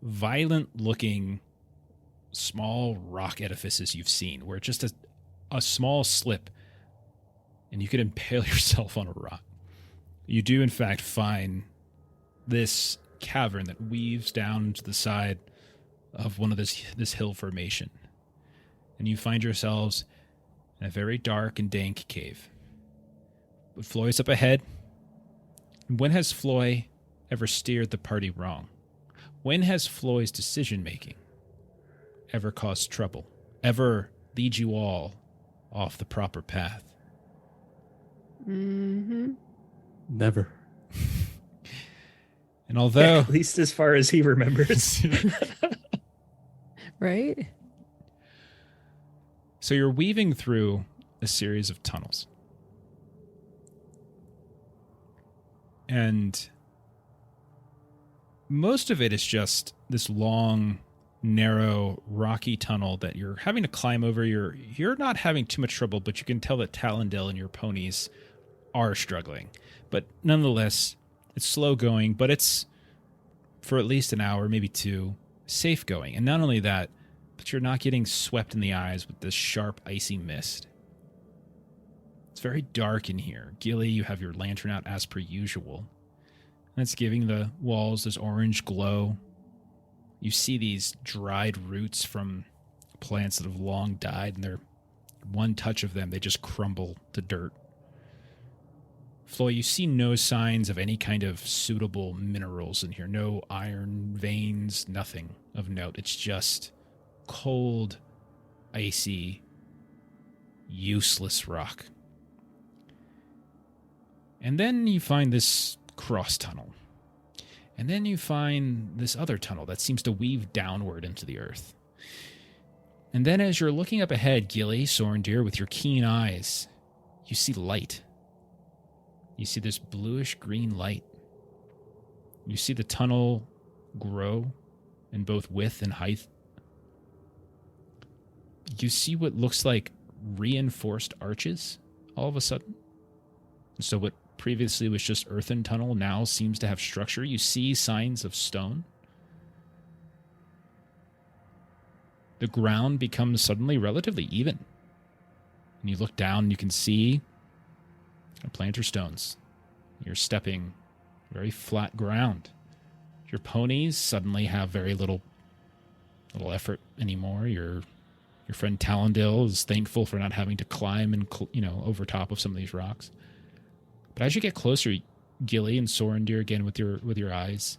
violent looking small rock edifices you've seen, where just a small slip and you could impale yourself on a rock. You do in fact find this cavern that weaves down to the side of one of this hill formation. And you find yourselves in a very dark and dank cave. But Floyd's up ahead. When has Floyd ever steered the party wrong? When has Floyd's decision-making ever caused trouble? Ever lead you all off the proper path? Mm-hmm. Never. And although... At least as far as he remembers. Right? So you're weaving through a series of tunnels. And most of it is just this long, narrow, rocky tunnel that you're having to climb over. You're not having too much trouble, but you can tell that Talendil and your ponies are struggling. But nonetheless, it's slow going, but it's, for at least an hour, maybe 2, safe going. And not only that, but you're not getting swept in the eyes with this sharp, icy mist. It's very dark in here. Gilly, you have your lantern out as per usual. And it's giving the walls this orange glow. You see these dried roots from plants that have long died, and one touch of them, they just crumble to dirt. Flo, you see no signs of any kind of suitable minerals in here. No iron veins, nothing of note. It's just cold, icy, useless rock. And then you find this cross tunnel. And then you find this other tunnel that seems to weave downward into the earth. And then as you're looking up ahead, Gilly, Sorendir, with your keen eyes, you see light. You see this bluish-green light. You see the tunnel grow in both width and height. You see what looks like reinforced arches all of a sudden. So what previously was just earthen tunnel now seems to have structure. You see signs of stone. The ground becomes suddenly relatively even. And you look down and you can see Planter stones. You're stepping very flat ground. Your ponies suddenly have very little effort anymore. Your friend Talendale is thankful for not having to climb and over top of some of these rocks. But as you get closer, Gilly and Sorendir, again with your eyes,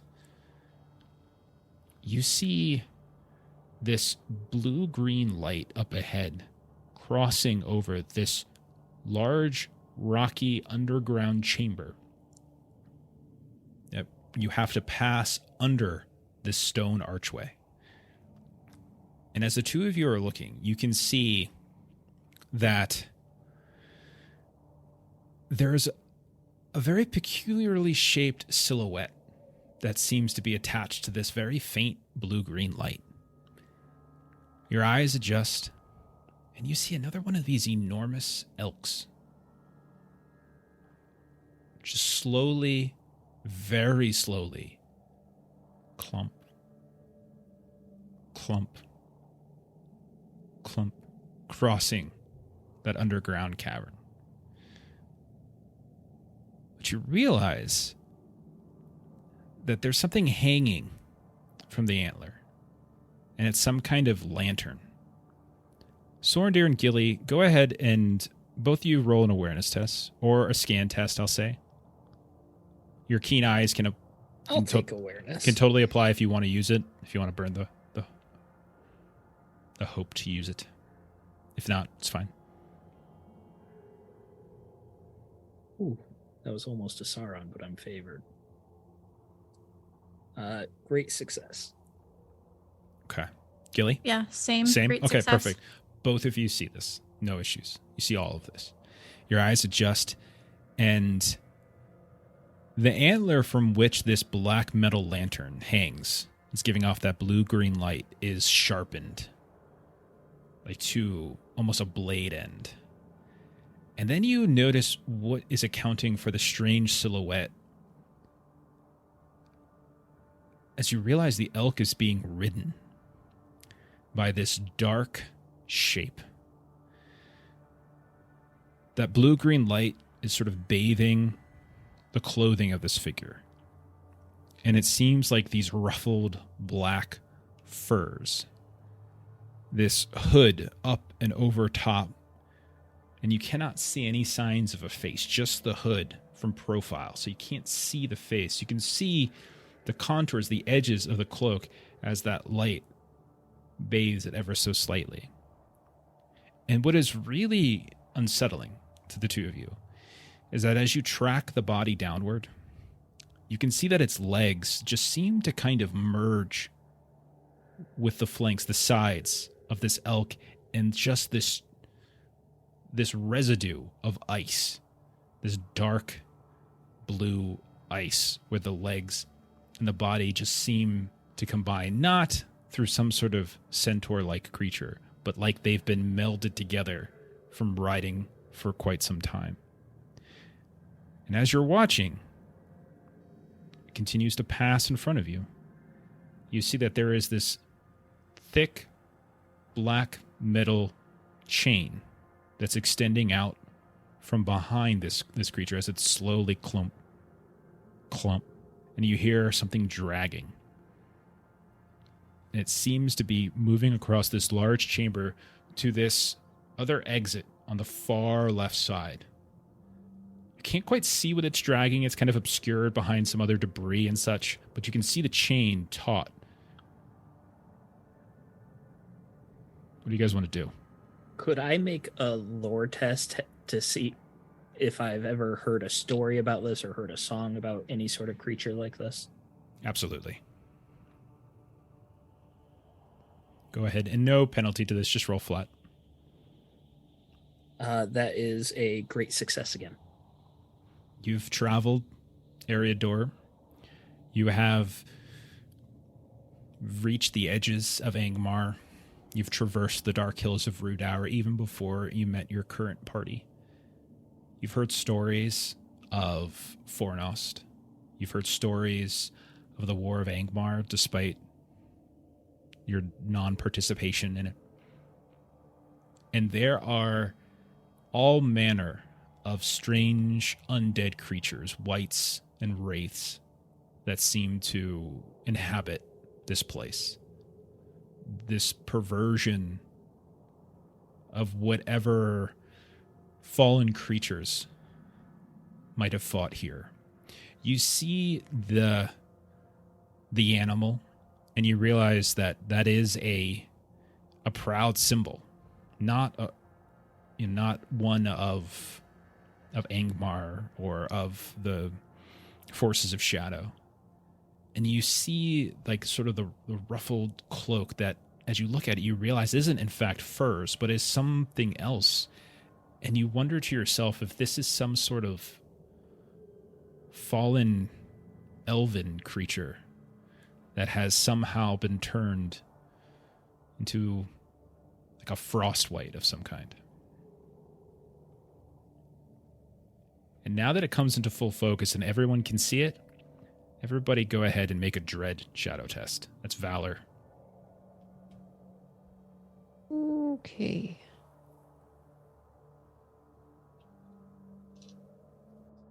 you see this blue-green light up ahead, crossing over this large, rocky underground chamber. Yep, you have to pass under this stone archway. And as the two of you are looking, you can see that there's a very peculiarly shaped silhouette that seems to be attached to this very faint blue-green light. Your eyes adjust, and you see another one of these enormous elks. Just slowly, very slowly, clump, clump, clump, crossing that underground cavern. But you realize that there's something hanging from the antler, and it's some kind of lantern. Sorendir and Gilly, go ahead and both of you roll an awareness test, or a scan test, I'll say. Your keen eyes can take awareness. Can totally apply if you want to use it, if you want to burn the hope to use it. If not, it's fine. Ooh, that was almost a Sauron, but I'm favored. Great success. Okay. Gilly? Yeah, same. Same? Great Okay, success. perfect. Both of you see this. No issues. You see all of this. Your eyes adjust, and the antler from which this black metal lantern hangs, it's giving off that blue-green light, is sharpened, like to almost a blade end. And then you notice what is accounting for the strange silhouette as you realize the elk is being ridden by this dark shape. That blue-green light is sort of bathing the clothing of this figure. And it seems like these ruffled black furs, this hood up and over top, and you cannot see any signs of a face, just the hood from profile. So you can't see the face. You can see the contours, the edges of the cloak as that light bathes it ever so slightly. And what is really unsettling to the two of you is that as you track the body downward, you can see that its legs just seem to kind of merge with the flanks, the sides of this elk, and just this residue of ice, this dark blue ice where the legs and the body just seem to combine, not through some sort of centaur-like creature, but like they've been melded together from riding for quite some time. And as you're watching, it continues to pass in front of you. You see that there is this thick black metal chain that's extending out from behind this creature as it slowly clump, and you hear something dragging. And it seems to be moving across this large chamber to this other exit on the far left side. You can't quite see what it's dragging. It's kind of obscured behind some other debris and such, but you can see the chain taut. What do you guys want to do? Could I make a lore test to see if I've ever heard a story about this or heard a song about any sort of creature like this? Absolutely. Go ahead, and no penalty to this, just roll flat. That is a great success again. You've traveled area door. You have reached the edges of Angmar. You've traversed the dark hills of Rudour even before you met your current party. You've heard stories of Fornost. You've heard stories of the War of Angmar, despite your non-participation in it. And there are all manner of strange undead creatures, wights and wraiths, that seem to inhabit this place. This perversion of whatever fallen creatures might have fought here. You see the animal, and you realize that that is a proud symbol, not one of Angmar or of the forces of shadow. And you see like sort of the ruffled cloak that, as you look at it, you realize isn't in fact furs, but is something else. And you wonder to yourself if this is some sort of fallen elven creature that has somehow been turned into like a frost wight of some kind. And now that it comes into full focus and everyone can see it, everybody go ahead and make a dread shadow test. That's Valor. Okay.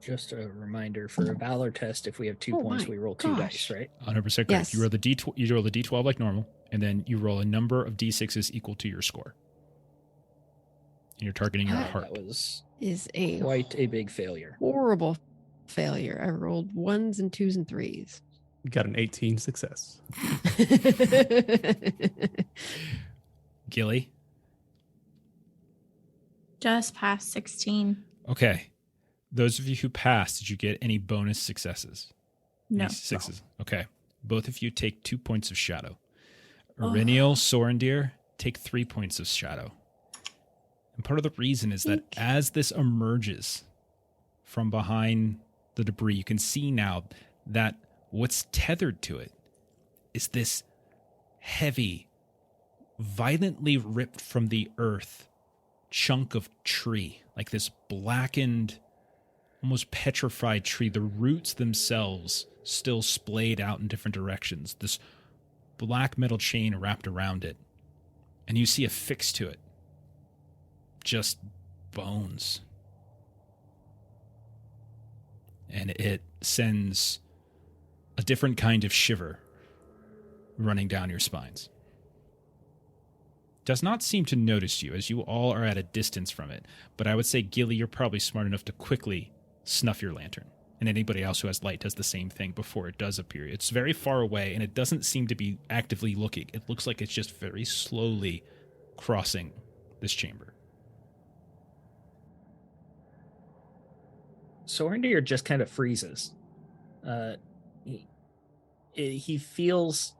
Just a reminder for a Valor test, if we have 2 Oh points, my we roll 2 gosh. dice, right? 100% correct. Yes. You roll the D12 like normal, and then you roll a number of D6s equal to your score. And you're targeting your heart. That was Is a quite a big failure. horrible failure. I rolled 1s and 2s and 3s. Got an 18 success. Gilly? Just past 16. Okay. Those of you who passed, did you get any bonus successes? No. Any sixes. Okay. Both of you take 2 points of shadow. Irinial, Sorendir, take 3 points of shadow. And part of the reason is that as this emerges from behind the debris, you can see now that what's tethered to it is this heavy, violently ripped from the earth chunk of tree, like this blackened, almost petrified tree, the roots themselves still splayed out in different directions, this black metal chain wrapped around it. And you see affixed to it just bones. And it sends a different kind of shiver running down your spines. Does not seem to notice you, as you all are at a distance from it, but I would say, Gilly, you're probably smart enough to quickly snuff your lantern. And anybody else who has light does the same thing before it does appear. It's very far away, and it doesn't seem to be actively looking. It looks like it's just very slowly crossing this chamber. Sorendir just kind of freezes. He feels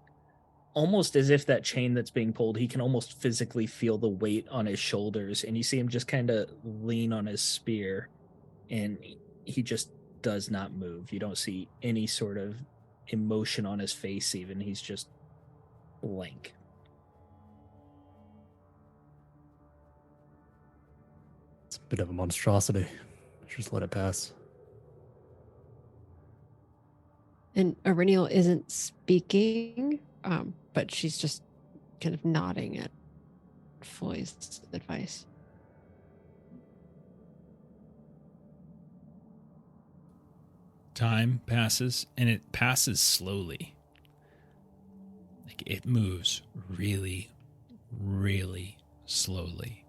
almost as if that chain that's being pulled, he can almost physically feel the weight on his shoulders, and you see him just kind of lean on his spear, and he just does not move. You don't see any sort of emotion on his face even. He's just blank. It's a bit of a monstrosity. Just let it pass. And Irinial isn't speaking, but she's just kind of nodding at Floyd's advice. Time passes, and it passes slowly. Like it moves really, really slowly.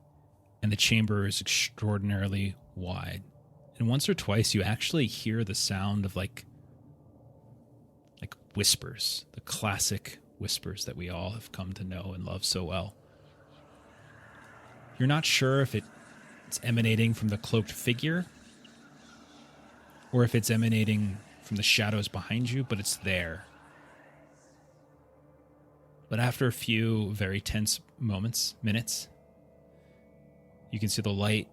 And the chamber is extraordinarily wide. And once or twice you actually hear the sound of like whispers, the classic whispers that we all have come to know and love so well. You're not sure if it's emanating from the cloaked figure or if it's emanating from the shadows behind you, but it's there. But after a few very tense minutes, you can see the light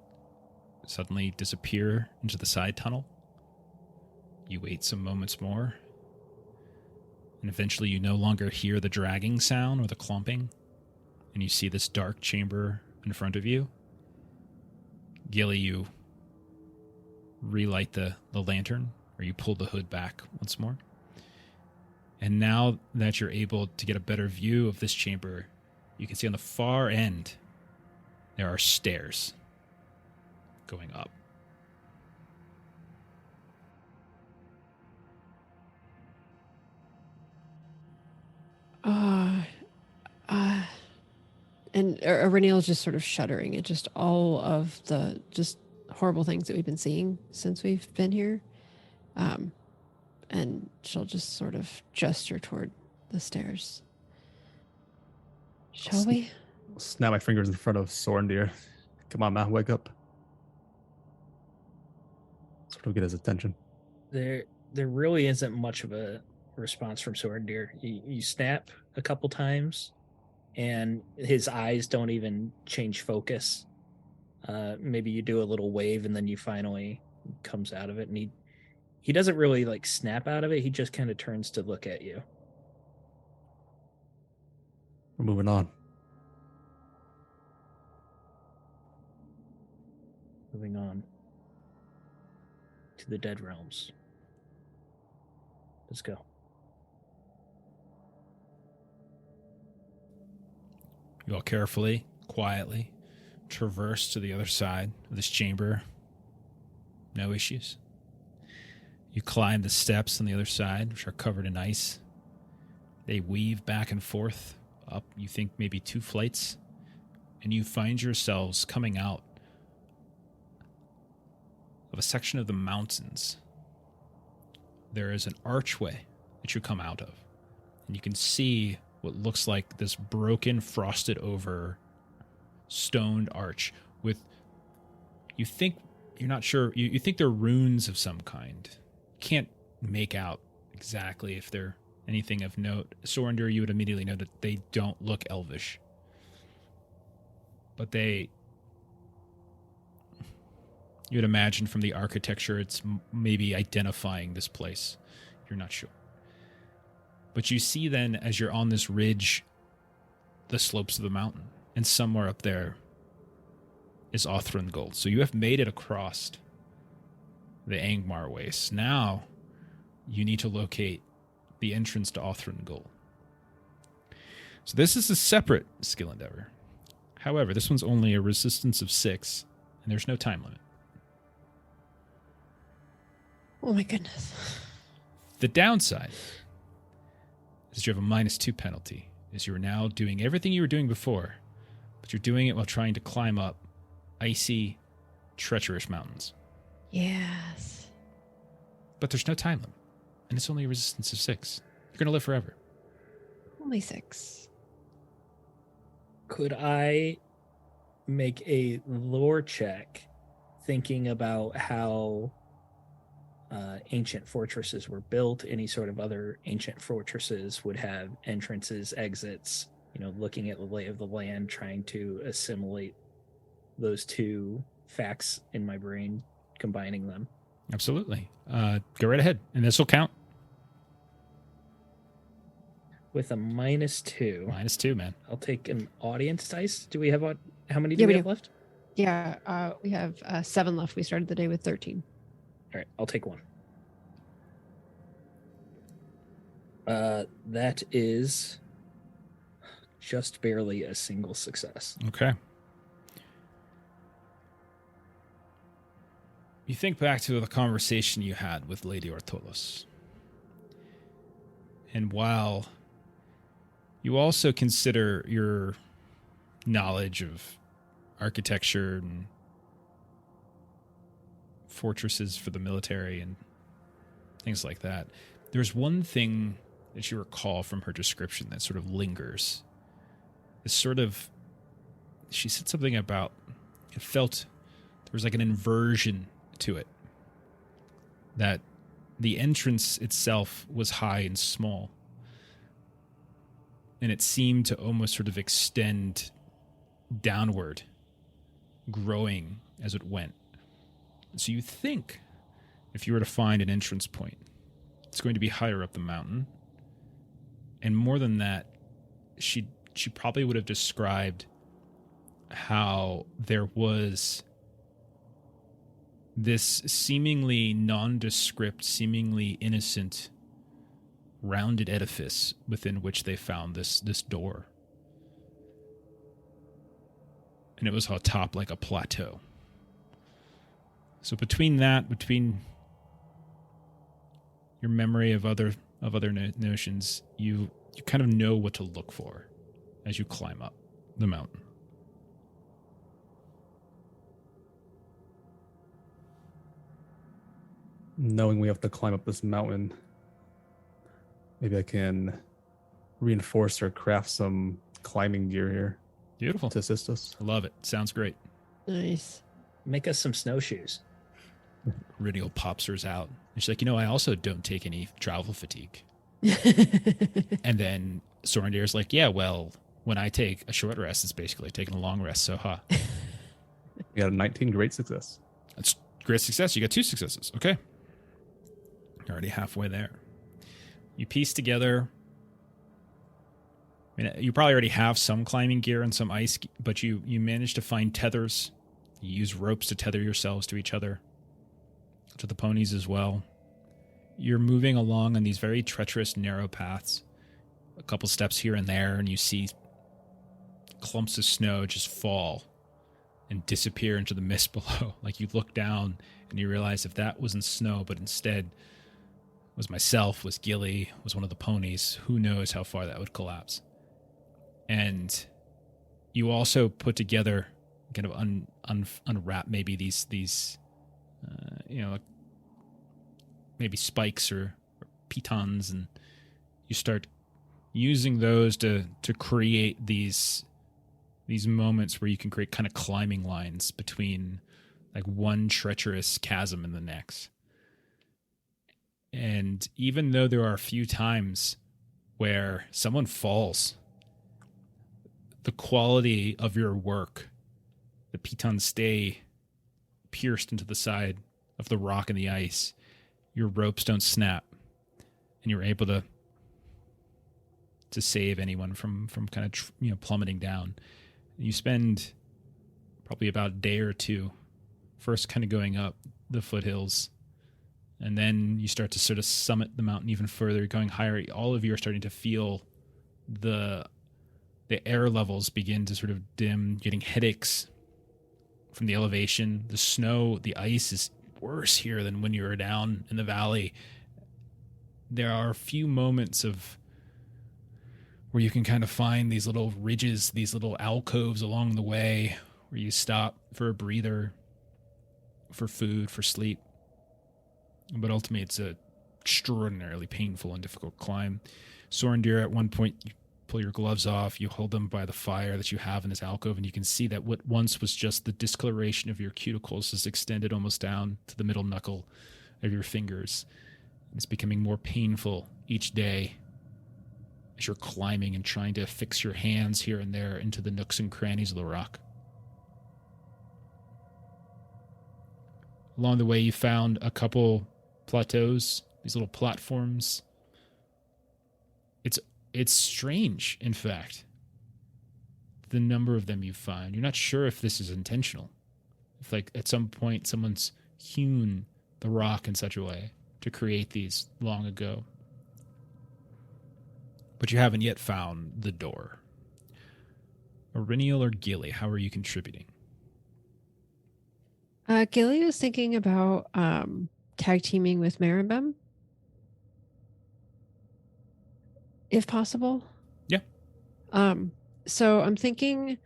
suddenly disappear into the side tunnel. You wait some moments more, and eventually you no longer hear the dragging sound or the clumping, and you see this dark chamber in front of you. Gilly, you relight the lantern, or you pull the hood back once more. And now that you're able to get a better view of this chamber, you can see on the far end, there are stairs going up. And Reneel is just sort of shuddering at just all of the just horrible things that we've been seeing since we've been here. And she'll just sort of gesture toward the stairs. Shall we? Snap my fingers in front of Sorendir. Come on, man, wake up. Sort of get his attention. There really isn't much of a response from Sorendir. You snap a couple times, and his eyes don't even change focus. Maybe you do a little wave, and then you finally comes out of it, and he doesn't really like snap out of it. He just kind of turns to look at you. We're moving on. Moving on to the Dead Realms. Let's go. You all carefully, quietly traverse to the other side of this chamber. No issues. You climb the steps on the other side, which are covered in ice. They weave back and forth up, you think maybe 2 flights, and you find yourselves coming out of a section of the mountains. There is an archway that you come out of, and you can see what looks like this broken, frosted over stoned arch with, you think, you're not sure, you think they're runes of some kind. Can't make out exactly if they're anything of note. Sorendir, you would immediately know that they don't look elvish. But you would imagine from the architecture it's maybe identifying this place. You're not sure. But you see then, as you're on this ridge, the slopes of the mountain. And somewhere up there is Othrungol. So you have made it across the Angmar Waste. Now you need to locate the entrance to Othrungol. So this is a separate skill endeavor. However, this one's only a resistance of 6, and there's no time limit. Oh my goodness. The downside is you have a -2 penalty, is you're now doing everything you were doing before, but you're doing it while trying to climb up icy, treacherous mountains. Yes. But there's no time limit, and it's only a resistance of 6. You're going to live forever. Only 6. Could I make a lore check thinking about how ancient fortresses were built? Any sort of other ancient fortresses would have entrances, exits, looking at the lay of the land, trying to assimilate those 2 facts in my brain, combining them. Absolutely. Go right ahead, and this will count. With a -2. -2, man. I'll take an audience dice. Do we have how many do we have left? Yeah, we have 7 left. We started the day with 13. All right, I'll take 1. That is just barely a single success. Okay. You think back to the conversation you had with Lady Ortolos. And while you also consider your knowledge of architecture and fortresses for the military and things like that, there's one thing that you recall from her description that sort of lingers. This sort of, she said something about, it felt there was like an inversion to it. That the entrance itself was high and small. And it seemed to almost sort of extend downward, growing as it went. So you think, if you were to find an entrance point, it's going to be higher up the mountain. And more than that, she probably would have described how there was this seemingly nondescript, seemingly innocent, rounded edifice within which they found this door. And it was atop like a plateau. So between your memory of other notions, you kind of know what to look for as you climb up the mountain. knowing we have to climb up this mountain, maybe I can reinforce or craft some climbing gear here Beautiful. to assist us. I love it. Sounds great. Nice. Make us some snowshoes. Ridial pops hers out. And she's like, I also don't take any travel fatigue. And then Sorendir's like, yeah, well, when I take a short rest, it's basically taking a long rest. So, We got a 19, great success. that's great success. You got 2 successes. Okay. You're already halfway there. You piece together. I mean, you probably already have some climbing gear and some ice, but you manage to find tethers. You use ropes to tether yourselves to each other, to the ponies as well. You're moving along on these very treacherous, narrow paths. A couple steps here and there, and you see clumps of snow just fall and disappear into the mist below. Like you look down and you realize if that wasn't snow, but instead was myself, was Gilly, was one of the ponies, who knows how far that would collapse. And you also put together, kind of unwrap maybe these maybe spikes or pitons, and you start using those to create these moments where you can create kind of climbing lines between like one treacherous chasm and the next. And even though there are a few times where someone falls, the quality of your work, the pitons stay pierced into the side of the rock and the ice. Your ropes don't snap, and you're able to save anyone from kind of plummeting down. You spend probably about a day or two first kind of going up the foothills, and then you start to sort of summit the mountain even further, going higher. All of you are starting to feel the air levels begin to sort of dim, getting headaches from the elevation. The snow, the ice is worse here than when you were down in the valley. There are a few moments of where you can kind of find these little ridges, these little alcoves along the way where you stop for a breather, for food, for sleep. But ultimately, it's a extraordinarily painful and difficult climb. Sorendir, at one point, you pull your gloves off, you hold them by the fire that you have in this alcove, and you can see that what once was just the discoloration of your cuticles is extended almost down to the middle knuckle of your fingers. It's becoming more painful each day as you're climbing and trying to fix your hands here and there into the nooks and crannies of the rock. Along the way, you found a couple plateaus, these little platforms. It's strange, in fact, the number of them you find. You're not sure if this is intentional. If, like, at some point someone's hewn the rock in such a way to create these long ago. But you haven't yet found the door. Aurinial or Gilly, how are you contributing? Gilly was thinking about tag teaming with Maribem, if possible. Yeah. So I'm thinking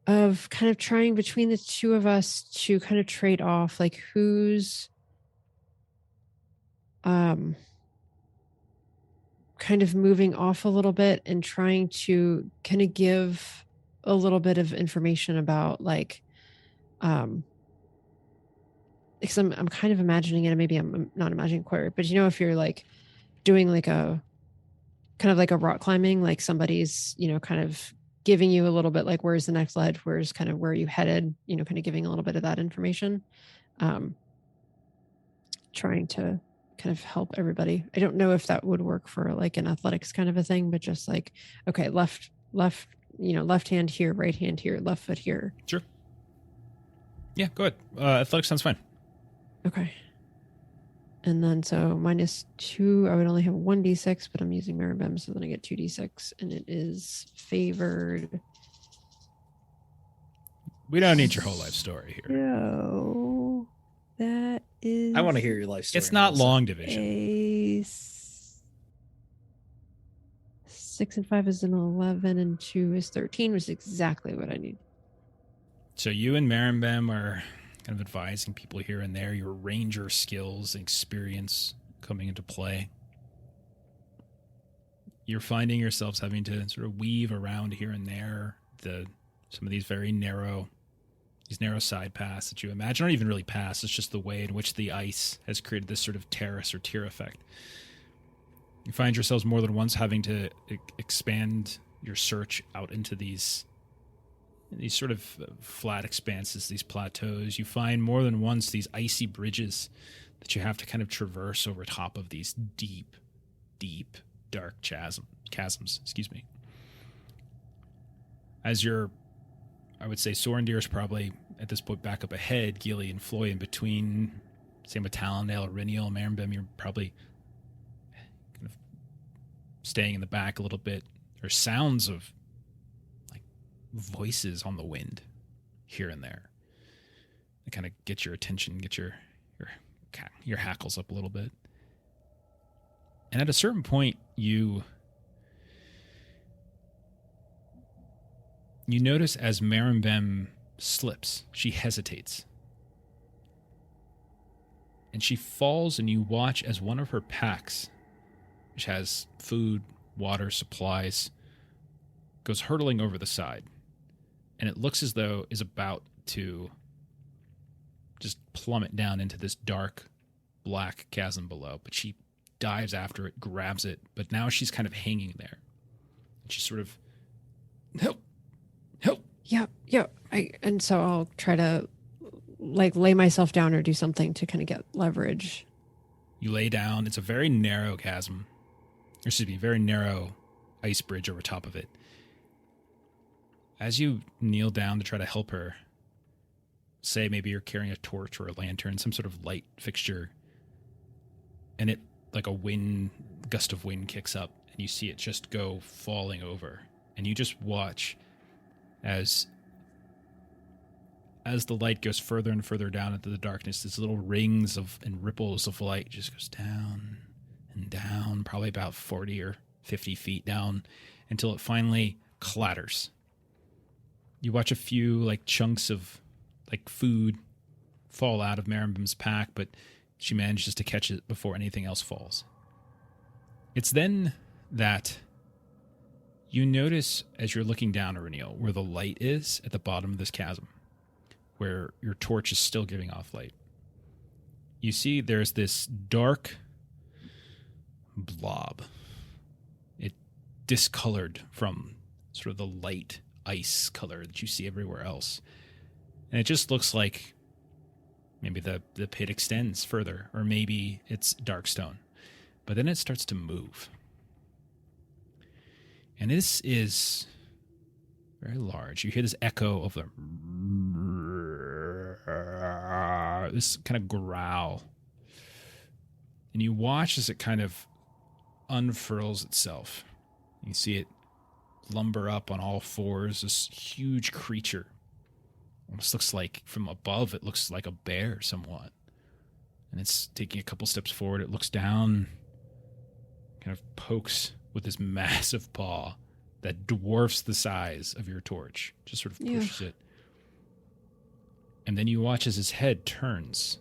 of kind of trying between the two of us to kind of trade off, like who's kind of moving off a little bit and trying to kind of give a little bit of information about like because I'm kind of imagining it, and maybe I'm not imagining quite right, but if you're like doing like a kind of like a rock climbing, like somebody's kind of giving you a little bit like where's the next ledge, where's kind of where are you headed, kind of giving a little bit of that information, trying to kind of help everybody. I don't know if that would work for like an athletics kind of a thing, but just like, okay, left hand here, right hand here, left foot here. Sure. Yeah, go ahead. Athletics sounds fine. Okay. And then so -2, I would only have 1d6, but I'm using Maribem, so then I get 2d6, and it is favored. We don't need your whole life story here. No, that is. I want to hear your life story. It's not Melissa. long division. A 6 and 5 is an 11, and 2 is 13, which is exactly what I need. So you and Maribem are kind of advising people here and there, your ranger skills and experience coming into play. You're finding yourselves having to sort of weave around here and there some of these very narrow side paths that you imagine aren't even really paths. It's just the way in which the ice has created this sort of terrace or tier effect. You find yourselves more than once having to expand your search out into these sort of flat expanses, these plateaus. You find more than once these icy bridges that you have to kind of traverse over top of these deep, deep, dark chasms. As I would say Sorendir is probably at this point back up ahead, Gilly and Floy in between. Same with Talondale, Riniel, Marambem, you're probably kind of staying in the back a little bit. There's sounds of voices on the wind here and there. They kind of get your attention, get your hackles up a little bit. And at a certain point, you notice as Marambem slips, she hesitates. And she falls, and you watch as one of her packs, which has food, water, supplies, goes hurtling over the side. And it looks as though is about to just plummet down into this dark, black chasm below. But she dives after it, grabs it, but now she's kind of hanging there. And she's sort of, help. Yeah. And so I'll try to lay myself down or do something to kind of get leverage. You lay down. It's a very narrow chasm. Very narrow ice bridge over top of it. As you kneel down to try to help her, say maybe you're carrying a torch or a lantern, some sort of light fixture, and it, like a gust of wind kicks up, and you see it just go falling over. And you just watch as the light goes further and further down into the darkness, these little rings and ripples of light just goes down and down, probably about 40 or 50 feet down, until it finally clatters. You watch a few chunks of food fall out of Marambem's pack, but she manages to catch it before anything else falls. It's then that you notice, as you're looking down, Aurenial, where the light is at the bottom of this chasm, where your torch is still giving off light. You see there's this dark blob. It discolored from sort of the light ice color that you see everywhere else. And it just looks like maybe the pit extends further, or maybe it's dark stone. But then it starts to move. And this is very large. You hear this echo of this kind of growl. And you watch as it kind of unfurls itself. You see it lumber up on all fours, this huge creature. Almost looks like, from above, it looks like a bear somewhat. And it's taking a couple steps forward. It looks down, kind of pokes with this massive paw that dwarfs the size of your torch. Just sort of pushes it. And then you watch as his head turns.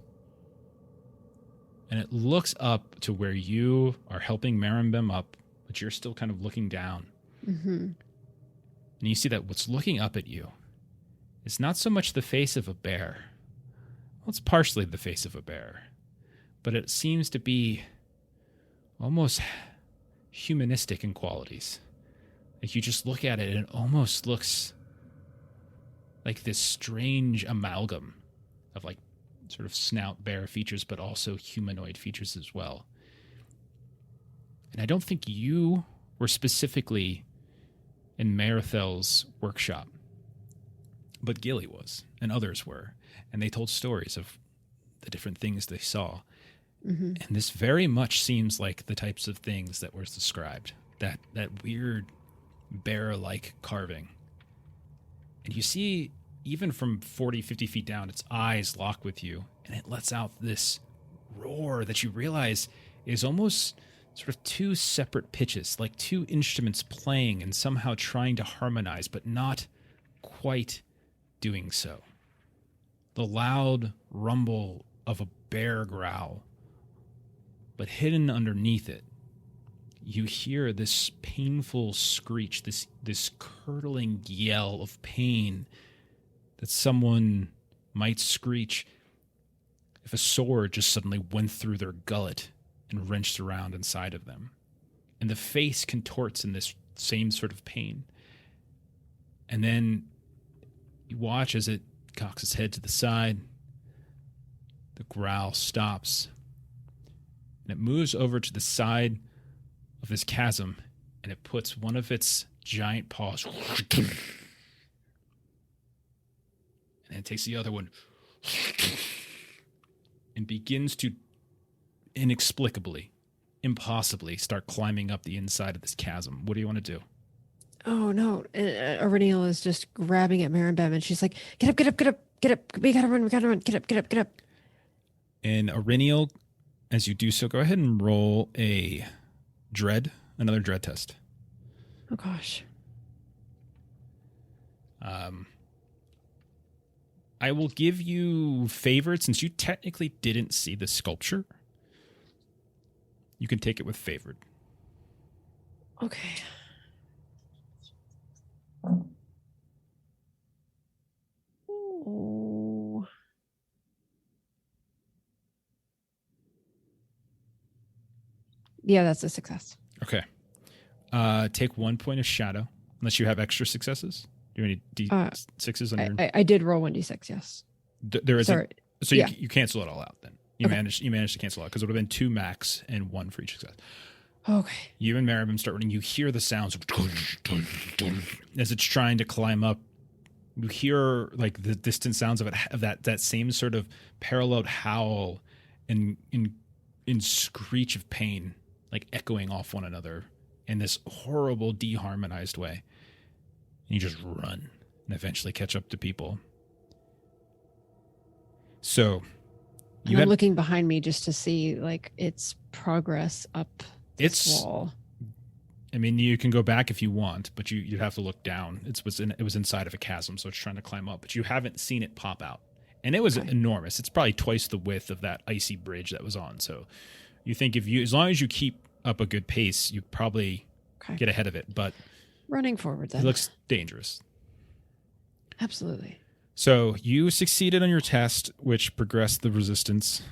And it looks up to where you are helping Marambem up, but you're still kind of looking down. Mm-hmm. And you see that what's looking up at you is not so much the face of a bear. Well, it's partially the face of a bear. But it seems to be almost humanistic in qualities. Like, you just look at it and it almost looks like this strange amalgam of sort of snout bear features, but also humanoid features as well. And I don't think you were specifically in Marathel's workshop, but Gilly was, and others were, and they told stories of the different things they saw. Mm-hmm. And this very much seems like the types of things that was described, that weird bear-like carving. And you see, even from 40, 50 feet down, its eyes lock with you, and it lets out this roar that you realize is almost sort of two separate pitches, like two instruments playing and somehow trying to harmonize, but not quite doing so. the loud rumble of a bear growl. But hidden underneath it, you hear this painful screech, this curdling yell of pain that someone might screech if a sword just suddenly went through their gullet and wrenched around inside of them. And the face contorts in this same sort of pain. And then you watch as it cocks its head to the side. The growl stops. And it moves over to the side of this chasm, and it puts one of its giant paws, and it takes the other one, and begins to inexplicably, impossibly start climbing up the inside of this chasm. What do you want to do? Oh no. Aurenial is just grabbing at Maribem, and she's like, get up, get up, get up, get up. We gotta run, get up, get up, get up. And Aurenial, as you do so, go ahead and roll another dread test. Oh gosh. I will give you favored since you technically didn't see the sculpture. You can take it with favored. Okay. Oh. Yeah, that's a success. Okay. Take 1 point of shadow, unless you have extra successes. Do you have any D6s on your... I did roll 1d6, yes. There is Sorry. So Yeah. you cancel it all out then. You Okay. managed to cancel it out because it would have been 2 max and 1 for each success. Okay. You and Maribem start running. You hear the sounds of as it's trying to climb up. You hear like the distant sounds of it, of that same sort of paralleled howl and in screech of pain, like echoing off one another in this horrible deharmonized way. And you just run and eventually catch up to people. So And I'm looking behind me just to see like its progress up this wall. I mean, you can go back if you want, but you'd have to look down. It was inside of a chasm, so it's trying to climb up. But you haven't seen it pop out, and it was enormous. It's probably twice the width of that icy bridge that was on. So, you think as long as you keep up a good pace, you probably get ahead of it. But running forward, then it looks dangerous. Absolutely. So you succeeded on your test, which progressed the resistance.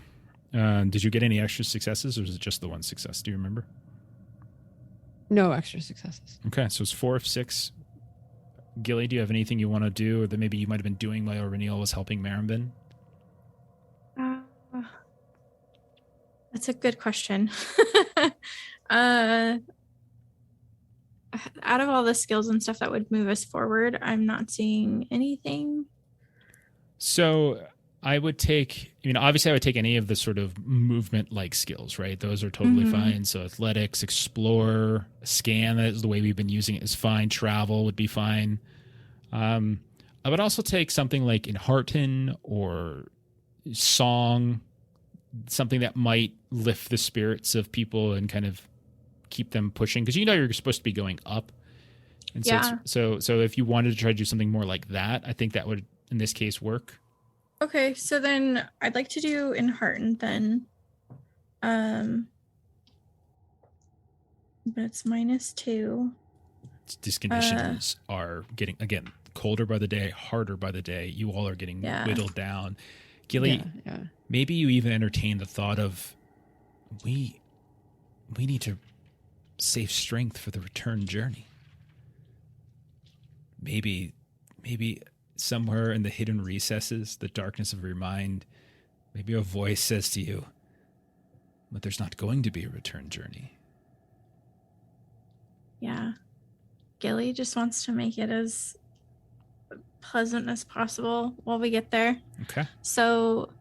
Did you get any extra successes, or was it just the one success? Do you remember? No extra successes. Okay, so it's 4 of 6. Gilly, do you have anything you want to do, or that maybe you might have been doing while Aurenial was helping Maribem? That's a good question. Out of all the skills and stuff that would move us forward, I'm not seeing anything. So I would take, obviously I would take any of the sort of movement-like skills, right? Those are totally fine. So athletics, explore, scan, that is the way we've been using it, is fine. Travel would be fine. I would also take something like Enhearten or Song, something that might lift the spirits of people and kind of keep them pushing, because you're supposed to be going up. And so if you wanted to try to do something more like that, I think that would, in this case, work. Okay, so then I'd like to do Enhearten then. But it's -2. These conditions are getting, again, colder by the day, harder by the day. You all are getting whittled down. Gilly, maybe you even entertain the thought of, we need to save strength for the return journey. Maybe somewhere in the hidden recesses, the darkness of your mind, maybe a voice says to you, but there's not going to be a return journey. Yeah. Gilly just wants to make it as pleasant as possible while we get there. Okay. So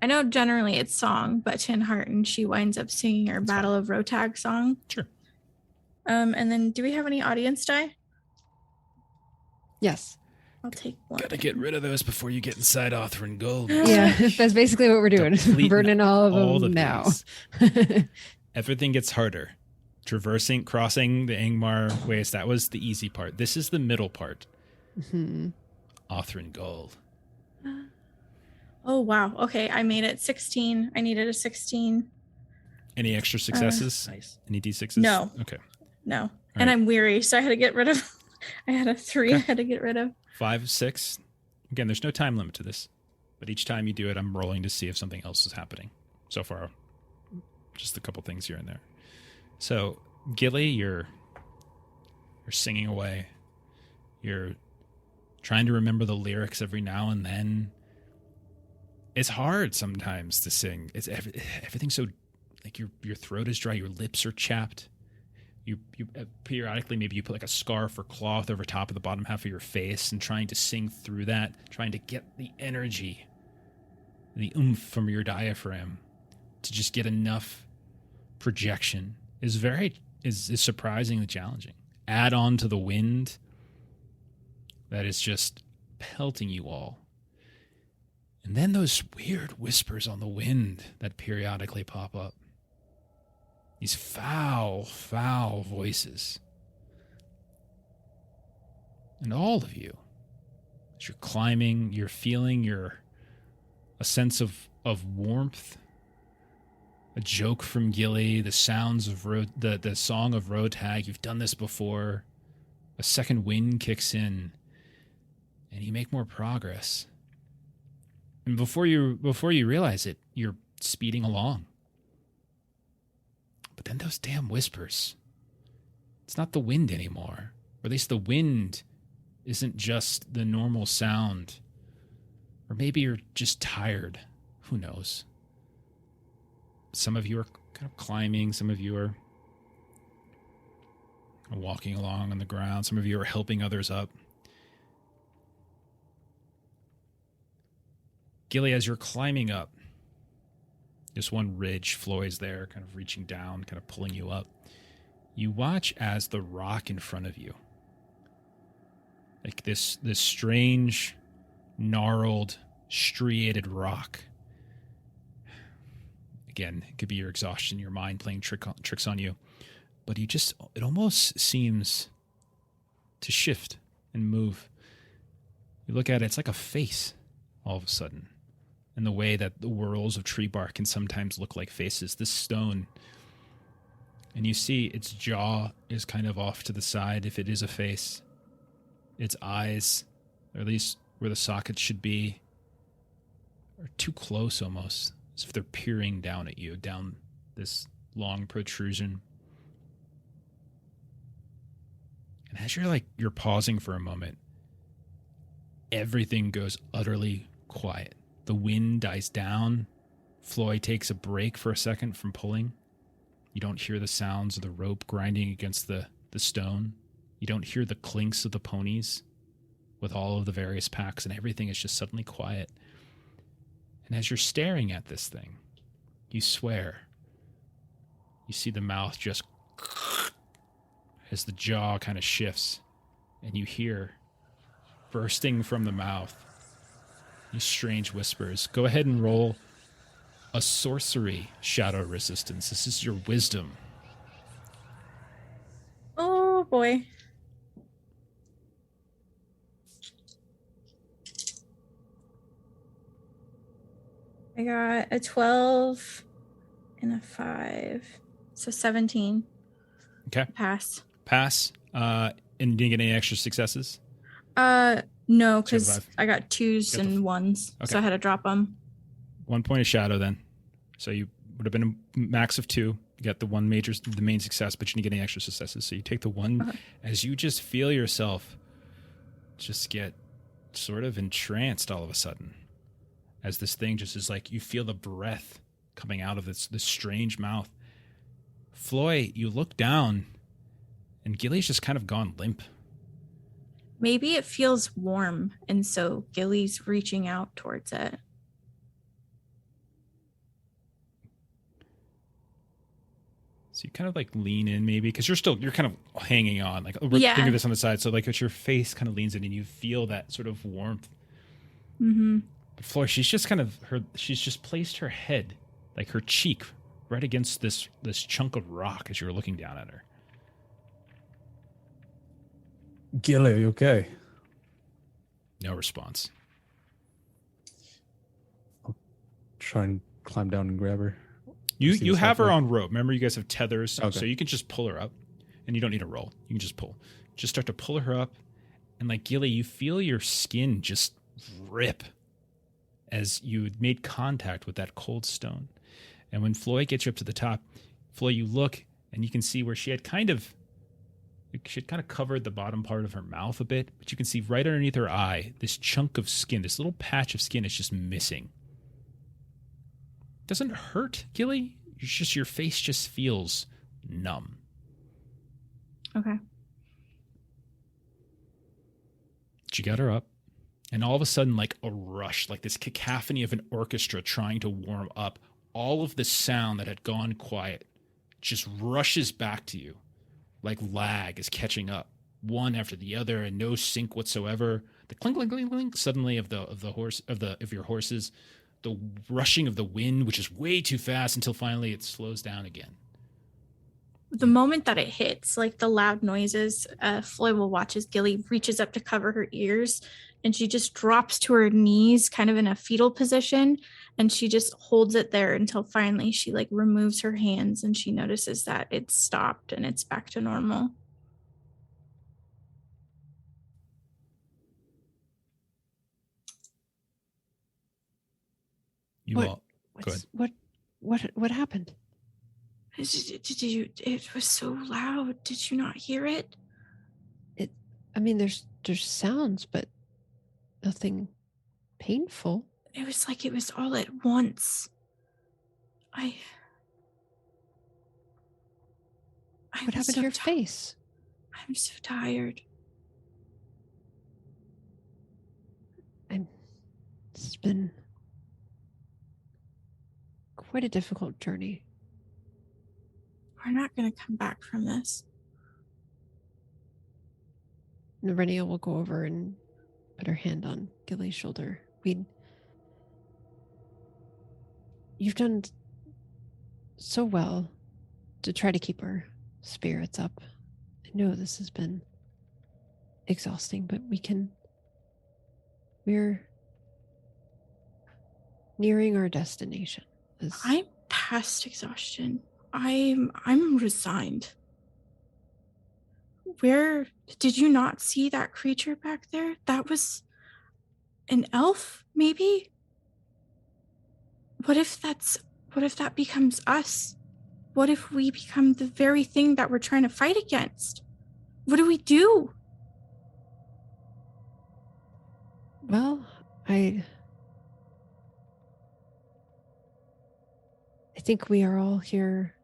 I know generally it's song, but to Enhearten, she winds up singing her Battle of Rotag song. Sure. And then do we have any audience die? Yes. I'll take 1. Gotta get rid of those before you get inside Othrin Gold. Yeah, that's basically what we're doing. Burning all of them now. Everything gets harder. Crossing the Angmar waste, that was the easy part. This is the middle part. Mm-hmm. Othrin Gold. Oh, wow. Okay, I made it 16. I needed a 16. Any extra successes? Nice. Any D6s? No. Okay. No. And right. I'm weary, so I had to get rid of. I had a 3 I Okay. had to get rid of. 5, 6. Again, there's no time limit to this, but each time you do it, I'm rolling to see if something else is happening. So far, just a couple things here and there. So, Gilly, you're singing away. You're trying to remember the lyrics every now and then. It's hard sometimes to sing. It's everything's so like your throat is dry, your lips are chapped. You periodically maybe you put like a scarf or cloth over top of the bottom half of your face and trying to sing through that, trying to get the energy, the oomph from your diaphragm to just get enough projection is surprisingly challenging. Add on to the wind that is just pelting you all. And then those weird whispers on the wind that periodically pop up. These foul, foul voices. And all of you, as you're climbing, you're feeling a sense of warmth, a joke from Gilly, the sounds of the song of Road Tag. You've done this before. A second wind kicks in, and you make more progress. And before you realize it, you're speeding along. But then those damn whispers. It's not the wind anymore. Or at least the wind isn't just the normal sound. Or maybe you're just tired. Who knows? Some of you are kind of climbing. Some of you are walking along on the ground. Some of you are helping others up. Gilly, as you're climbing up, just one ridge, Floyd's there, kind of reaching down, kind of pulling you up. You watch as the rock in front of you, like this strange, gnarled, striated rock. Again, it could be your exhaustion, your mind playing tricks on you. But it almost seems to shift and move. You look at it, it's like a face all of a sudden. And the way that the whorls of tree bark can sometimes look like faces, this stone. And you see its jaw is kind of off to the side if it is a face. Its eyes, or at least where the sockets should be, are too close almost, as if they're peering down at you, down this long protrusion. And as you're pausing for a moment, everything goes utterly quiet. The wind dies down. Floyd takes a break for a second from pulling. You don't hear the sounds of the rope grinding against the stone. You don't hear the clinks of the ponies with all of the various packs, and everything is just suddenly quiet. And as you're staring at this thing, you swear. You see the mouth just as the jaw kind of shifts, and you hear bursting from the mouth these strange whispers. Go ahead and roll a sorcery shadow resistance. This is your wisdom. Oh, boy. I got a 12 and a 5. So 17. Okay. Pass. And didn't get any extra successes? No, because 5. I got 2s and 1s. Okay. So I had to drop them. 1 point of shadow then. So you would have been a max of 2. You got the main success, but you didn't get any extra successes. So you take the 1 as you just feel yourself just get sort of entranced all of a sudden. As this thing just is like, you feel the breath coming out of this strange mouth. Floy, you look down, and Gilly's just kind of gone limp. Maybe it feels warm, and so Gilly's reaching out towards it. So you kind of like lean in maybe, because you're kind of hanging on. Like, Yeah. think of this on the side. So like, as your face kind of leans in and you feel that sort of warmth. Mm-hmm. But Floy, she's just placed her head, like her cheek, right against this chunk of rock as you're looking down at her. Gilly, are you okay? No response. try and climb down and grab her. You See you what's have her happening. on rope. Remember, you guys have tethers, Okay. so you can just pull her up, and you don't need a roll. You can just pull. Just start to pull her up, and like Gilly, you feel your skin just rip as you made contact with that cold stone. And when Floyd gets you up to the top, Floyd, you look and you can see where she had kind of covered the bottom part of her mouth a bit, but you can see right underneath her eye, this chunk of skin, this little patch of skin is just missing. Doesn't hurt, Gilly. It's just your face just feels numb. Okay. She got her up, and all of a sudden, like a rush, like this cacophony of an orchestra trying to warm up, all of the sound that had gone quiet just rushes back to you, like lag is catching up, one after the other, and no sync whatsoever. The clink, clink, clink, clink, suddenly of your horses, the rushing of the wind, which is way too fast until finally it slows down again. The moment that it hits, like the loud noises, Floyd will watch as Gilly reaches up to cover her ears, and she just drops to her knees, kind of in a fetal position, and she just holds it there until finally she like removes her hands and she notices that it's stopped and it's back to normal. You all go ahead. What happened? Did you? It was so loud. Did you not hear it? I mean, there's sounds, but nothing painful. It was like it was all at once. What happened to your face? I'm so tired. It's been quite a difficult journey. We're not going to come back from this. Narenia will go over and put her hand on Gilly's shoulder. You've done so well to try to keep our spirits up. I know this has been exhausting, but we're nearing our destination. I'm past exhaustion. I'm resigned. Where did you not see that creature back there? That was an elf, maybe? What if that becomes us? What if we become the very thing that we're trying to fight against? What do we do? Well, I think we are all here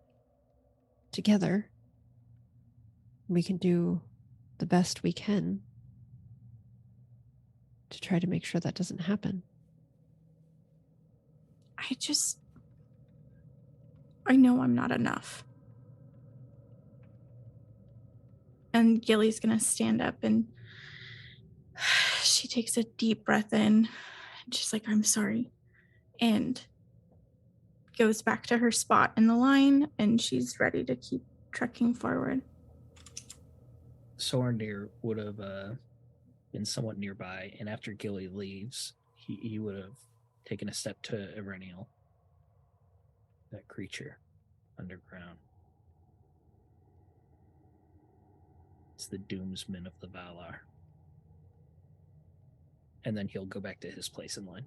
together. We can do the best we can to try to make sure that doesn't happen. I know I'm not enough. And Gilly's gonna stand up and she takes a deep breath in. And she's like, I'm sorry. And goes back to her spot in the line, and she's ready to keep trekking forward. Sorendir would have been somewhat nearby, and after Gilly leaves, he would have taken a step to Erenniel, that creature underground. It's the doomsman of the Valar. And then he'll go back to his place in line.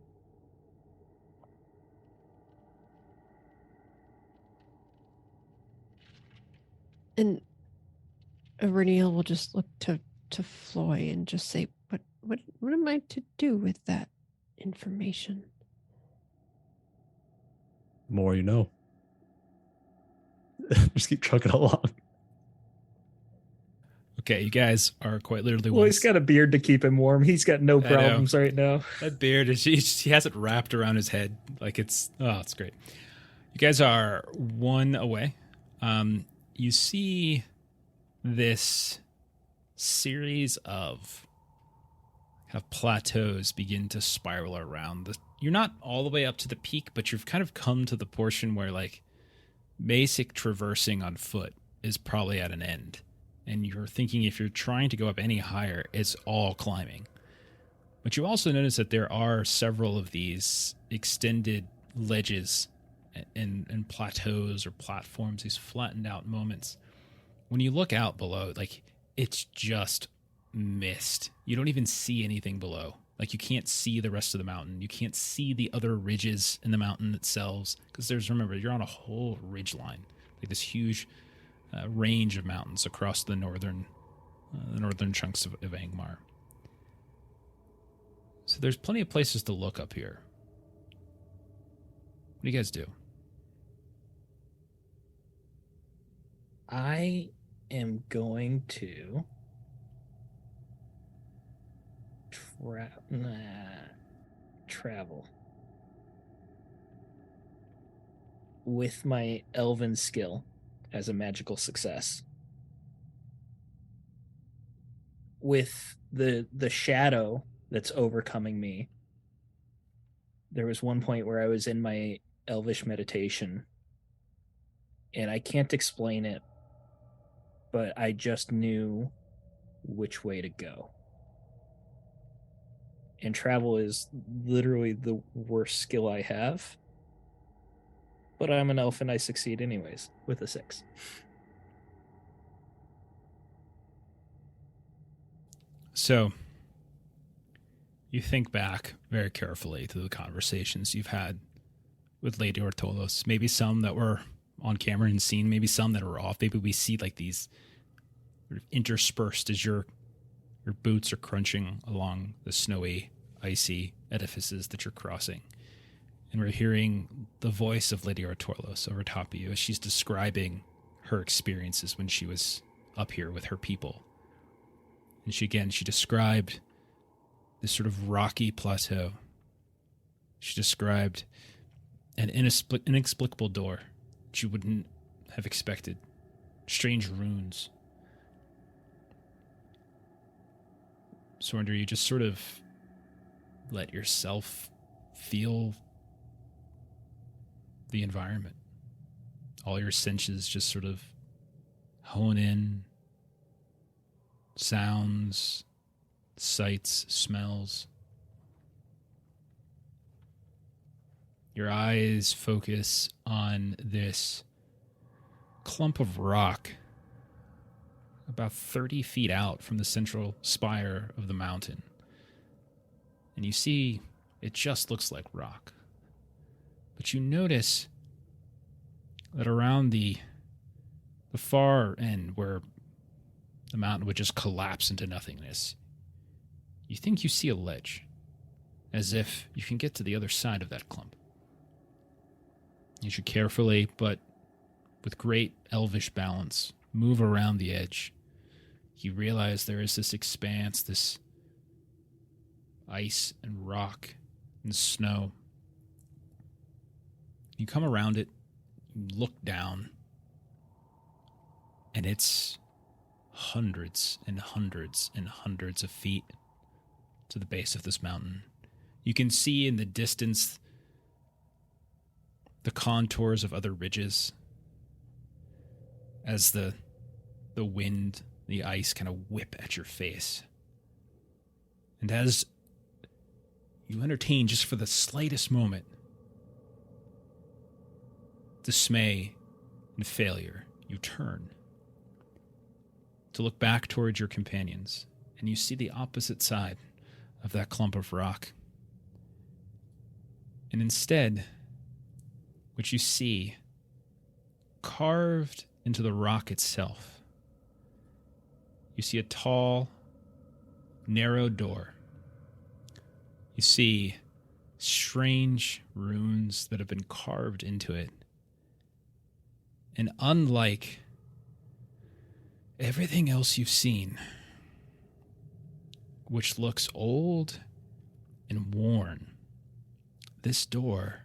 And Erenniel will just look to Floy and just say, what am I to do with that information? The more you know. Just keep trucking along. Okay, you guys are quite literally Well, he's got a beard to keep him warm. He's got no know. problems right now. That beard is he has it wrapped around his head like it's great. You guys are one away. You see this series of plateaus begin to spiral around. You're not all the way up to the peak, but you've kind of come to the portion where like basic traversing on foot is probably at an end. And you're thinking if you're trying to go up any higher, it's all climbing. But you also notice that there are several of these extended ledges and plateaus or platforms, these flattened out moments. When you look out below, like, it's just mist. You don't even see anything below. Like, you can't see the rest of the mountain. You can't see the other ridges in the mountain itself. Because remember, you're on a whole ridge line, like this huge range of mountains across the northern chunks of Angmar. So there's plenty of places to look up here. What do you guys do? I am going to travel with my elven skill as a magical success. With the shadow that's overcoming me, there was one point where I was in my elvish meditation, and I can't explain it, but I just knew which way to go. And travel is literally the worst skill I have. But I'm an elf and I succeed anyways with a 6. So, you think back very carefully to the conversations you've had with Lady Ortolos. Maybe some that were on camera and seen, maybe some that are off. Maybe we see like these sort of interspersed as your boots are crunching along the snowy, icy edifices that you're crossing. And we're hearing the voice of Lady Ortolos over top of you as she's describing her experiences when she was up here with her people. And she described this sort of rocky plateau. She described an inexplicable door that you wouldn't have expected. Strange runes. Sorinder, you just sort of let yourself feel the environment. All your senses just sort of hone in. Sounds, sights, smells. Your eyes focus on this clump of rock about 30 feet out from the central spire of the mountain. And you see it just looks like rock. But you notice that around the far end where the mountain would just collapse into nothingness, you think you see a ledge, as if you can get to the other side of that clump. You should carefully, but with great elvish balance, move around the edge. You realize there is this expanse, this ice and rock and snow. You come around it, you look down, and it's hundreds and hundreds and hundreds of feet to the base of this mountain. You can see in the distance the contours of other ridges as the wind, the ice kind of whip at your face. And as you entertain just for the slightest moment dismay and failure, you turn to look back towards your companions, and you see the opposite side of that clump of rock. And instead, what you see carved into the rock itself, you see a tall, narrow door. You see strange runes that have been carved into it. And unlike everything else you've seen, which looks old and worn, this door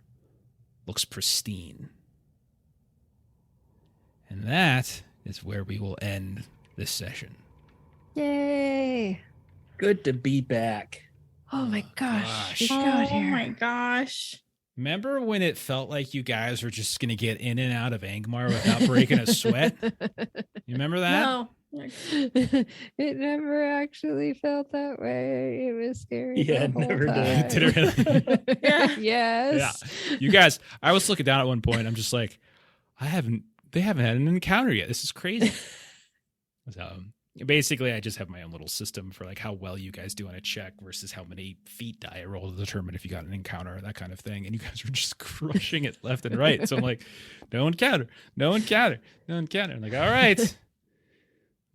looks pristine. And that is where we will end this session. Yay! Good to be back. Oh my gosh. gosh. We got Oh here. my gosh. Remember when it felt like you guys were just going to get in and out of Angmar without breaking a sweat? You remember that? No. It never actually felt that way. It was scary. Yeah, the it whole never did. Did it really? time. Yeah. Yes. Yeah. You guys, I was looking down at one point. I'm just like, they haven't had an encounter yet. This is crazy. So basically, I just have my own little system for like how well you guys do on a check versus how many feet die I roll to determine if you got an encounter, that kind of thing. And you guys were just crushing it left and right. So I'm like, no encounter, no encounter, no encounter. I'm like, all right. I'm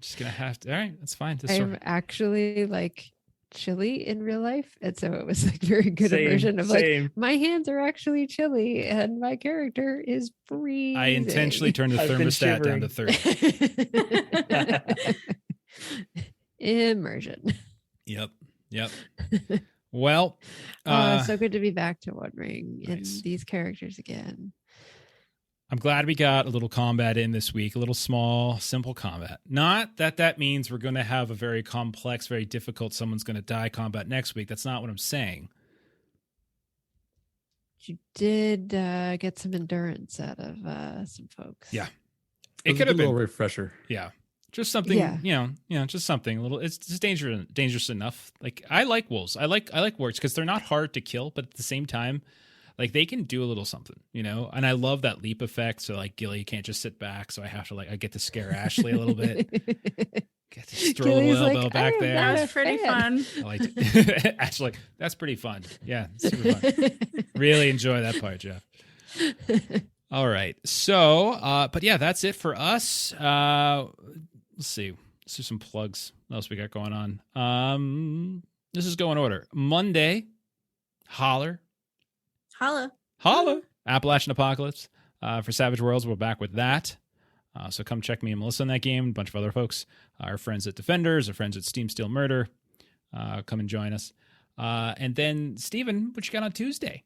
just going to have to. All right, that's fine. I'm actually like chilly in real life. And so it was like very good Same, immersion of same. like, my hands are actually chilly and my character is freezing. I intentionally turned the I've been thermostat down to 30. Immersion. Yep. Well, So good to be back to One Ring and nice. these characters again. I'm glad we got a little combat in this week, a little small, simple combat. Not that means we're going to have a very complex, very difficult, someone's going to die combat next week. That's not what I'm saying. You did get some endurance out of some folks. Yeah. It It could have a little been, refresher. yeah, just something, Yeah. just something a little. It's just dangerous enough. Like I like wolves. I like wargs because they're not hard to kill, but at the same time, like they can do a little something, And I love that leap effect. So like Gilly can't just sit back, so I have to I get to scare Ashley a little bit. Get to just throw a Gilly's little like, elbow back "I am there. That not was pretty fan." fun. I liked it. Ashley, that's pretty fun. Yeah, super fun. Really enjoy that part, Jeff. All right. So, but yeah, that's it for us. Let's see. Let's do some plugs. What else we got going on? This is go in order. Monday, Holler. Holla. Appalachian Apocalypse. For Savage Worlds, we're back with that. So come check me and Melissa in that game. A bunch of other folks. Our friends at Defenders, our friends at Steam Steel Murder. Come and join us. And then, Steven, what you got on Tuesday?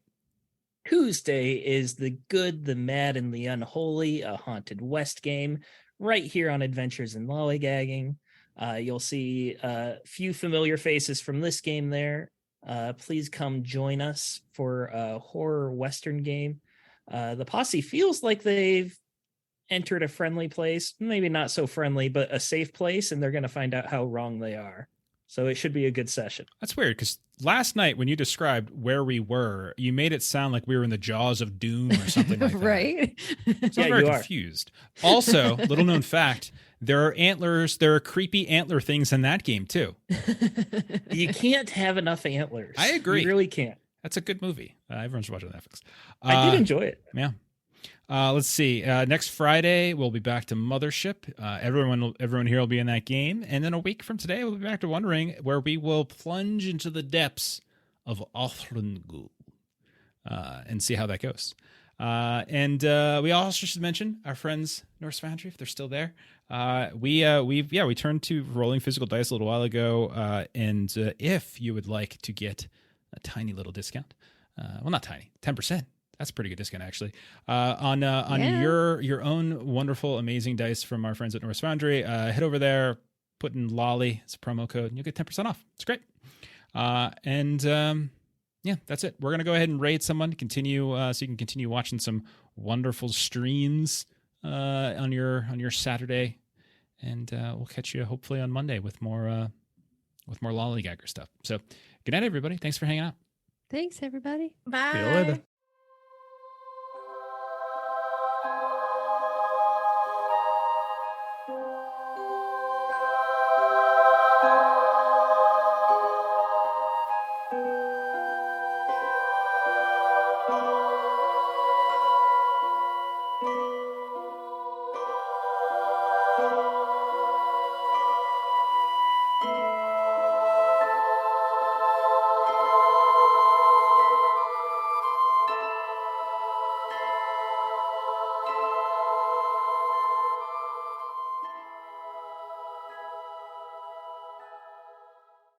Tuesday is The Good, the Mad, and the Unholy, a Haunted West game, right here on Adventures in Lollygagging. You'll see a few familiar faces from this game there. Please come join us for a horror Western game. The posse feels like they've entered a friendly place, maybe not so friendly, but a safe place, and they're going to find out how wrong they are. So it should be a good session. That's weird because last night when you described where we were, you made it sound like we were in the jaws of doom or something like that. Right? So Yeah, I'm very you are. confused. Also, little known fact, there are antlers, there are creepy antler things in that game too. You can't have enough antlers. I agree. You really can't. That's a good movie. Everyone should watch it on Netflix. I did enjoy it. Yeah. Let's see. Next Friday, we'll be back to Mothership. Everyone here will be in that game. And then a week from today, we'll be back to One Ring, where we will plunge into the depths of Othrungul and see how that goes. And we also should mention our friends Norse Foundry, if they're still there. We turned to rolling physical dice a little while ago. And if you would like to get a tiny little discount, well, not tiny, 10%. That's a pretty good discount, actually. On your own wonderful, amazing dice from our friends at Norse Foundry, head over there, put in Lolly as a promo code, and you'll get 10% off. It's great. Yeah, that's it. We're gonna go ahead and raid someone, continue, so you can continue watching some wonderful streams on your Saturday, and we'll catch you hopefully on Monday with more Lollygagger stuff. So, good night, everybody. Thanks for hanging out. Thanks, everybody. Bye. See you later.